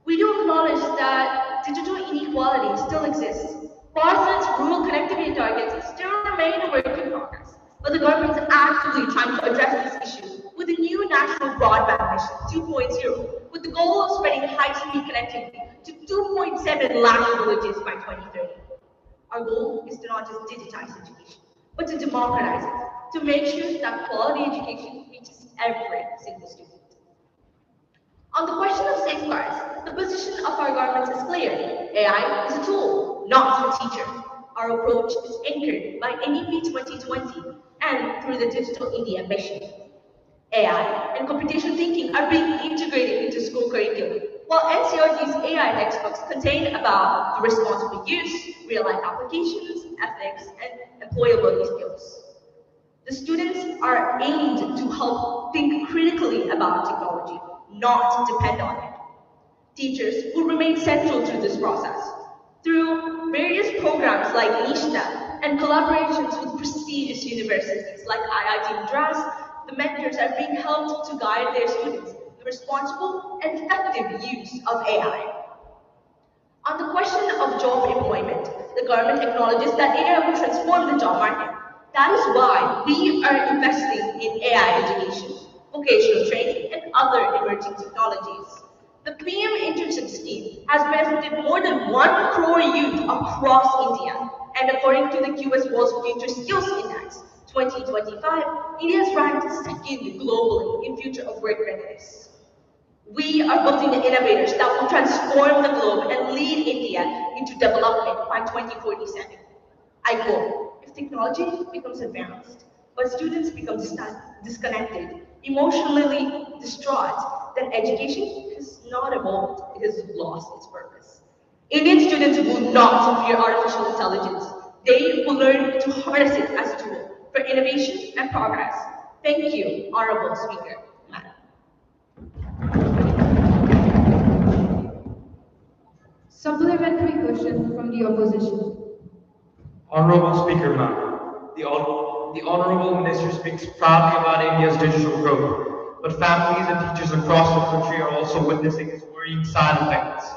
We do acknowledge that digital inequality still exists. Bharat's rural connectivity targets still remain a work in progress, but the government is actively trying to address this issue with the new National Broadband Mission 2.0, with the goal of spreading high-speed connectivity to 2.7 lakh villages by 2030. Our goal is to not just digitize education, but to democratize it, to make sure that quality education reaches everyone. position of our government is clear. AI is a tool, not a teacher. Our approach is anchored by NEP 2020 and through the Digital India mission. AI and computational thinking are being integrated into school curriculum, while NCERT's AI textbooks contain about the responsible use, real-life applications, ethics, and employability skills. The students are aimed to help think critically about technology, not depend on it. Teachers will remain central to this process through various programs like NISHNA and collaborations with prestigious universities like IIT Madras. The mentors are being helped to guide their students in the responsible and effective use of AI. On the question of job employment, the government acknowledges that AI will transform the job market. That is why we are investing in AI education, vocational training, and other emerging technologies. The PM Internship Scheme has benefited more than 1 crore youth across India, and according to the QS World Future Skills Index 2025, India is ranked second globally in future of work readiness. We are building the innovators that will transform the globe and lead India into development by 2047. I quote, if technology becomes advanced, but students become disconnected, emotionally distraught, then education has not evolved, it has lost its purpose. Indian students will not fear artificial intelligence. They will learn to harness it as a tool for innovation and progress. Thank you, Honorable Speaker, Madam. Supplementary question from the opposition. Honorable Speaker, ma'am. The Honorable Minister speaks proudly about India's digital growth, but families and teachers across the country are also witnessing its worrying side effects.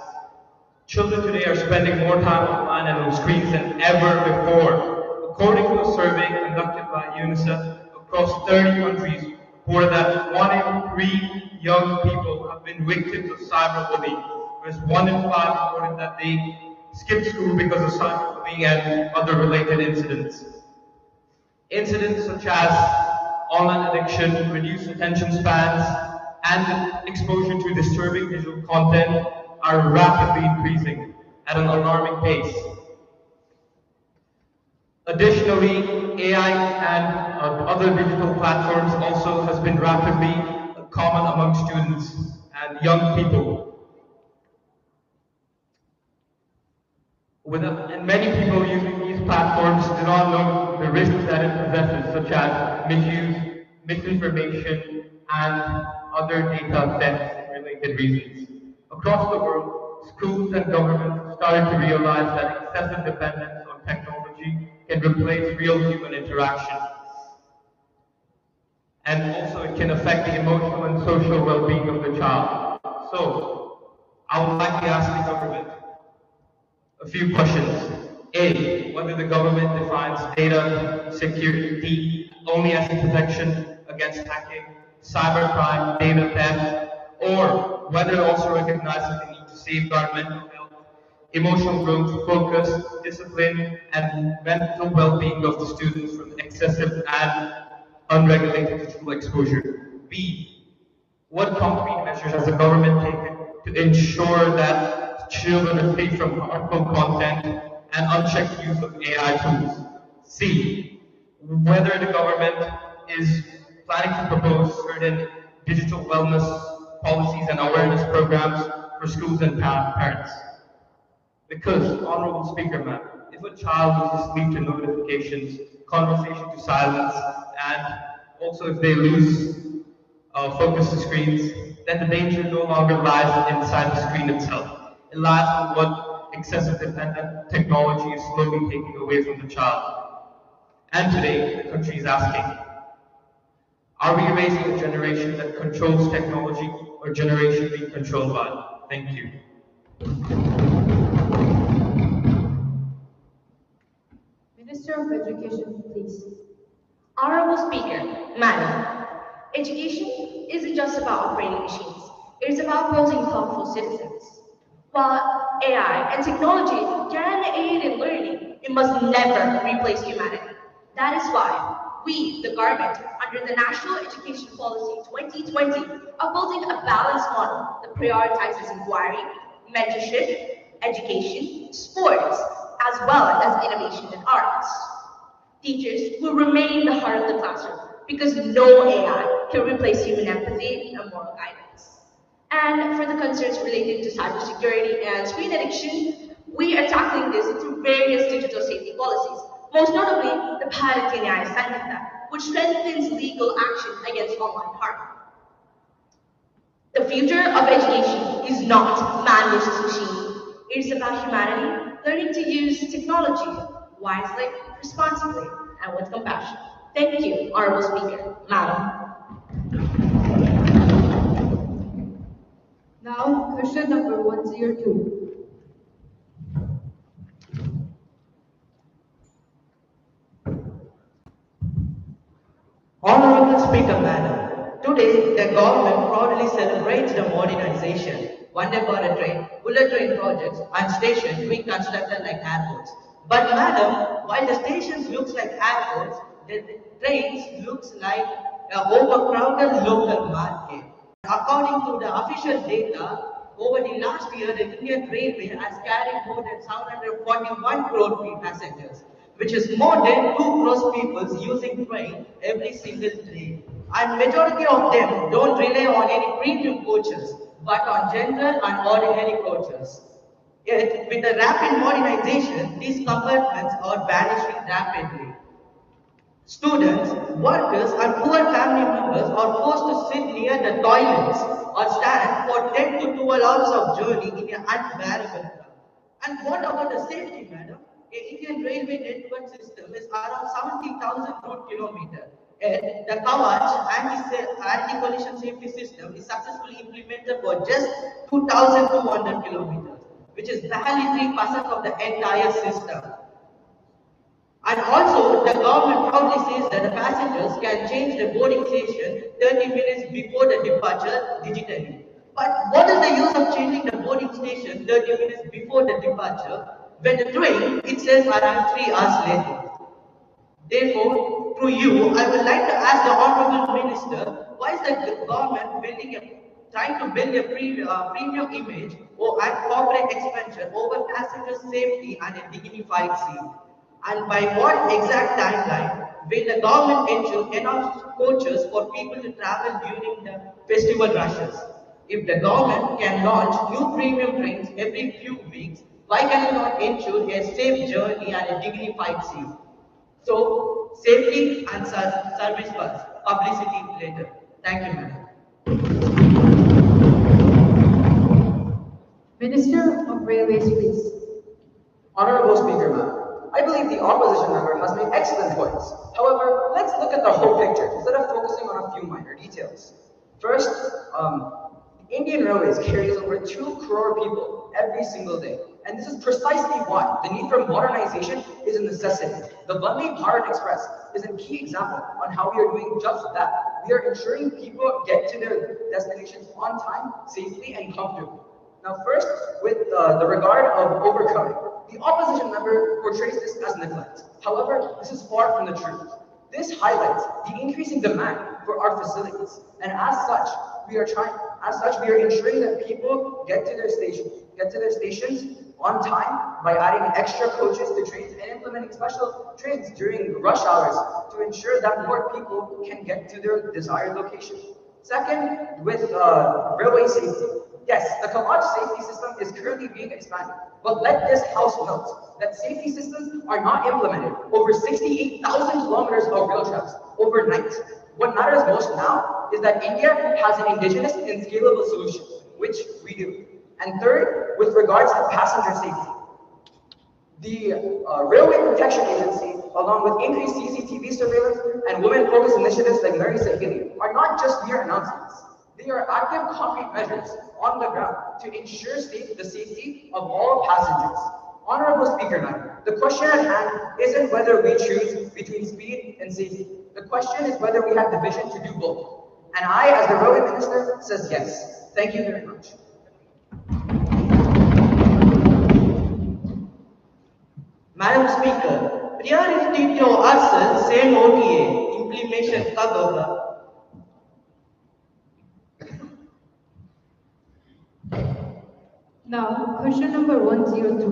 Children today are spending more time online and on screens than ever before. According to a survey conducted by UNICEF, across 30 countries, more than 1 in 3 young people have been victims of cyberbullying, whereas 1 in 5 reported that they skipped school because of cyberbullying and other related incidents. Incidents such as online addiction, reduced attention spans, and exposure to disturbing visual content are rapidly increasing at an alarming pace. Additionally, AI and other digital platforms also has been rapidly common among students and young people. And many people using these platforms do not know the risks that it possesses, such as misuse, misinformation, and other data theft related reasons. Across the world, schools and governments have started to realize that excessive dependence on technology can replace real human interaction. And also it can affect the emotional and social well-being of the child. So, I would like to ask the government a few questions. A, whether the government defines data security only as a protection against hacking, cybercrime, data theft, or whether it also recognizes the need to safeguard mental health, emotional growth, focus, discipline, and mental well-being of the students from excessive and unregulated digital exposure. B, what concrete measures has the government taken to ensure that children are safe from harmful content and unchecked use of AI tools? C, whether the government is planning to propose certain digital wellness policies and awareness programs for schools and parents. Because, Honorable Speaker, ma'am, if a child loses sleep to notifications, conversation to silence, and also if they lose focus to screens, then the danger no longer lies inside the screen itself. It lies in what excessive dependent technology is slowly taking away from the child. And today, the country is asking, are we raising a generation that controls technology or a generation being controlled by it? Thank you. Minister of Education, please. Honorable Speaker, Madam, education isn't just about operating machines. It is about building thoughtful citizens. While AI and technology can aid in learning, it must never replace humanity. That is why we, the government, under the National Education Policy 2020, are building a balanced model that prioritizes inquiry, mentorship, education, sports, as well as innovation and arts. Teachers will remain the heart of the classroom because no AI can replace human empathy and moral guidance. And for the concerns related to cybersecurity and screen addiction, we are tackling this through various digital safety policies, most notably the Bharat AI Sanhita, which strengthens legal action against online harm. The future of education is not man versus machine. It is about humanity learning to use technology wisely, responsibly, and with compassion. Thank you, Honorable Speaker, Madam. Now, question number 102. Honorable Speaker, Madam, today the government proudly celebrates the modernization, Vande Bharat train, bullet train projects and stations being constructed like airports. But Madam, while the stations looks like airports, the trains looks like an overcrowded local market. According to the official data, over the last year, the Indian Railway has carried more than 741 crore passengers, which is more than 2 crore people using train every single day. And majority of them don't rely on any premium coaches, but on general and ordinary coaches. Yet, with the rapid modernization, these compartments are vanishing rapidly. Students, workers, and poor family members are forced to sit near the toilets or stand for 10 to 12 hours of journey in an unbearable crowd. And what about the safety, madam? The Indian railway network system is around 70,000 route kilometers. And the Kavach anti-collision safety system is successfully implemented for just 2,200 kilometers, which is barely 3% of the entire system. And also, the government proudly says that the passengers can change the boarding station 30 minutes before the departure digitally. But what is the use of changing the boarding station 30 minutes before the departure when the train it says around 3 hours later? Therefore, through you, I would like to ask the Honorable Minister, why is the government trying to build a premium image or and corporate expansion over passenger safety and a dignified seat? And by what exact timeline will the government ensure enough coaches for people to travel during the festival rushes? If the government can launch new premium trains every few weeks, why can it not ensure a safe journey and a dignified seat? So, safety and service first, publicity later. Thank you, madam. Minister of Railways, please. Honorable Speaker, ma'am. I believe the opposition member has made excellent points. However, let's look at the whole picture instead of focusing on a few minor details. First, Indian Railways carries over 2 crore people every single day. And this is precisely why the need for modernization is a necessity. The Vande Bharat Express is a key example on how we are doing just that. We are ensuring people get to their destinations on time, safely, and comfortably. Now first, with the regard of overcrowding, the opposition member portrays this as neglect. However, this is far from the truth. This highlights the increasing demand for our facilities, and as such, we are ensuring that people get to their stations on time by adding extra coaches to trains and implementing special trains during rush hours to ensure that more people can get to their desired location. Second, with railway safety. Yes, the Kavach safety system is currently being expanded, but let this House note that safety systems are not implemented over 68,000 kilometers of rail tracks overnight. What matters most now is that India has an indigenous and scalable solution, which we do. And third, with regards to passenger safety, the Railway Protection Agency, along with increased CCTV surveillance and women-focused initiatives like Nari Sahili, are not just mere announcements. They are active, concrete measures on the ground to ensure the safety of all passengers. Honorable Speaker, now, the question at hand isn't whether we choose between speed and safety. The question is whether we have the vision to do both. And I, as the Railway Minister, says yes. Thank you very much. Madam Speaker, priority to us same OTA implementation कब होगा? Now, question number 103.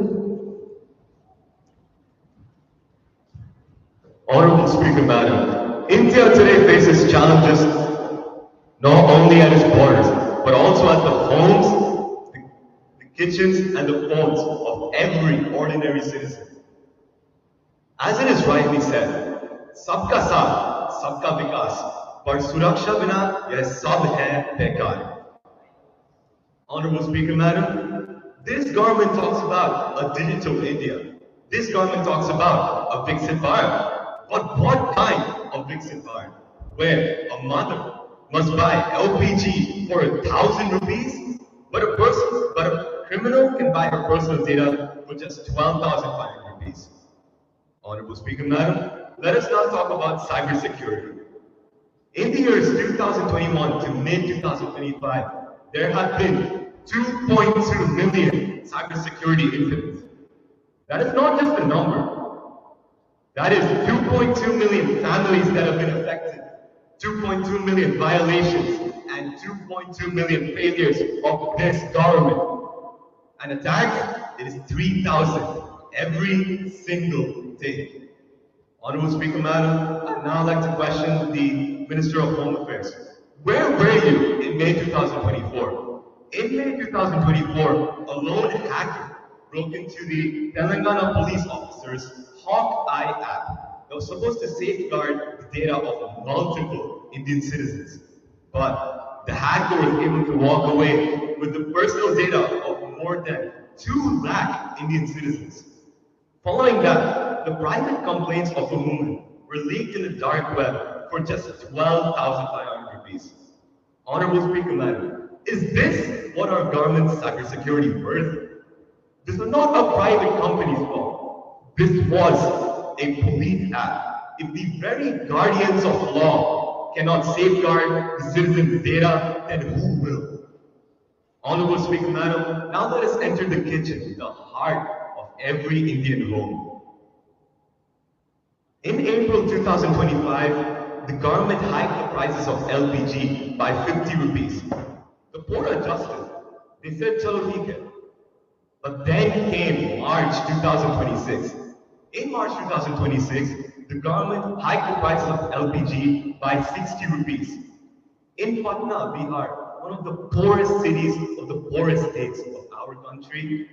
Honorable Speaker, Madam, India today faces challenges not only at its borders, but also at the homes, the kitchens, and the phones of every ordinary citizen. As it is rightly said, Sabka Saath, Sabka Vikas, but Suraksha Bina, yeh sab hai bekar. Honorable Speaker, Madam, this government talks about a digital India. This government talks about a Viksit Bharat. But what kind of Viksit Bharat? Where a mother must buy LPG for 1,000 rupees, but a criminal can buy her personal data for just 12,500 rupees. Honorable Speaker, Madam, let us now talk about cybersecurity. In the years 2021 to mid-2025, there have been 2.2 million cybersecurity incidents. That is not just a number. That is 2.2 million families that have been affected, 2.2 million violations, and 2.2 million failures of this government. And attacks, it is 3,000 every single day. Honorable Speaker, Madam, I'd now like to question the Minister of Home Affairs. Where were you in May 2024? In May 2024, a lone hacker broke into the Telangana police officers' Hawkeye app that was supposed to safeguard the data of multiple Indian citizens. But the hacker was able to walk away with the personal data of more than 2 lakh Indian citizens. Following that, the private complaints of a woman were leaked in the dark web for just 12,500 rupees. Honorable Speaker, Madam, is this what our government's cybersecurity worth? This was not a private company's fault. This was a police act. If the very guardians of law cannot safeguard the citizens' data, then who will? Honorable Speaker, Madam, now let us enter the kitchen, the heart of every Indian home. In April 2025, the government hiked the prices of LPG by 50 rupees. The poor adjusted. They said, chalo theek hai. But then came March 2026. In March 2026, the government hiked the price of LPG by 60 rupees. In Patna, Bihar, one of the poorest cities of the poorest states of our country,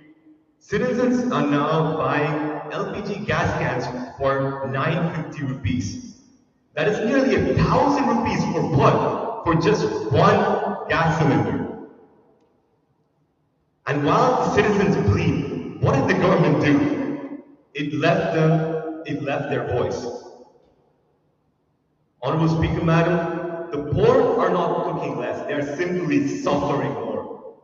citizens are now buying LPG gas cans for 950 rupees. That is nearly 1,000 rupees for what? For just one gas cylinder. And while the citizens plead, what did the government do? It left their voice. Honorable Speaker, Madam, the poor are not cooking less, they are simply suffering more.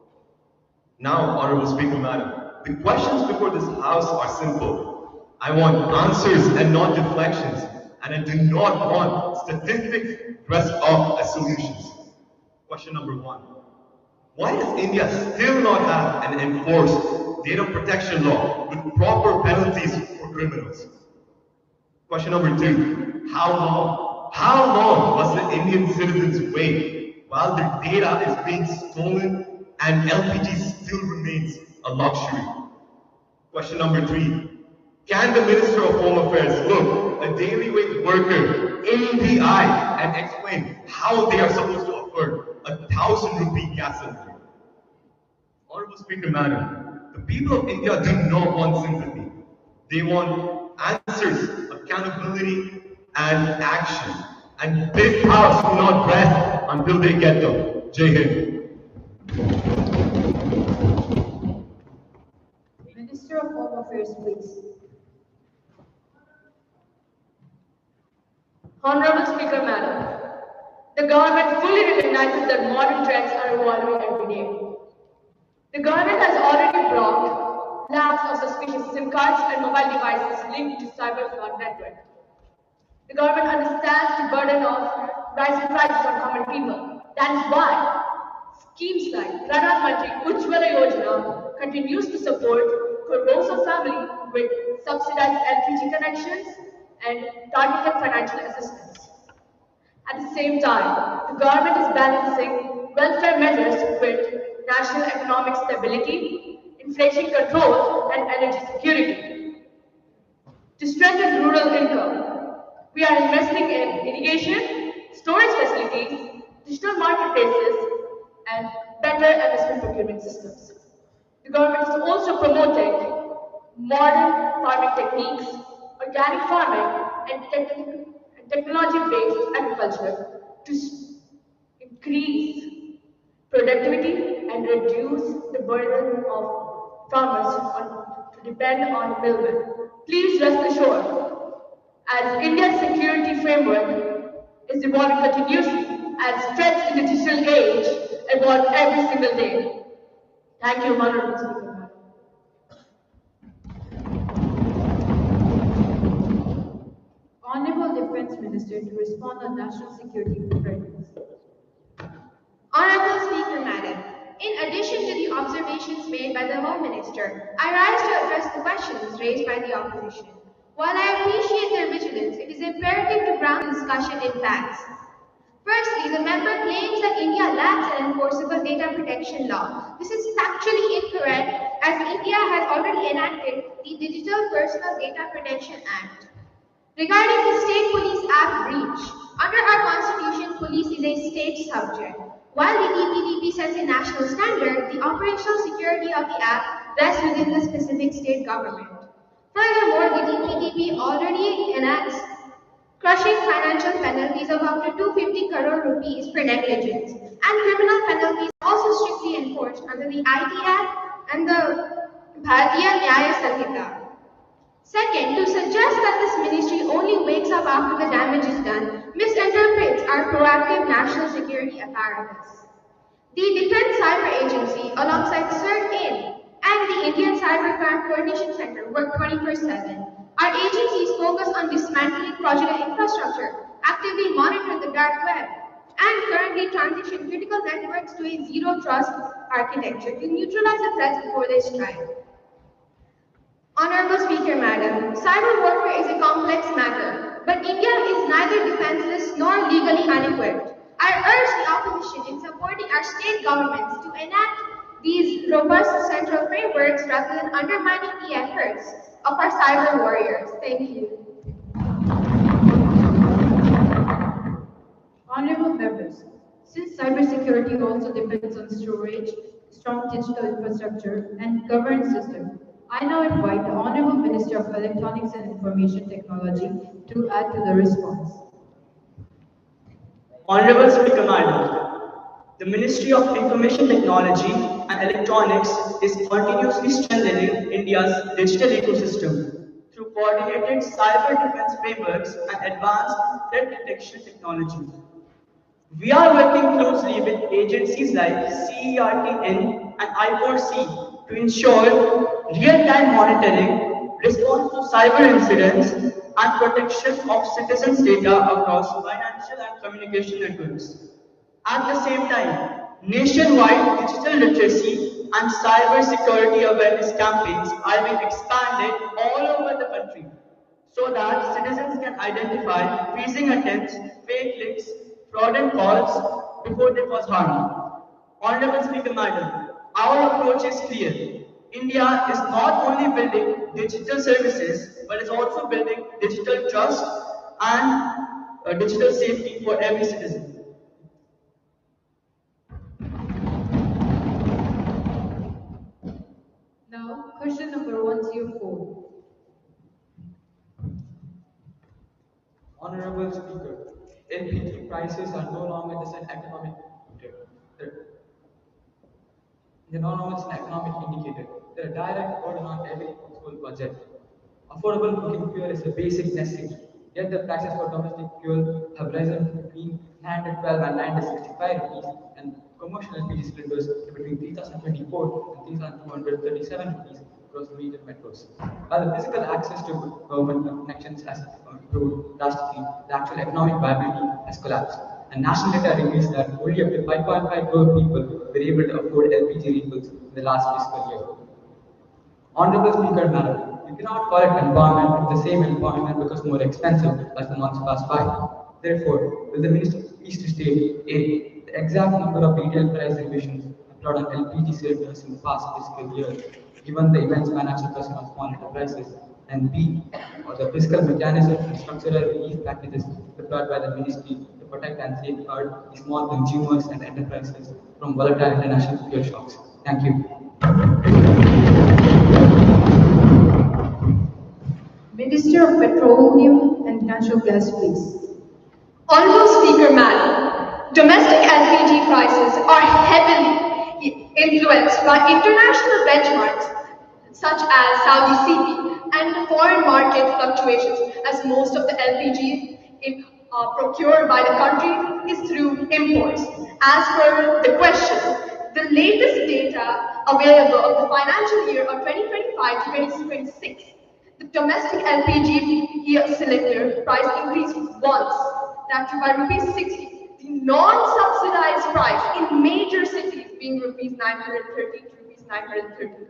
Now, Honorable Speaker, Madam, the questions before this House are simple. I want answers and not deflections, and I do not want statistics dressed up as solutions. Question number 1. Why does India still not have an enforced data protection law with proper penalties for criminals? Question number 2. How long must the Indian citizens wait while their data is being stolen and LPG still remains a luxury? Question number 3. Can the Minister of Home Affairs look a daily wage worker in the eye and explain how they are supposed to afford 1,000 rupee gas cylinder? Honorable Speaker, Madam, the people of India do not want sympathy. They want answers, accountability, and action. And this House will not rest until they get them. Jai Hind. Minister of Home Affairs, please. Honorable Speaker, Madam, the government fully recognizes that modern trends are evolving every day. The government has already blocked lakhs of suspicious SIM cards and mobile devices linked to cyber fraud network. The government understands the burden of rising prices on common people. That is why schemes like Pradhan Mantri Ujjwala Yojana continues to support crores of families with subsidized LPG connections and targeted financial assistance. At the same time, the government is balancing welfare measures with national economic stability, inflation control, and energy security. To strengthen rural income, we are investing in irrigation, storage facilities, digital marketplaces, and better MSP procurement systems. The government is also promoting modern farming techniques, organic farming, and technology-based agriculture to increase productivity and reduce the burden of farmers to depend on middlemen. Please rest assured, as India's security framework is evolving continuously, as threats in the digital age evolve every single day. Thank you, Honorable Speaker. Honorable Defense Minister to respond on national security preparedness. Honorable Speaker, Madam, in addition to the observations made by the Home Minister, I rise to address the questions raised by the opposition. While I appreciate their vigilance, it is imperative to ground the discussion in facts. Firstly, the member claims that India lacks an enforceable data protection law. This is factually incorrect, as India has already enacted the Digital Personal Data Protection Act. Regarding the State Police Act breach, under our Constitution, police is a state subject. While the DPDP sets a national standard, the operational security of the act rests within the specific state government. Furthermore, the DPDP already enacts crushing financial penalties of up to 250 crore rupees for negligence, and criminal penalties are also strictly enforced under the IT Act and the Bharatiya Nyaya Sanhita. Second, to suggest that this ministry only wakes up after the damage is done misinterprets our proactive national security apparatus. The Defense Cyber Agency, alongside CERT-In and the Indian Cybercrime Coordination Center, work 24/7. Our agencies focus on dismantling fraudulent infrastructure, actively monitor the dark web, and currently transition critical networks to a zero-trust architecture to neutralize the threats before they strike. Honorable Speaker, Madam, cyber warfare is a complex matter, but India is neither defenseless nor legally unequipped. I urge the opposition in supporting our state governments to enact these robust central frameworks rather than undermining the efforts of our cyber warriors. Thank you. Honorable members, since cybersecurity also depends on storage, strong digital infrastructure, and governance system, I now invite the Honorable Minister of Electronics and Information Technology to add to the response. Honorable Speaker, Madam, the Ministry of Information Technology and Electronics is continuously strengthening India's digital ecosystem through coordinated cyber defense frameworks and advanced threat detection technology. We are working closely with agencies like CERT-In and I4C to ensure real-time monitoring, response to cyber incidents, and protection of citizens' data across financial and communication networks. At the same time, nationwide digital literacy and cyber security awareness campaigns are being expanded all over the country so that citizens can identify phishing attempts, fake links, fraudulent calls before they cause harm. Honorable Speaker, Madam, our approach is clear. India is not only building digital services, but is also building digital trust and digital safety for every citizen. Now, question number 104. Honorable Speaker, LPG prices are no longer just an economic they're no longer just an economic indicator. They're a direct burden on every household budget. Affordable cooking fuel is a basic necessity. Yet the prices for domestic fuel have risen between 912 and 965 rupees, and commercial LPG cylinders between 3024 and 3237 rupees across the major metros. While the physical access to government connections has improved drastically, the actual economic viability has collapsed. And national data reveals that only up to 5.5 crore people were able to afford LPG refills in the last fiscal year. Honorable Speaker, Madam, you cannot call it empowerment if the same empowerment becomes more expensive as the months pass by. Therefore, will the Minister please to state A, the exact number of retail price revisions applied on LPG cylinders in the past fiscal year, given the immense financial pressure on small enterprises, and B, or the fiscal mechanism and structural relief packages deployed by the ministry to protect and safeguard the small consumers and enterprises from volatile international fuel shocks. Thank you. Minister of Petroleum and Natural Gas, please. Honorable Speaker, Madam, domestic LPG prices are heavily influenced by international benchmarks such as Saudi CP and foreign market fluctuations, as most of the LPG procured by the country is through imports. As per the question, the latest data available of the financial year of 2025 to 2026, the domestic LPG cylinder price increased once, that to by rupees 60. The non-subsidized price in major cities being rupees 930 to rupees 939.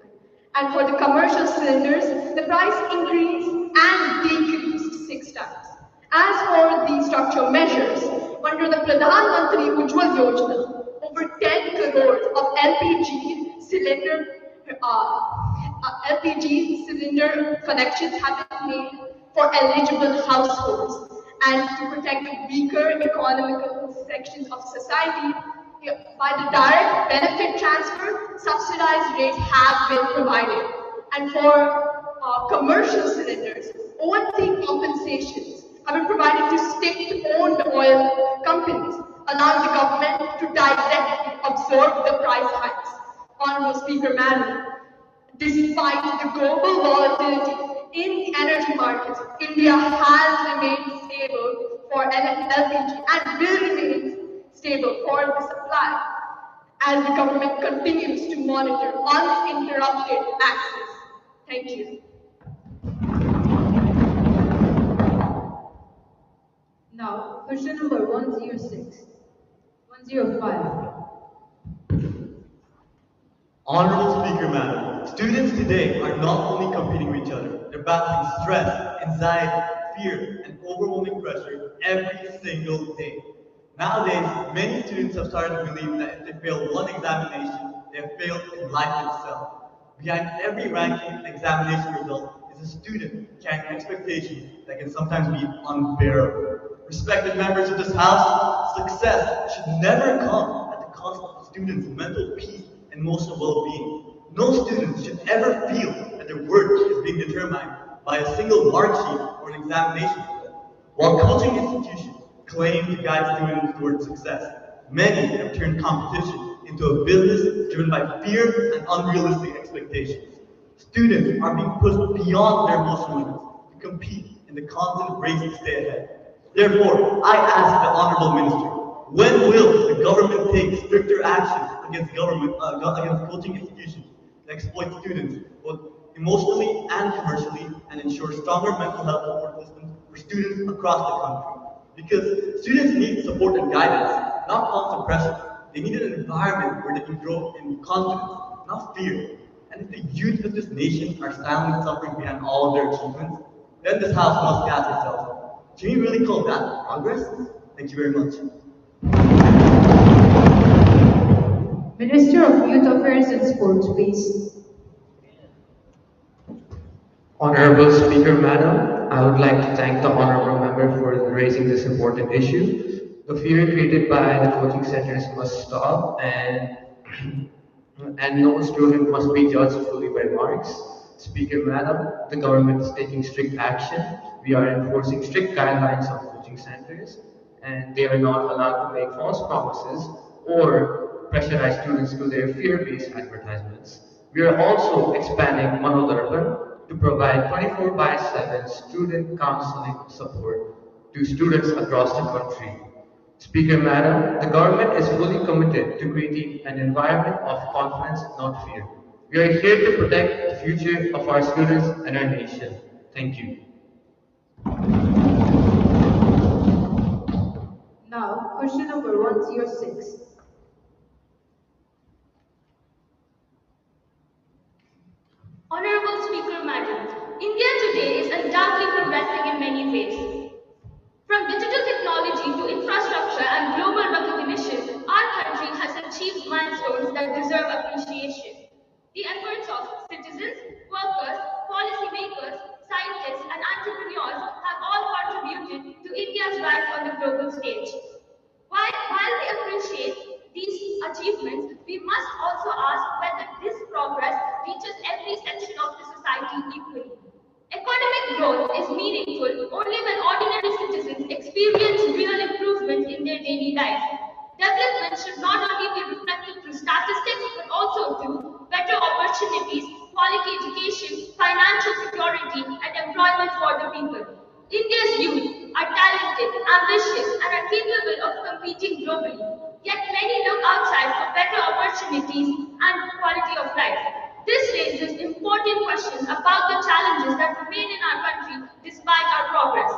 And for the commercial cylinders, the price increased and decreased 6 times. As for the structural measures, under the Pradhan Mantri Ujjwal Yojana, over 10 crores of LPG cylinder connections have been made for eligible households. And to protect the weaker economical sections of society, by the direct benefit transfer, subsidized rates have been provided. And for commercial cylinders, O&M compensations have been provided to state-owned oil companies, allowing the government to directly absorb the price hikes. Honorable Speaker, Madam, despite the global volatility in the energy markets, India has remained stable for LPG and will remain stable for the supply as the government continues to monitor uninterrupted access. Thank you. Now, question number 106. 105. Honorable Speaker, Madam, students today are not only competing with each other, they're battling stress, anxiety, fear, and overwhelming pressure every single day. Nowadays, many students have started to believe that if they fail one examination, they have failed in life itself. Behind every ranking and examination result is a student carrying expectations that can sometimes be unbearable. Respected members of this House, success should never come at the cost of the student's mental peace and emotional well-being. No student should ever feel that their worth is being determined by a single mark sheet or an examination result. While coaching institutions claim to guide students towards success, many have turned competition into a business driven by fear and unrealistic expectations. Students are being pushed beyond their emotional limits to compete in the constant race to stay ahead. Therefore, I ask the Honorable Minister, when will the government take stricter action against coaching institutions that exploit students both emotionally and commercially and ensure stronger mental health support systems for students across the country? Because students need support and guidance, not constant pressure. They need an environment where they can grow in confidence, not fear. And if the youth of this nation are silently suffering behind all of their achievements, then this House must ask itself, can we really call that progress? Thank you very much. Minister of Youth Affairs and Sports, please. Honorable Speaker, Madam, I would like to thank the Honorable Member for raising this important issue. The fear created by the coaching centers must stop, and no student must be judged fully by marks. Speaker, Madam, the government is taking strict action. We are enforcing strict guidelines on coaching centers, and they are not allowed to make false promises or pressurize students to their fear-based advertisements. We are also expanding Manodarpan to provide 24/7 student counseling support to students across the country. Speaker, Madam, the government is fully committed to creating an environment of confidence, not fear. We are here to protect the future of our students and our nation. Thank you. Now, question number 106. Honorable Speaker, Madam, India today is undoubtedly progressing in many ways. From digital technology to infrastructure and global recognition, our country has achieved milestones that deserve appreciation. The efforts of citizens citizens, workers, policymakers, scientists, and entrepreneurs have all contributed to India's rise on the global stage. While we appreciate these achievements, we must also ask whether this progress reaches every section of the society equally. Economic growth is meaningful only when ordinary citizens experience real improvements in their daily lives. Development should not only be reflected through statistics but also through better opportunities, quality education, financial security, and employment for the people. India's youth are talented, ambitious, and are capable of competing globally. Yet many look outside for better opportunities and quality of life. This raises important questions about the challenges that remain in our country despite our progress.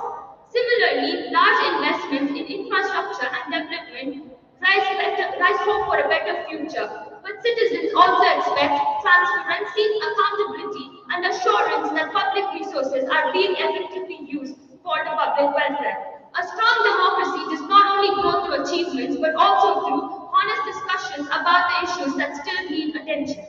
Similarly, large investments in infrastructure and development raise hope for a better future. But citizens also expect transparency, accountability, and assurance that public resources are being effectively used for the public welfare. A strong democracy does not only grow through achievements but also through honest discussions about the issues that still need attention.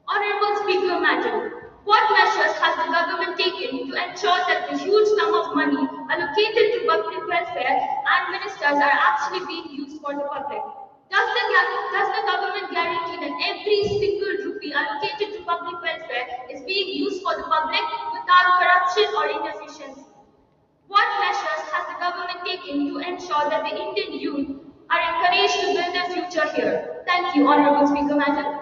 Honorable Speaker Madam, what measures has the government taken to ensure that the huge sum of money allocated to public welfare and ministers are actually being used for the public? Does the government guarantee that every single rupee allocated to public welfare is being used for the public without corruption or inefficiency? What measures has the government taken to ensure that the Indian youth are encouraged to build their future here? Thank you, Honorable Speaker Madam.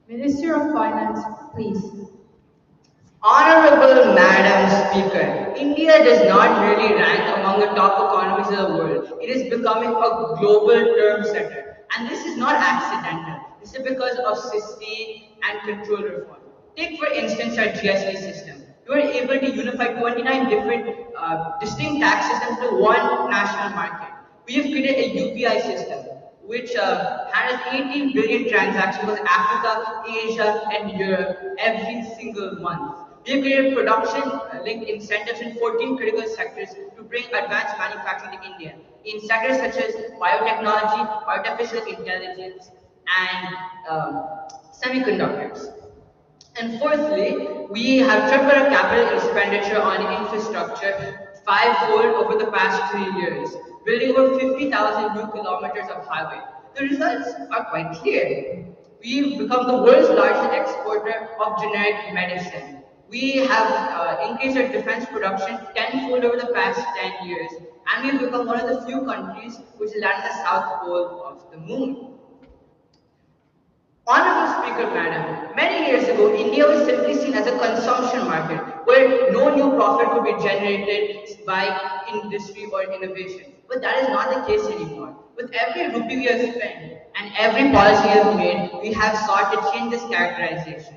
Minister of Finance, please. Honorable Madam Speaker, India does not really rank among the top economies of the world. It is becoming a global term setter. And this is not accidental. This is because of sustained and controlled reform. Take for instance our GST system. We were able to unify 29 different distinct tax systems to one national market. We have created a UPI system which handles 18 billion transactions with Africa, Asia, and Europe every single month. We have created production-linked incentives in 14 critical sectors to bring advanced manufacturing to India, in sectors such as biotechnology, artificial intelligence, and semiconductors. And fourthly, we have tripled our capital expenditure on infrastructure fivefold over the past 3 years, building over 50,000 new kilometers of highway. The results are quite clear. We've become the world's largest exporter of generic medicine. We have increased our defense production tenfold over the past 10 years, and we've become one of the few countries which land at the south pole of the moon. Honorable Speaker Madam, many years ago, India was simply seen as a consumption market where no new profit could be generated by industry or innovation. But that is not the case anymore. With every rupee we have spent and every policy we have made, we have sought to change this characterization.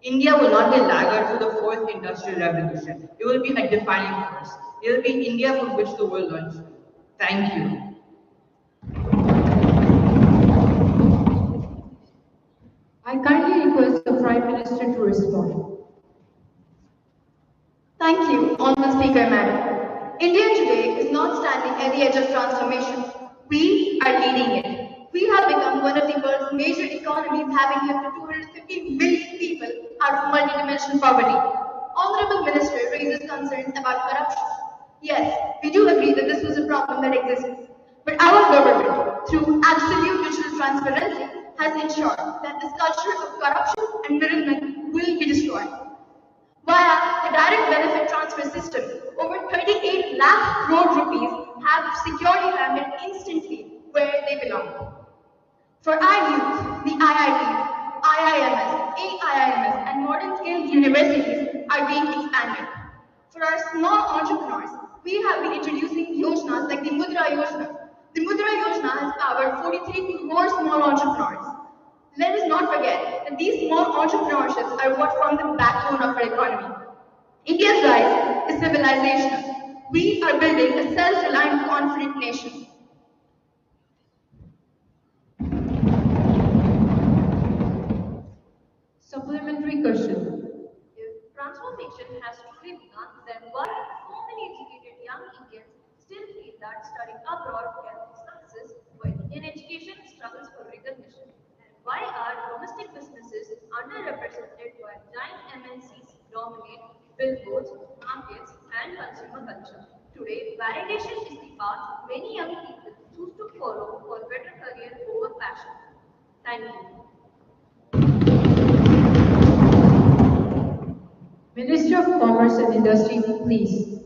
India will not be a laggard through the fourth industrial revolution. It will be a defining force. It will be India from which the world learns. Thank you. I kindly request the Prime Minister to respond. Thank you, Honourable Speaker Madam. India today is not standing at the edge of transformation. We are leading it. We have become one of the world's major economies, having helped 250 million people out of multidimensional poverty. Honourable Minister raises concerns about corruption. Yes, we do agree that this was a problem that existed. But our government, through absolute digital transparency, has ensured that this culture of corruption and middlemen will be destroyed. Via the direct benefit transfer system, over 38 lakh crore rupees have securely landed instantly where they belong. For our youth, the IITs, IIMS, AIIMS, and modern scale universities are being expanded. For our small entrepreneurs, we have been introducing yojnas like the Mudra Yojana. The Mudra Yojana has powered 43 crore small entrepreneurs. Let us not forget that these small entrepreneurships are what form the backbone of our economy. India's rise is civilizational. We are building a self-reliant, confident nation. Supplementary question. If transformation has truly begun, then why do so many educated young Indians still feel that studying abroad can be success while Indian education struggles for recognition? And why concrete, billboards, markets, and consumer culture. Today, validation is the path many young people choose to follow for better career over passion. Thank you. Minister of Commerce and Industry, please.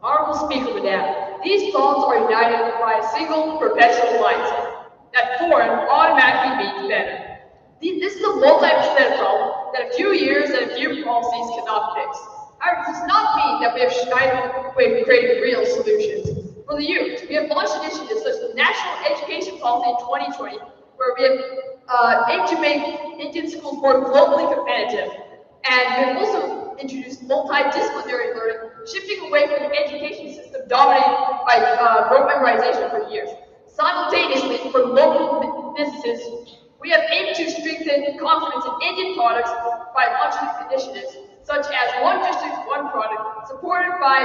Honorable Speaker Madam, these thoughts are united by a single perpetual mindset, that foreign automatically means better. This is a multi-faceted problem that a few years and a few policies cannot fix. However, it does not mean that we've created real solutions. For the youth, we have launched initiatives such as the National Education Policy in 2020, where we have aimed to make Indian schools more globally competitive. And we have also introduced multidisciplinary learning, shifting away from the education system dominated by rote memorization for years. Simultaneously, for local businesses, we have aimed to strengthen confidence in Indian products by launching initiatives such as One District, One Product, supported by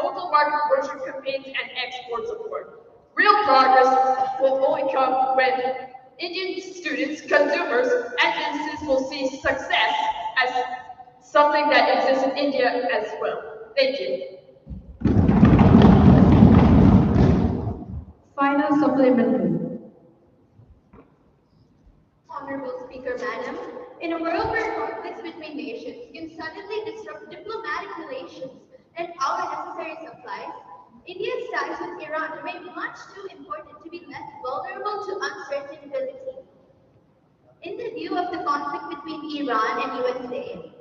local market brochure campaigns and export support. Real progress will only come when Indian students, consumers, and businesses will see success as something that exists in India as well. Thank you. Final supplementary. Honorable Speaker, Madam, in a world where conflicts between nations can suddenly disrupt diplomatic relations and our necessary supplies, India's ties with Iran remain much too important to be left vulnerable to uncertainty. In the view of the conflict between Iran and USA,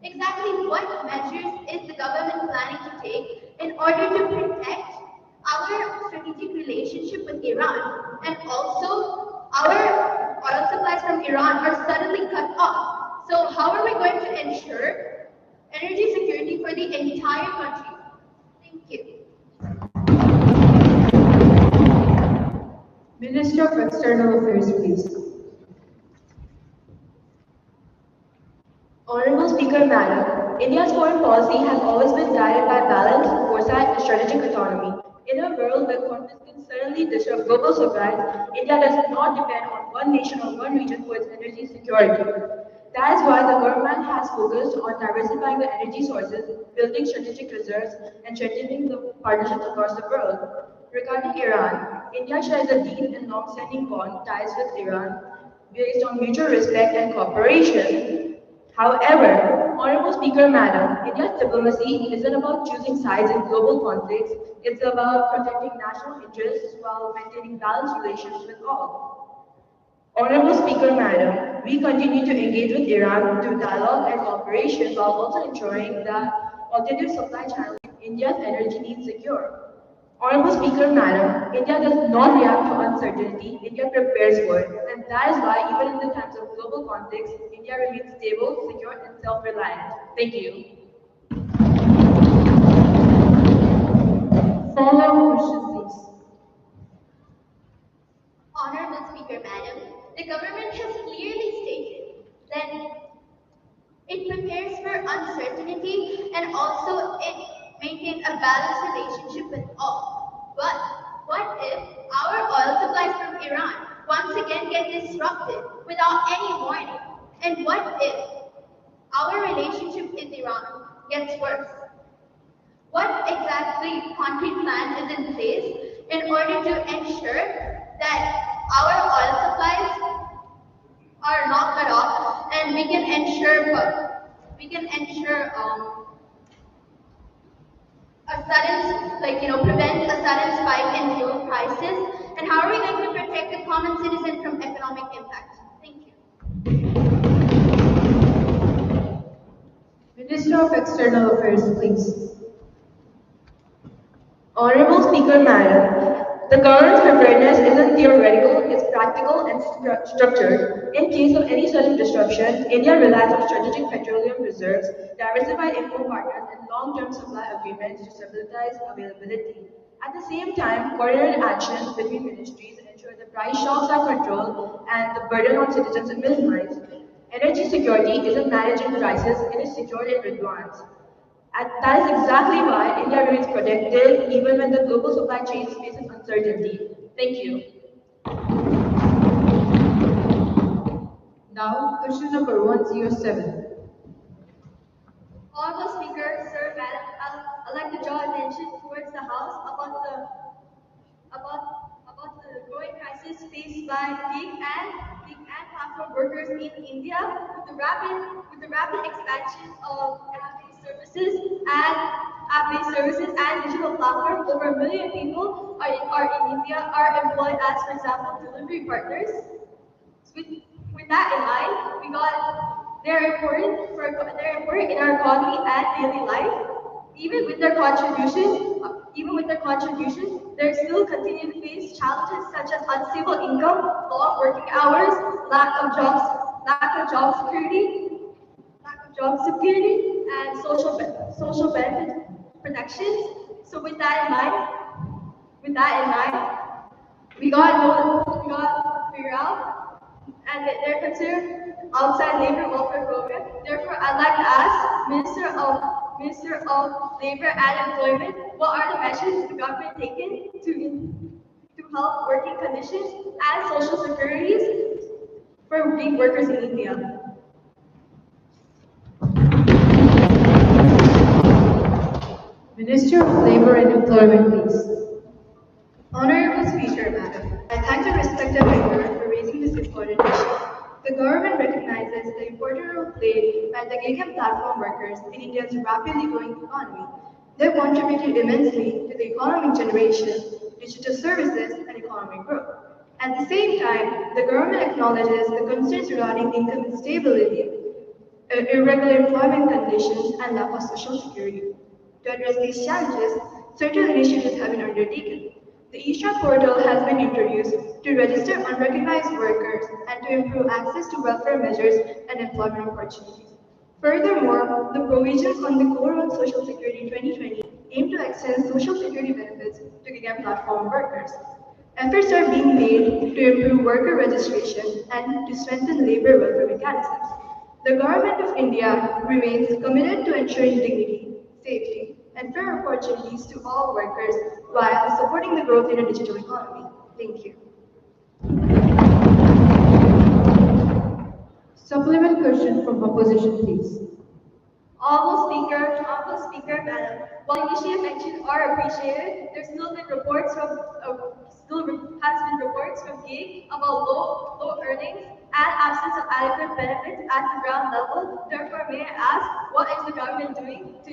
exactly what measures is the government planning to take in order to protect our strategic relationship with Iran, and also our oil supplies from Iran are suddenly cut off? So how are we going to ensure energy security for the entire country? Thank you. Minister of External Affairs, please. Honorable Speaker, Madam, India's foreign policy has always been guided by balance, foresight, and strategic autonomy. In a world where conflicts can suddenly disrupt global supplies, India does not depend on one nation or one region for its energy security. That is why the government has focused on diversifying the energy sources, building strategic reserves, and strengthening the partnerships across the world. Regarding Iran, India shares a deep and long-standing bond ties with Iran based on mutual respect and cooperation. However, Honorable Speaker, Madam, India's diplomacy isn't about choosing sides in global conflicts, it's about protecting national interests while maintaining balanced relations with all. Honorable Speaker, Madam, we continue to engage with Iran through dialogue and cooperation while also ensuring that alternative supply channels keep India's energy needs secure. Honorable Speaker, Madam, India does not react to uncertainty, India prepares for it, and that is why even in the times of global conflicts, India remains stable, secure, and self-reliant. Thank you. Follow-up question, please. Honorable Speaker, Madam, the government has clearly stated that it prepares for uncertainty and also it maintains a balanced relationship with all. But what if our oil supplies from Iran once again get disrupted without any warning? And what if our relationship with Iran gets worse? What exactly concrete plan is in place in order to ensure that our oil supplies are not cut off and we can ensure a sudden, prevent a sudden spike in fuel prices? And how are we going to protect the common citizen from economic impact? Thank you. Minister of External Affairs, please. Honorable Speaker, Madam, the government's preparedness isn't theoretical, it's practical and structured. In case of any sudden disruption, India relies on strategic petroleum reserves, diversified import partners, and long-term supply agreements to stabilize availability. At the same time, coordinated actions between ministries ensure the price shocks are controlled and the burden on citizens is minimized. Energy security isn't managed in crisis, it is secured in advance. And that is exactly why India remains protected even when the global supply chain faces uncertainty. Thank you. Now, question number 107. Honorable by gig and platform workers in India with the rapid expansion of app-based services and digital platforms. Over 1 million people are in India are employed as, for example, delivery partners. With that in mind, they're important in our economy and daily life. Even with their contributions, they still continue to face challenges such as unstable income, long working hours, lack of job security, and social benefit protections. So with that in mind, we gotta figure out, and they're considered outside labor welfare program. Therefore, I'd like to ask Minister of Labor and Employment, what are the measures the government taken to help working conditions and social securities for gig workers in India? Minister of Labor and Employment, please. Honorable Speaker, Madam, I thank the respected member for raising this important issue. The government recognizes the important role played by the gig and platform workers in India's rapidly growing economy. They have contributed immensely to the economic generation, digital services, and economic growth. At the same time, the government acknowledges the concerns regarding income instability, irregular employment conditions, and lack of social security. To address these challenges, certain initiatives have been undertaken. The eShop portal has been introduced to register unrecognized workers and to improve access to welfare measures and employment opportunities. Furthermore, the provisions on the Core on Social Security 2020 aim to extend social security benefits to gig and platform workers. Efforts are being made to improve worker registration and to strengthen labor welfare mechanisms. The Government of India remains committed to ensuring dignity, safety, and fair opportunities to all workers while supporting the growth in a digital economy. Thank you. Supplemental question from opposition, please. Honorable Speaker, Madam, while initiatives mentioned are appreciated, there has been reports from gig about low earnings and absence of adequate benefits at the ground level. Therefore, may I ask, what is the government doing to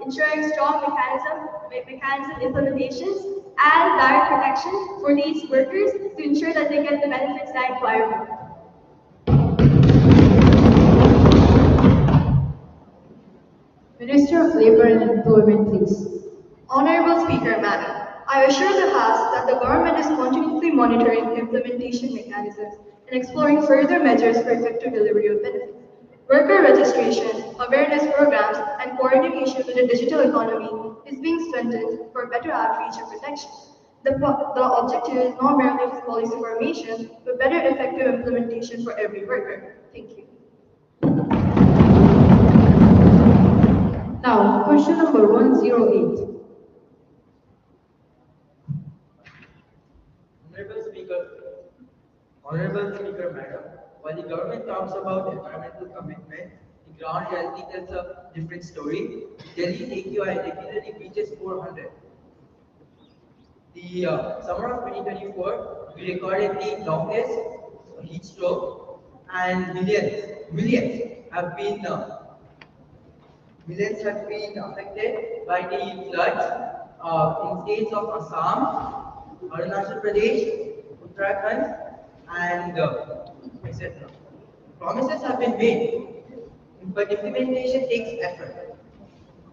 ensuring strong mechanism implementations and direct protection for these workers to ensure that they get the benefits that require? Minister of Labor and Employment, please. Honorable Speaker, Madam, I assure the House that the government is continuously monitoring implementation mechanisms and exploring further measures for effective delivery of benefits. Worker registration, awareness programs, and coordination with the digital economy is being strengthened for better outreach and protection. The objective is not merely policy formation, but better effective implementation for every worker. Thank you. Now, question number 108. Honorable Speaker, Madam, while the government talks about environmental commitment, the ground reality tells a different story. Delhi AQI regularly reaches 400. The summer of 2024, we recorded the longest heat stroke, and millions have been affected by the floods in states of Assam, Arunachal Pradesh, Uttarakhand, and etc. Promises have been made, but implementation takes effort.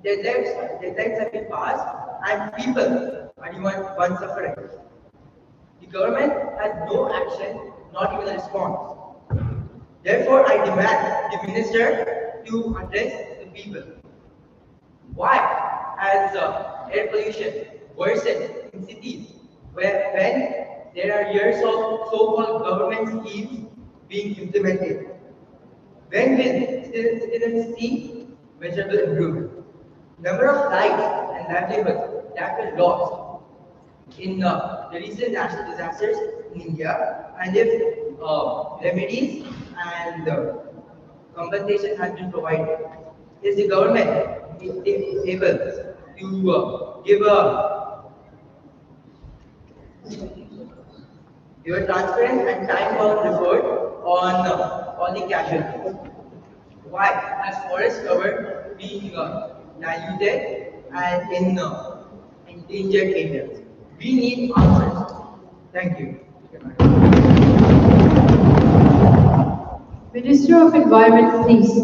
Deadlines have been passed, and people are the ones suffering. The government has no action, not even a response. Therefore, I demand the minister to address the people. Why has air pollution worsened in cities when there are years of so-called government schemes being implemented? When will citizens see measurable improvement? Number of lives and livelihoods that were lost in the recent natural disasters in India, and if remedies and compensation has been provided, is the government able to give a Give a transparent and time-bound report on all the casualties. Why has forest cover being diluted and in endangered areas? We need answers. Thank you. Minister of Environment, please.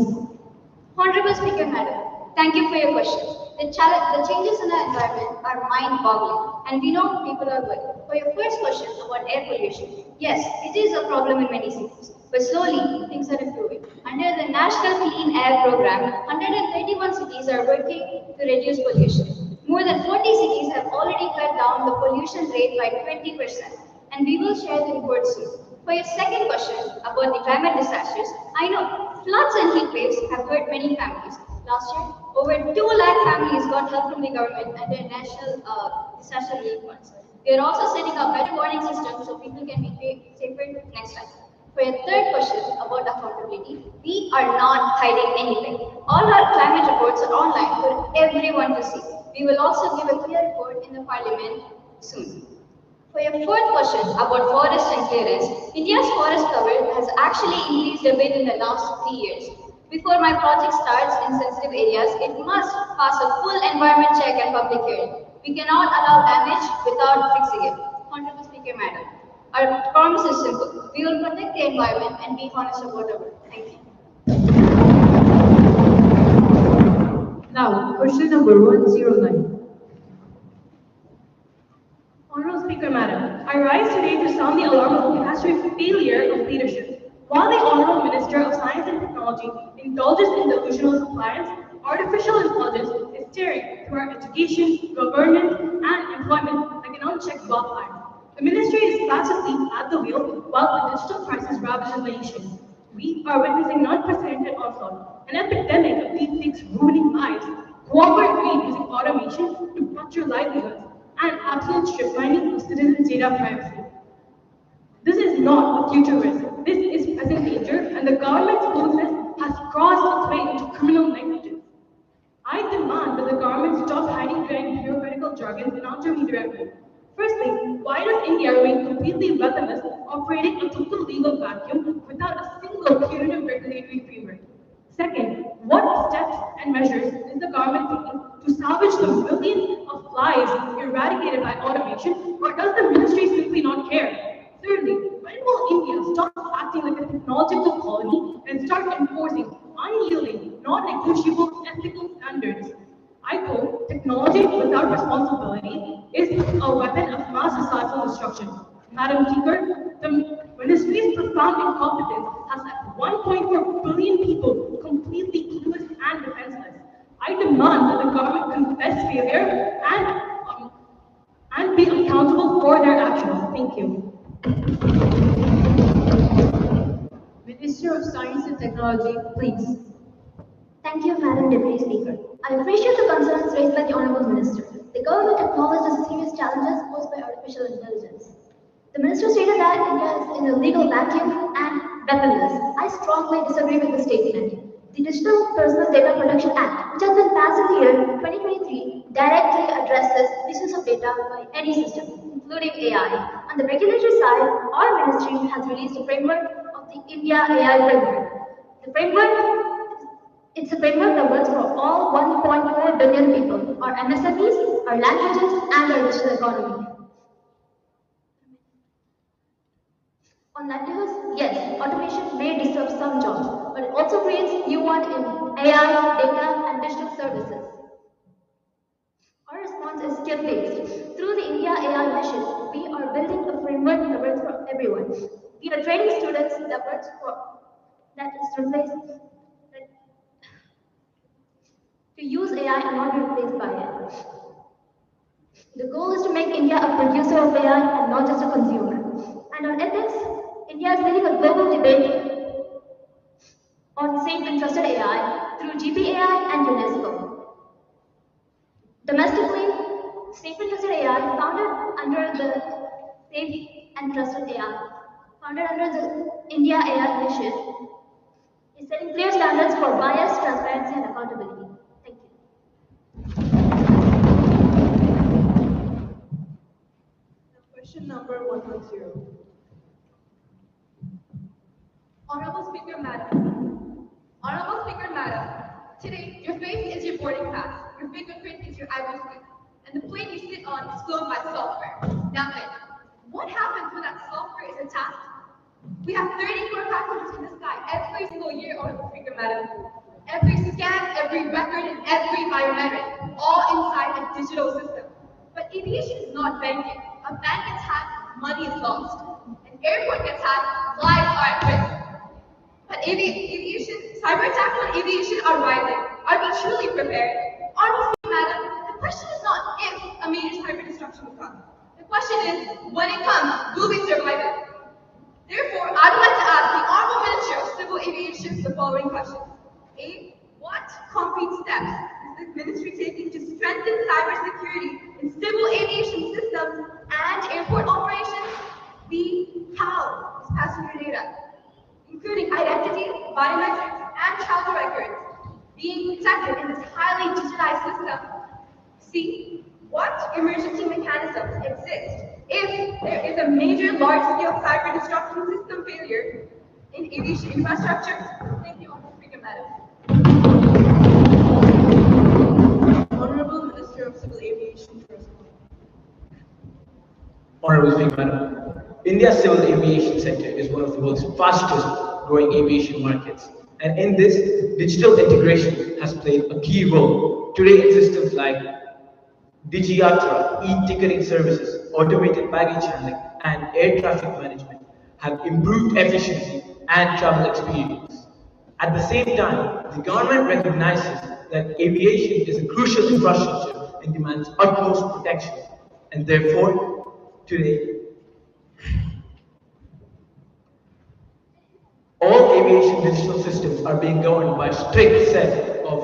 Honorable Speaker Madam, thank you for your question. The changes in the environment are mind-boggling, and we know people are worried. For your first question about air pollution, yes, it is a problem in many cities, but slowly things are improving. Under the National Clean Air Program, 131 cities are working to reduce pollution. More than 40 cities have already cut down the pollution rate by 20%, and we will share the report soon. For your second question about the climate disasters, I know floods and heat waves have hurt many families. Last year, over 2 lakh families got help from the government and their national disaster relief funds. We are also setting up better warning systems so people can be safer next time. For your third question about accountability, we are not hiding anything. All our climate reports are online for everyone to see. We will also give a clear report in the parliament soon. For your fourth question about forest and clearance, India's forest cover has actually increased a bit in the last 3 years. Before my project starts in sensitive areas, it must pass a full environment check and public hearing. We cannot allow damage without fixing it. Honorable Speaker Madam, our promise is simple. We will protect the environment and be honest about our work. Thank you. Now, question number 109. Honorable Speaker Madam, I rise today to sound the alarm of the catastrophic failure of leadership. While the Honorable Minister of Science and Technology indulges in delusional compliance, artificial intelligence is staring through our education, governance, and employment like an unchecked wildfire. The ministry is passively at the wheel while the digital crisis ravages the nation. We are witnessing an unprecedented onslaught, an epidemic of deepfakes ruining lives, corporate greed using automation to butcher livelihoods, and absolute streamlining of citizens' data privacy. This is not a future risk. This is present danger, and the government's foolishness has crossed its way into criminal negligence. I demand that the government stop hiding behind theoretical jargon and answer me directly. Firstly, why does India remain completely weaponless, operating a total legal vacuum without a single punitive regulatory framework? Second, what steps and measures is the government taking to salvage the millions of lives eradicated by automation, or does the ministry simply not care? Thirdly, when will India stop acting like a technological colony and start enforcing unyielding, non-negotiable ethical standards? I quote, technology without responsibility is a weapon of mass societal destruction. Madam Speaker, the ministry's profound incompetence has left 1.4 billion people completely clueless and defenseless. I demand that the government confess failure and be accountable for their actions. Thank you. Minister of Science and Technology, please. Thank you, Madam Deputy Speaker. I appreciate the concerns raised by the Honourable Minister. The government acknowledges the serious challenges posed by artificial intelligence. The Minister stated that India is in a legal vacuum and weaponless. I strongly disagree with the statement. The Digital Personal Data Protection Act, which has been passed in the year 2023, directly addresses misuse of data by any system, including AI. On the regulatory side, our ministry has released a framework of the India AI framework. It's a framework that works for all 1.4 billion people, our MSMEs, our languages, and our digital economy. On livelihoods, yes, automation may disturb some jobs, but it also creates new ones in AI, data, and digital services. Our response is skill-based. Through the India AI mission, we are building a framework that works for everyone. We are training students that is replaced to use AI and not be replaced by it. The goal is to make India a producer of AI and not just a consumer. And on ethics, India is leading a global debate on safe and trusted AI through GPAI and UNESCO. Domestically, safe and trusted AI, founded under the Safe and Trusted AI, founded under the India AI mission, is setting clear standards for bias, transparency, and accountability. Thank you. Question number 110. Honorable Speaker, Madam. Honorable Speaker, Madam. Today, your face is your boarding pass, your fingerprint is your identity, and the plane you sit on is flown by software. Now then, what happens when that software is attacked? We have 34 passengers in the sky every single year, Honorable Speaker, Madam. Every scan, every record, and every biometric, all inside a digital system. But aviation is not banking. A bank gets hacked, money is lost. An airport gets hacked, lives are at risk. But cyber attacks on aviation are rising. Are we truly prepared? Honorable Speaker, Madam, the question is not if a major cyber disruption will come. The question is, when it comes, will we survive it? Therefore, I would like to ask the Honorable Minister of Civil Aviation the following questions. A. What concrete steps is the ministry taking to strengthen cybersecurity in civil aviation systems and airport operations? B. How is passenger data, including identity, biometrics, and travel records, being protected in this highly digitized system? C. What emergency mechanisms exist if there is a major large-scale cyber disruption system failure in aviation infrastructure? Thank you, Honorable Speaker, Madam. Honorable Minister of Civil Aviation, first. Honorable Speaker, Madam. India's civil aviation sector is one of the world's fastest growing aviation markets. And in this, digital integration has played a key role. Today, in systems like DigiYatra, e-ticketing services, automated baggage handling, and air traffic management have improved efficiency and travel experience. At the same time, the government recognizes that aviation is a crucial infrastructure and demands utmost protection. And therefore, today, all aviation digital systems are being governed by a strict set of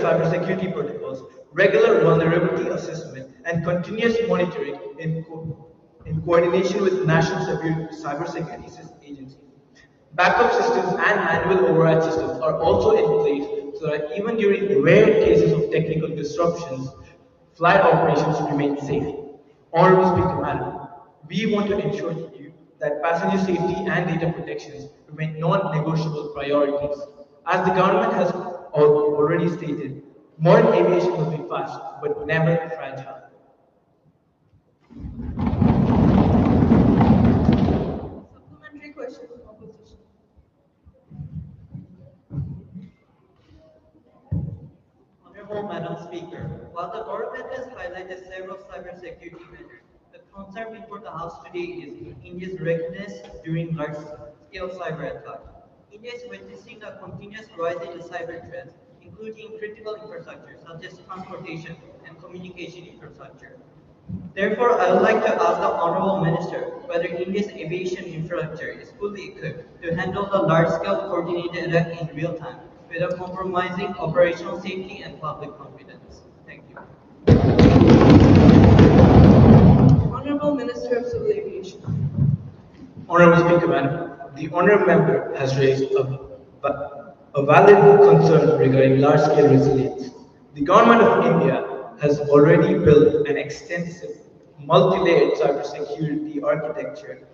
cybersecurity protocols, regular vulnerability assessment, and continuous monitoring in coordination with national cybersecurity agencies. Backup systems and manual override systems are also in place so that even during rare cases of technical disruptions, flight operations remain safe. Honorable Speaker, Madam, we want to ensure to you that passenger safety and data protections remain non-negotiable priorities. As the government has already stated, modern aviation will be fast, but never fragile. Supplementary question from opposition. Honorable Madam Speaker, while the government has highlighted several cybersecurity measures, the concern before the House today is India's readiness during large-scale cyber attacks. India is witnessing a continuous rise in the cyber threats, including critical infrastructure such as transportation and communication infrastructure. Therefore, I would like to ask the Honorable Minister whether India's aviation infrastructure is fully equipped to handle the large-scale coordinated attack in real time without compromising operational safety and public confidence. Thank you. Honorable Minister of Civil Aviation. Honorable Speaker, Madam, the honourable member has raised a valid concern regarding large-scale resilience. The Government of India has already built an extensive, multi-layered cybersecurity architecture,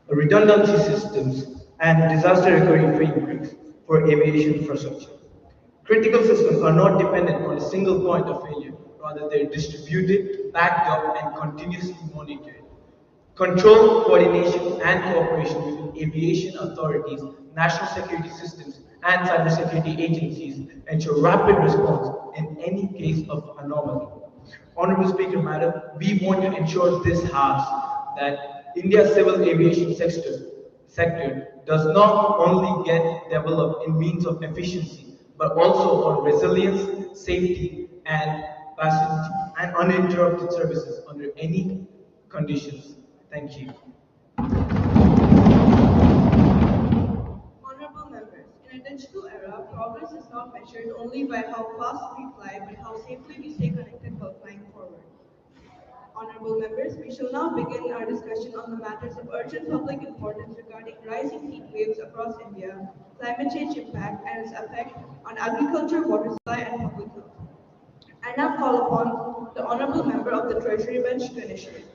redundancy systems, and disaster recovery frameworks for aviation infrastructure. Critical systems are not dependent on a single point of failure, rather they're distributed, backed up, and continuously monitored. Control, coordination, and cooperation between aviation authorities, national security systems, and cybersecurity agencies ensure rapid response in any case of anomaly. Honorable Speaker, Madam, we want to ensure this House that India's civil aviation sector does not only get developed in means of efficiency, but also on resilience, safety, and uninterrupted services under any conditions. Thank you. Honorable members, in a digital era, progress is not measured only by how fast we fly, but how safely we stay connected while flying forward. Honorable members, we shall now begin our discussion on the matters of urgent public importance regarding rising heat waves across India, climate change impact, and its effect on agriculture, water supply, and public health. I now call upon the Honorable Member of the Treasury Bench to initiate.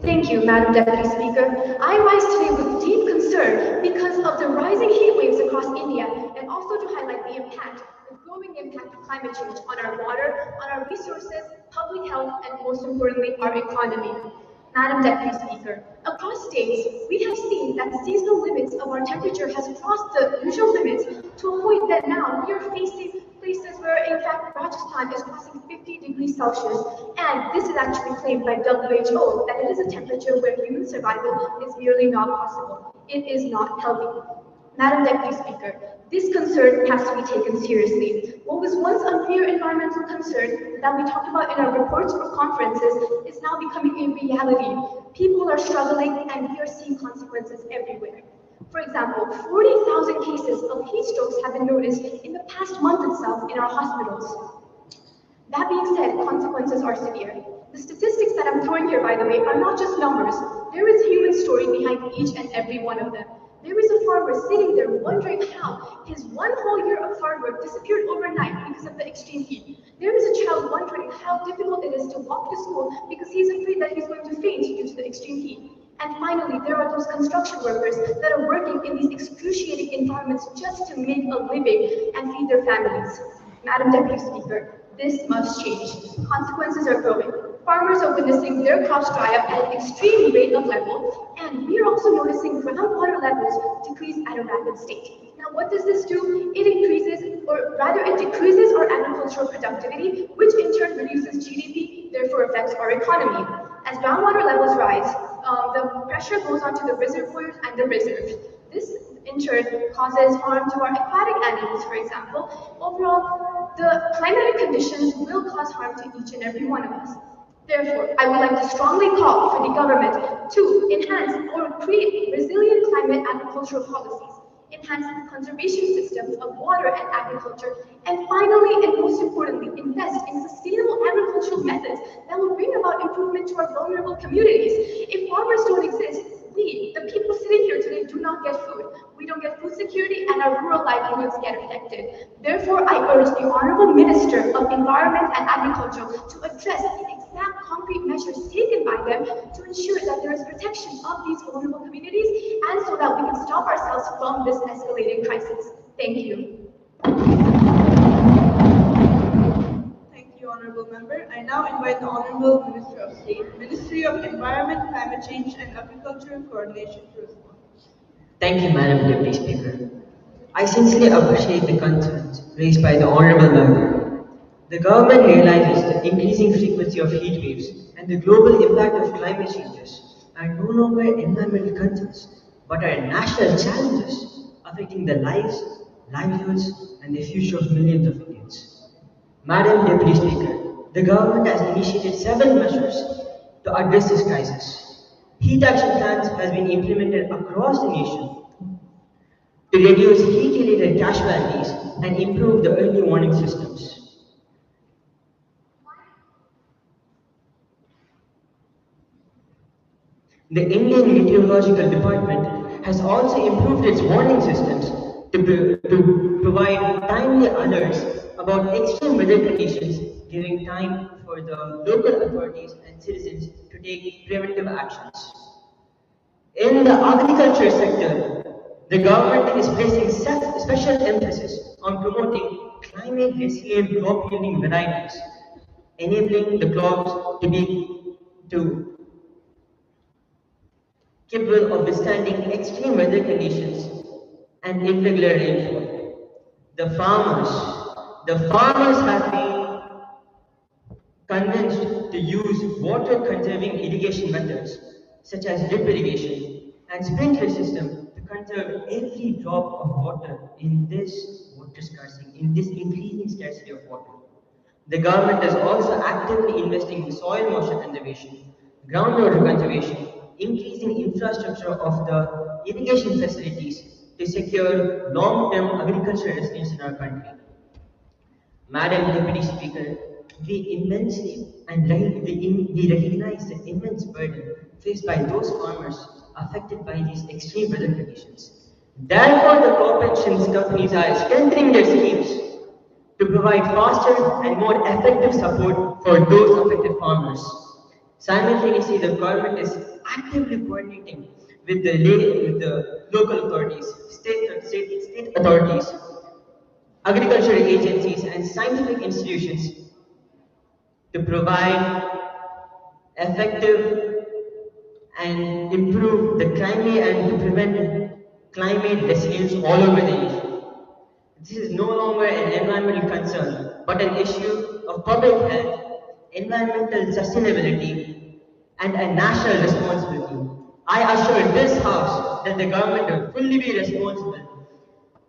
Thank you, Madam Deputy Speaker. I rise today with deep concern because of the rising heat waves across India and also to highlight the growing impact of climate change on our water, on our resources, public health, and most importantly, our economy. Madam Deputy Speaker, across states, we have seen that the seasonal limits of our temperature has crossed the usual limits to a point that now we are facing places where, in fact, Rajasthan is crossing 50 degrees Celsius, and this is actually claimed by WHO that it is a temperature where human survival is merely not possible. It is not healthy. Madam Deputy Speaker, this concern has to be taken seriously. What was once a mere environmental concern that we talked about in our reports or conferences is now becoming a reality. People are struggling and we are seeing consequences everywhere. For example, 40,000 cases of heat strokes have been noticed in the past month itself in our hospitals. That being said, consequences are severe. The statistics that I'm throwing here, by the way, are not just numbers. There is a human story behind each and every one of them. There is a farmer sitting there wondering how his one whole year of hard work disappeared overnight because of the extreme heat. There is a child wondering how difficult it is to walk to school because he's afraid that he's going to faint due to the extreme heat. And finally, there are those construction workers that are working in these excruciating environments just to make a living and feed their families. Madam Deputy Speaker, this must change. Consequences are growing. Farmers are witnessing their crops dry up at an extreme rate of level, and we are also noticing groundwater levels decrease at a rapid state. Now, what does this do? It increases, or rather it decreases our agricultural productivity, which in turn reduces GDP, therefore affects our economy. As groundwater levels rise, the pressure goes onto the reservoirs and the reserves. This in turn causes harm to our aquatic animals, for example. Overall, the climatic conditions will cause harm to each and every one of us. Therefore, I would like to strongly call for the government to enhance or create resilient climate agricultural policies, enhance conservation systems of water and agriculture, and finally, and most importantly, invest in sustainable agricultural methods that will bring about improvement to our vulnerable communities. If farmers don't exist, we, the people sitting here today, do not get food. We don't get food security and our rural livelihoods get affected. Therefore, I urge the Honorable Minister of Environment and Agriculture to address the exact concrete measures taken by them to ensure that there is protection of these vulnerable communities and so that we can stop ourselves from this escalating crisis. Thank you. Thank you, Honorable Member. I now invite the Honorable Minister of State, Ministry of Environment, Climate Change and Agricultural Coordination to respond. Thank you, Madam Deputy Speaker. I sincerely appreciate the concerns raised by the Honorable Member. The government realizes the increasing frequency of heat waves and the global impact of climate changes are no longer environmental concerns, but are national challenges affecting the lives, livelihoods, and the future of millions of Indians. Madam Deputy Speaker, the government has initiated several measures to address this crisis. Heat action plans has been implemented across the nation to reduce heat-related casualties and improve the early warning systems. The Indian Meteorological Department has also improved its warning systems to provide timely alerts about extreme weather conditions, giving time for the local authorities and citizens to take preventive actions. In the agriculture sector, the government is placing special emphasis on promoting climate-resilient crop-yielding varieties, enabling the crops to be capable of withstanding extreme weather conditions and irregular rainfall. The farmers have been convinced to use water-conserving irrigation methods such as drip irrigation and sprinkler system to conserve every drop of water in this water scarcity, in this increasing scarcity of water. The government is also actively investing in soil moisture conservation, groundwater conservation, increasing infrastructure of the irrigation facilities to secure long-term agricultural resilience in our country. Madam Deputy Speaker, we recognize the immense burden faced by those farmers affected by these extreme weather conditions. Therefore, the crop insurance companies are strengthening their schemes to provide faster and more effective support for those affected farmers. Simultaneously, the government is actively coordinating with the local authorities, state authorities, agricultural agencies, and scientific institutions to provide effective and improve the climate and to prevent climate resilience all over the nation. This is no longer an environmental concern, but an issue of public health, environmental sustainability, and a national responsibility. I assure this House that the government will fully be responsible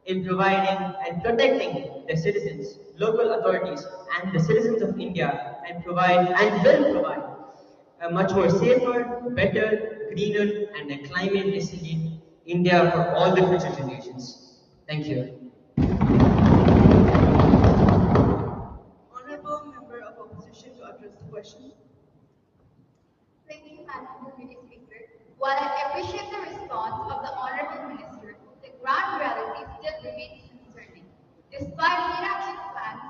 in providing and protecting the citizens, local authorities, and the citizens of India, and provide and will provide a much more safer, better, greener, and a climate resilient India for all the future generations. Thank you. Honorable Member of Opposition to address the question. Thank you, Madam Deputy Speaker. While I appreciate the response of the Honorable Minister, the ground reality still remains concerning. Despite inaction plans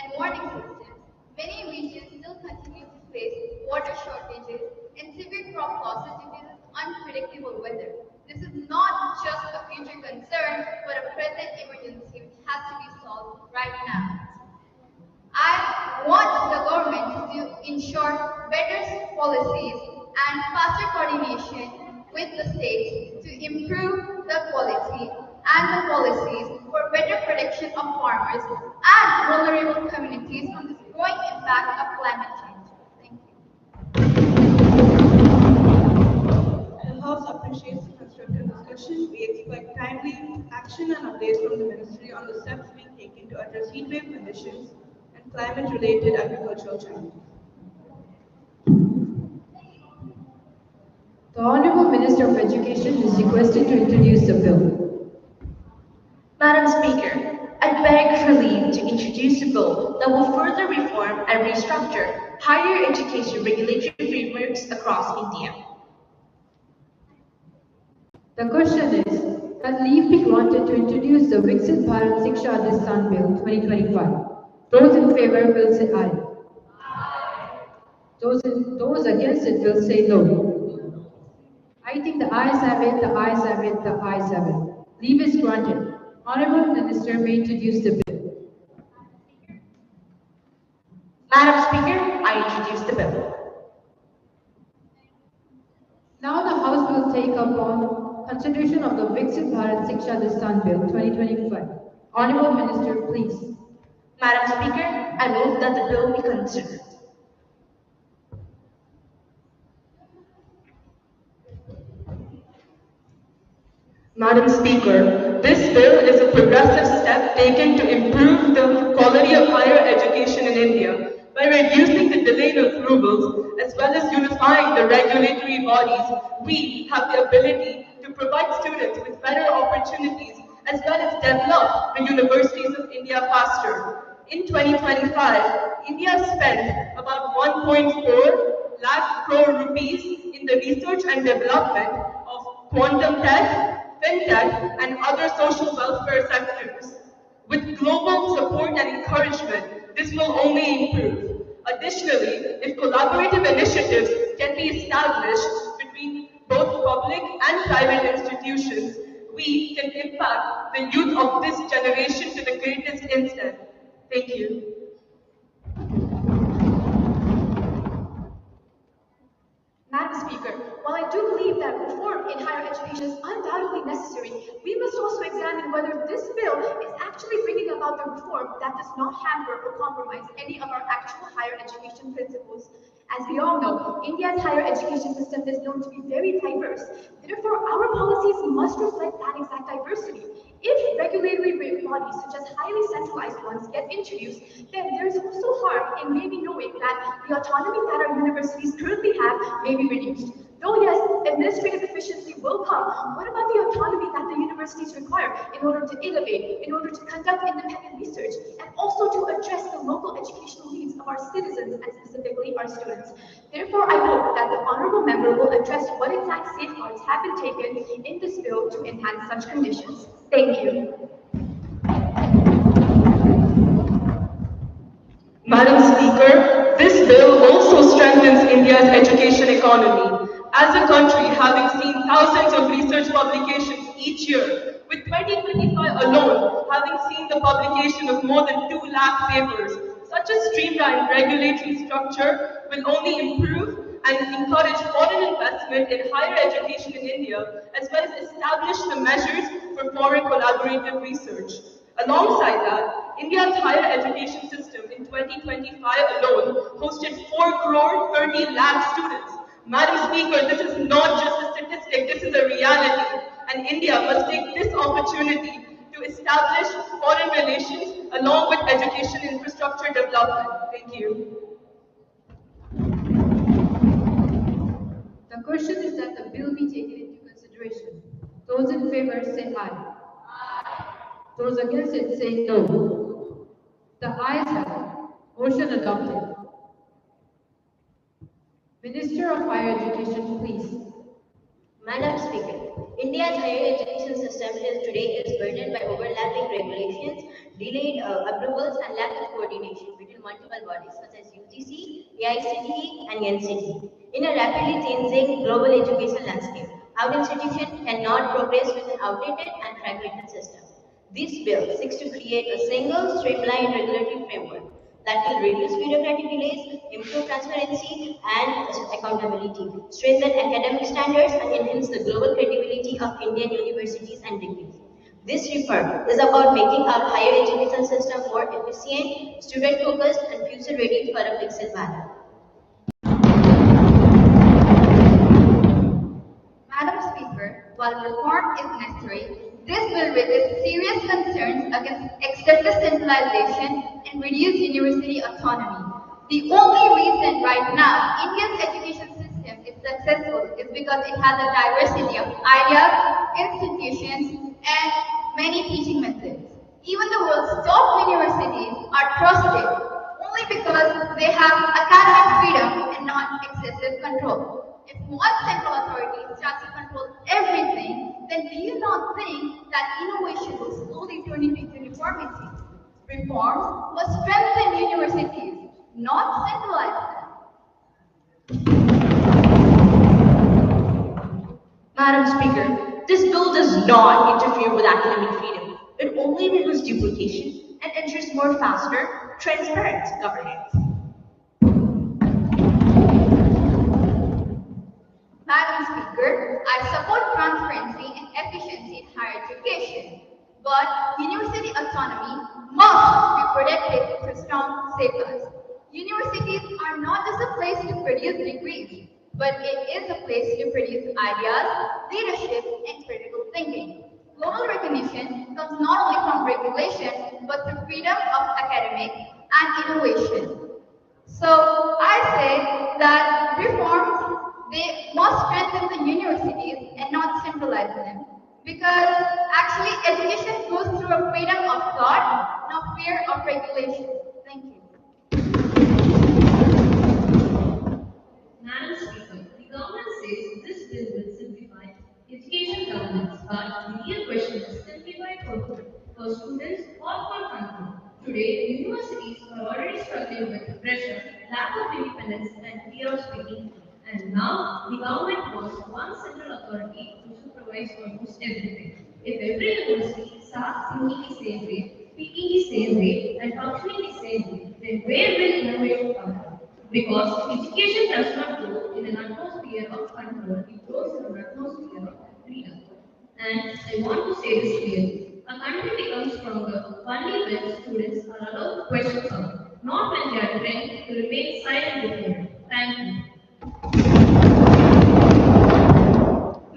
and warning systems, many regions still continue to face water shortages and severe crop losses due to this unpredictable weather. This is not just a future concern, but a present emergency which has to be solved right now. I want the government to ensure better policies and faster coordination with the states to improve the quality and the policies for better protection of farmers and vulnerable communities from this growing impact of climate change. Thank you. The House appreciates the constructive discussion. We expect timely action and updates from the Ministry on the steps being taken to address heat wave conditions and climate-related agricultural challenges. The Honorable Minister of Education is requested to introduce the bill. Madam Speaker, I beg for leave to introduce a bill that will further reform and restructure higher education regulatory frameworks across India. The question is that leave be granted to introduce the Viksit Bharat Shiksha Adhistan Bill 2025. Those in favor will say aye. Those against it will say no. I think the ayes have it, the ayes have it, the ayes have it. Leave is granted. Honorable Minister may introduce the bill. Madam Speaker, I introduce the bill. Now the House will take up on consideration of the Viksit Bharat Shiksha Adhistan Bill 2025. Honorable Minister, please. Madam Speaker, I move that the bill be considered. Madam Speaker, this bill is a progressive step taken to improve the quality of higher education in India by reducing the delayed approvals as well as unifying the regulatory bodies. We have the ability to provide students with better opportunities as well as develop the universities of India faster. In 2025, India spent about 1.4 lakh crore rupees in the research and development of quantum tech, fintech, and other social welfare sectors. With global support and encouragement, this will only improve. Additionally, if collaborative initiatives can be established between both public and private institutions, we can impact the youth of this generation to the greatest extent. Thank you. Madam Speaker, while I do believe that reform in higher education is undoubtedly necessary, we must also examine whether this bill is actually bringing about the reform that does not hamper or compromise any of our actual higher education principles. As we all know, India's higher education system is known to be very diverse. Therefore, our policies must reflect that exact diversity. If regulatory bodies, such as highly centralized ones, get introduced, then there is also harm in maybe knowing that the autonomy that our universities currently have may be reduced. Though yes, administrative efficiency will come, what about the autonomy that the universities require in order to innovate, in order to conduct independent research, and also to address the local educational needs of our citizens and specifically our students? Therefore, I hope that the Honourable Member will address what exact safeguards have been taken in this bill to enhance such conditions. Thank you. Madam Speaker, this bill also strengthens India's education economy. As a country, having seen thousands of research publications each year, with 2025 alone having seen the publication of more than 2 lakh papers, such a streamlined regulatory structure will only improve and encourage foreign investment in higher education in India, as well as establish the measures for foreign collaborative research. Alongside that, India's higher education system in 2025 alone hosted 4 crore 30 lakh students. Madam Speaker, this is not just a statistic, this is a reality. And India must take this opportunity to establish foreign relations along with education infrastructure development. Thank you. The question is that the bill be taken into consideration. Those in favor say aye. Those against it say no. The ayes have it. Motion adopted. Minister of Higher Education, please. Madam Speaker, India's higher education system till today is burdened by overlapping regulations, delayed approvals, and lack of coordination between multiple bodies such as UGC, AICTE, and NCTE. In a rapidly changing global education landscape, our institution cannot progress with an outdated and fragmented system. This bill seeks to create a single, streamlined regulatory framework that will reduce bureaucratic delays, improve transparency and accountability, strengthen academic standards, and enhance the global credibility of Indian universities and degrees. This reform is about making our higher education system more efficient, student-focused, and future-ready for a fixed manner. Madam Speaker, while reform is necessary, this bill raises serious concerns against excessive centralization and reduced university autonomy. The only reason right now India's education system is successful is because it has a diversity of ideas, institutions, and many teaching methods. Even the world's top universities are trusted only because they have academic freedom and not excessive control. If one central authority starts to control everything, then do you not think that innovation will slowly turn into uniformity? Reforms must strengthen universities, not centralize them. Madam Speaker, this bill does not interfere with academic freedom. It only removes duplication and ensures more faster, transparent governance. Madam Speaker, I support transparency and efficiency in higher education, but university autonomy must be protected through strong safeguards. Universities are not just a place to produce degrees, but it is a place to produce ideas, leadership, and critical thinking. Global recognition comes not only from regulation, but through freedom of academic and innovation. So I say that reforms, they must strengthen the universities and not centralize them. Because actually education goes through a freedom of thought, not fear of regulation. Thank you. Madam Speaker, the government says this bill will simplify education governance, but the real question is simplified for students or for country. Today, universities are already struggling with pressure, lack of independence, and fear of speaking. And now, the government wants one central authority to supervise almost everything. If every university starts thinking the same way, speaking the same way, and functioning the same way, then where will innovation come from? Because education does not grow in an atmosphere of control, it grows in an atmosphere of freedom. And I want to say this clearly. A country becomes stronger only when students are allowed to question some, not when they are trained to remain silent before it. Thank you.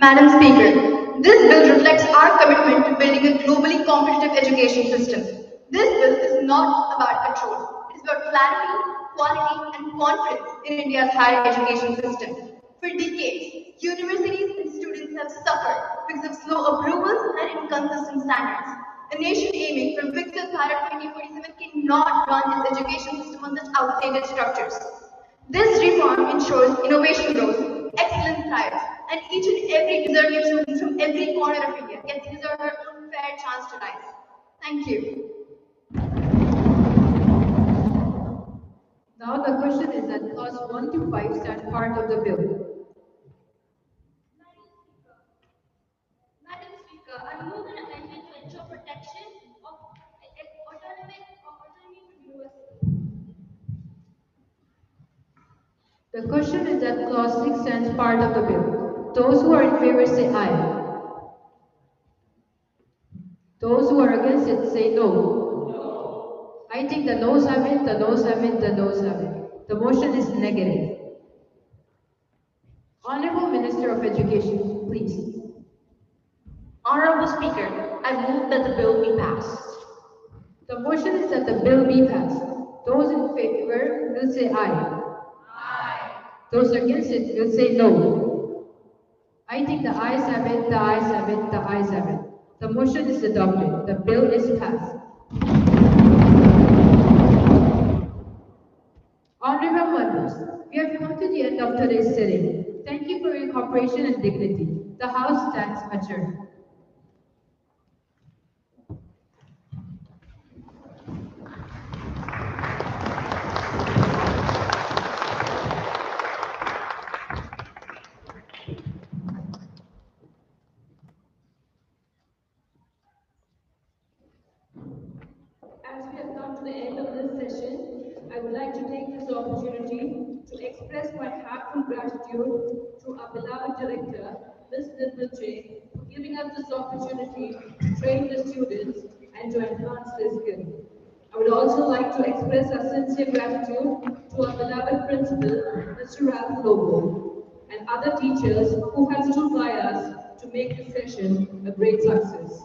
Madam Speaker, this bill reflects our commitment to building a globally competitive education system. This bill is not about control. It is about clarity, quality, and confidence in India's higher education system. For decades, universities and students have suffered because of slow approvals and inconsistent standards. A nation aiming for Viksit Bharat 2047 cannot run its education system on such outdated structures. This reform ensures innovation growth, excellence thrives, and each and every deserving student from every corner of India gets his or her own fair chance to rise. Thank you. Now the question is that clause 1 to 5 stand part of the bill. Madam Speaker, I move an amendment to ensure protection of autonomy from university. The question is that clause 6 stands part of the bill. Those who are in favor say aye. Those who are against it say no. I think the noes have it, the noes have it, the noes have it. The motion is negative. Honorable Minister of Education, please. Honorable Speaker, I move that the bill be passed. The motion is that the bill be passed. Those in favor will say aye. Aye. Those against it will say no. I think the ayes have it, the ayes have it, the ayes have it. The motion is adopted. The bill is passed. Honorable members, we have come to the end of today's sitting. Thank you for your cooperation and dignity. The House stands adjourned. As we have come to the end of this session, I would like to take this opportunity to express my heartfelt gratitude to our beloved director, Ms. Nirmal Jain, for giving us this opportunity to train the students and to enhance their skill. I would also like to express our sincere gratitude to our beloved principal, Mr. Ralph Lobo, and other teachers who have stood by us to make this session a great success.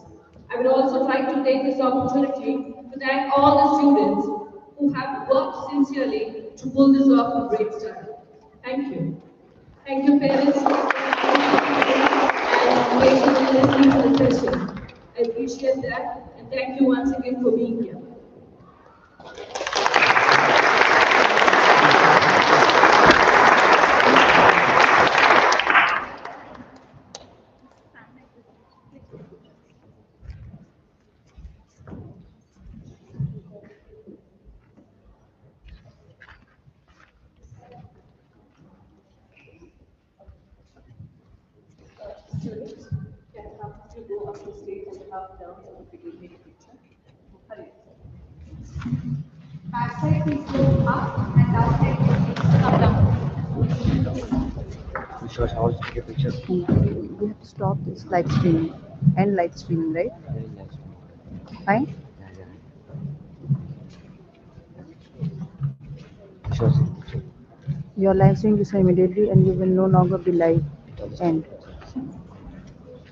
I would also like to take this opportunity to thank all the students who have worked sincerely to pull this off in great style. Thank you. Thank you, parents, and patiently listening to the session. I appreciate that, and thank you once again for being here. Students can come to go up the stage and come down so that we can take a picture. Hurry. Backside please go up and outside please come down. We should also take a picture. We have to stop this live streaming and live streaming, right? Fine? Sure. Your live stream is immediately and you will no longer be live. End.